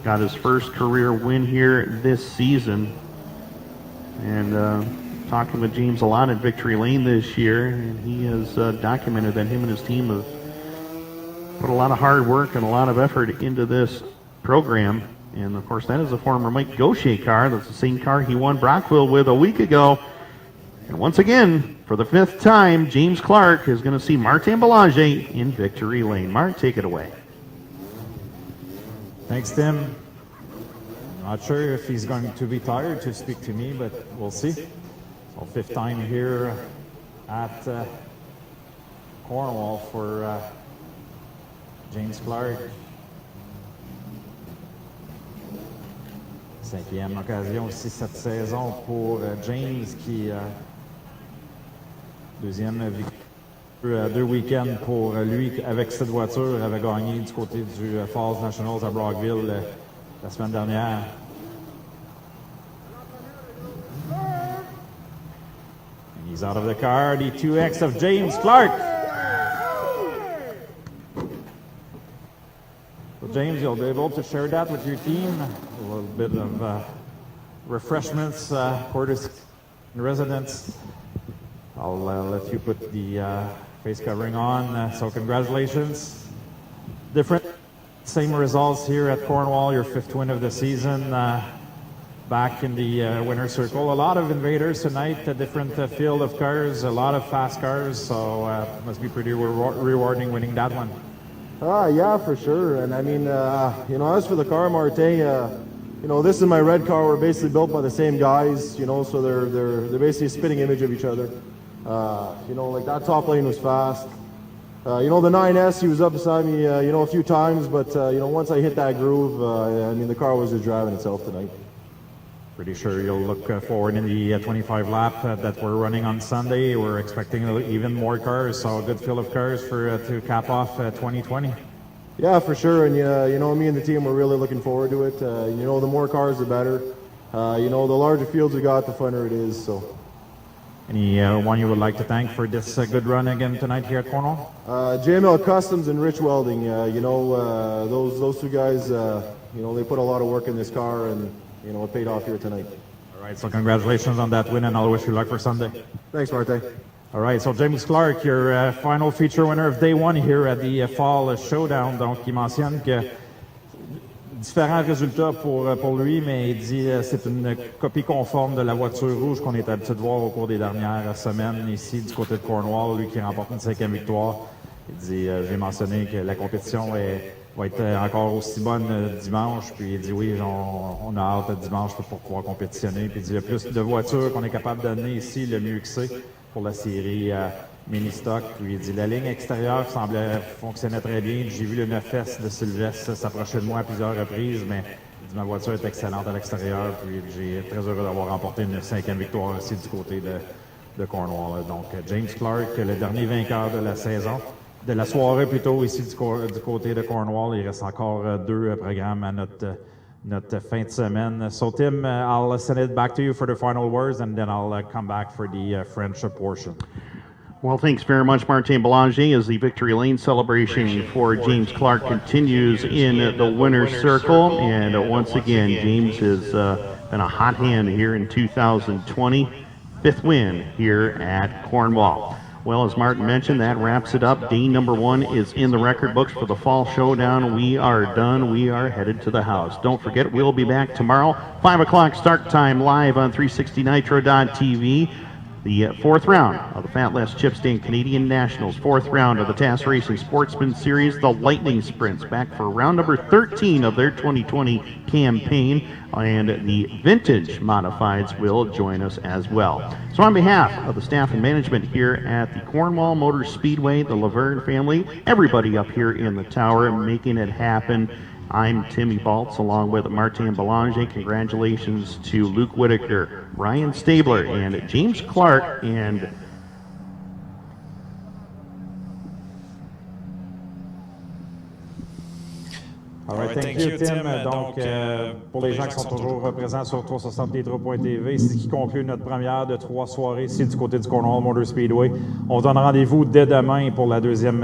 [SPEAKER 2] Got his first career win here this season. And talking with James a lot at Victory Lane this year, and he has documented that him and his team have put a lot of hard work and a lot of effort into this program. And of course, that is a former Mike Gaucher car. That's the same car he won Brockville with a week ago. And once again, for the 5th time, James Clark is going to see Martin Belanger in Victory Lane. Mark, take it away.
[SPEAKER 3] Thanks, Tim. I'm not sure if he's going to be tired to speak to me, but we'll see. So 5th time here at Cornwall for James Clark. 5e occasion aussi cette saison pour James qui deuxième victoire 2 week-ends pour lui avec cette voiture, avait gagné du côté du Falls Nationals à Brockville la semaine dernière. And he's out of the car, the 2X of James Clark. So James, you'll be able to share that with your team. A little bit of refreshments, quarters and residents. I'll let you put the face covering on. So congratulations. Same results here at Cornwall, your 5th win of the season. Back in the winner's circle. A lot of invaders tonight, a different field of cars, a lot of fast cars. So it must be pretty rewarding winning that one.
[SPEAKER 9] Yeah, for sure. And I mean, as for the car, Martin, this is my red car. We're basically built by the same guys, so they're basically a spitting image of each other. Like that top lane was fast. The 9S, he was up beside me, a few times, but, once I hit that groove, the car was just driving itself tonight.
[SPEAKER 3] Pretty sure you'll look forward in the 25 lap that we're running on Sunday. We're expecting even more cars, so a good field of cars to cap off 2020.
[SPEAKER 9] Yeah, for sure, and me and the team, we're really looking forward to it. The more cars, the better. The larger fields we got, the funner it is. So.
[SPEAKER 3] Anyone you would like to thank for this good run again tonight here at Cornwall?
[SPEAKER 9] JML Customs and Rich Welding. Those 2 guys, they put a lot of work in this car, and it paid off here tonight.
[SPEAKER 3] All right, so congratulations on that win, and I'll wish you luck for Sunday.
[SPEAKER 9] Thanks, Martin.
[SPEAKER 3] All right, so James Clark, your final feature winner of day 1 here at the Fall Showdown. Donc, il mentionne que différents résultats pour lui, mais il dit c'est une copie conforme de la voiture rouge qu'on est habitué de voir au cours des dernières semaines ici du côté de Cornwall, lui qui remporte une 5e victoire. Il dit, j'ai mentionné que la compétition va être encore aussi bonne dimanche, puis il dit oui, on a hâte dimanche pour pouvoir compétitionner. Puis il dit, le plus de voitures qu'on est capable d'amener ici, le mieux que c'est pour la série mini-stock. Puis il dit, la ligne extérieure semblait fonctionner très bien. J'ai vu le 9S de Sylvestre s'approcher de moi à plusieurs reprises, mais il dit, ma voiture est excellente à l'extérieur. Puis j'ai très heureux d'avoir remporté une 5e victoire aussi du côté de Cornwall. Donc James Clark, le dernier vainqueur de la saison. De la soirée plutôt ici du côté de Cornwall. Il reste encore 2 programmes à notre fin de semaine. So Tim, I'll send it back to you for the final words, and then I'll come back for the French portion.
[SPEAKER 2] Well, thanks very much, Martin Belanger, as the Victory Lane celebration for James Clark continues in the winner's circle. And once again, James has been a hot hand here in 2020. 5th win here at Cornwall. Well, as Martin mentioned, that wraps it up. Day number 1 is in the record books for the Fall Showdown. We are done. We are headed to the house. Don't forget, we'll be back tomorrow, 5 o'clock start time, live on 360nitro.tv. The 4th round of the Fat Less Chip Stand Canadian Nationals, 4th round of the TAS Racing Sportsman Series, the Lightning Sprints, back for round number 13 of their 2020 campaign, and the Vintage Modifieds will join us as well. So on behalf of the staff and management here at the Cornwall Motor Speedway, the Laverne family, everybody up here in the tower making it happen, I'm Timmy Baltz along with Martin Belanger. Congratulations to Luke Whitaker, Ryan Stabler, and James Clark. And
[SPEAKER 3] All right, thank you, Tim. Donc, pour les gens qui sont toujours présents sur 360litres.tv, c'est ce qui conclut notre première de 3 soirées ici du côté du Cornwall Motor Speedway. On se donne rendez-vous dès demain pour la deuxième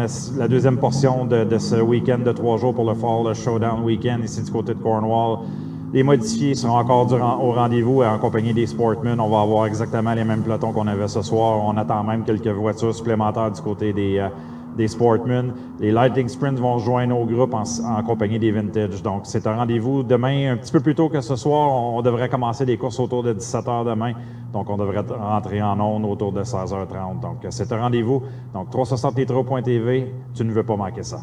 [SPEAKER 3] portion de ce week-end de 3 jours pour le Fall Showdown Weekend ici du côté de Cornwall. Les modifiés seront encore au rendez-vous en compagnie des Sportsman. On va avoir exactement les mêmes pelotons qu'on avait ce soir. On attend même quelques voitures supplémentaires du côté des Sportmen. Les Lightning Sprints vont joindre au groupe en compagnie des Vintage. Donc, c'est un rendez-vous demain, un petit peu plus tôt que ce soir. On devrait commencer les courses autour de 17h demain. Donc, on devrait rentrer en ondes autour de 16h30. Donc, c'est un rendez-vous. Donc, 360litres.tv, tu ne veux pas manquer ça.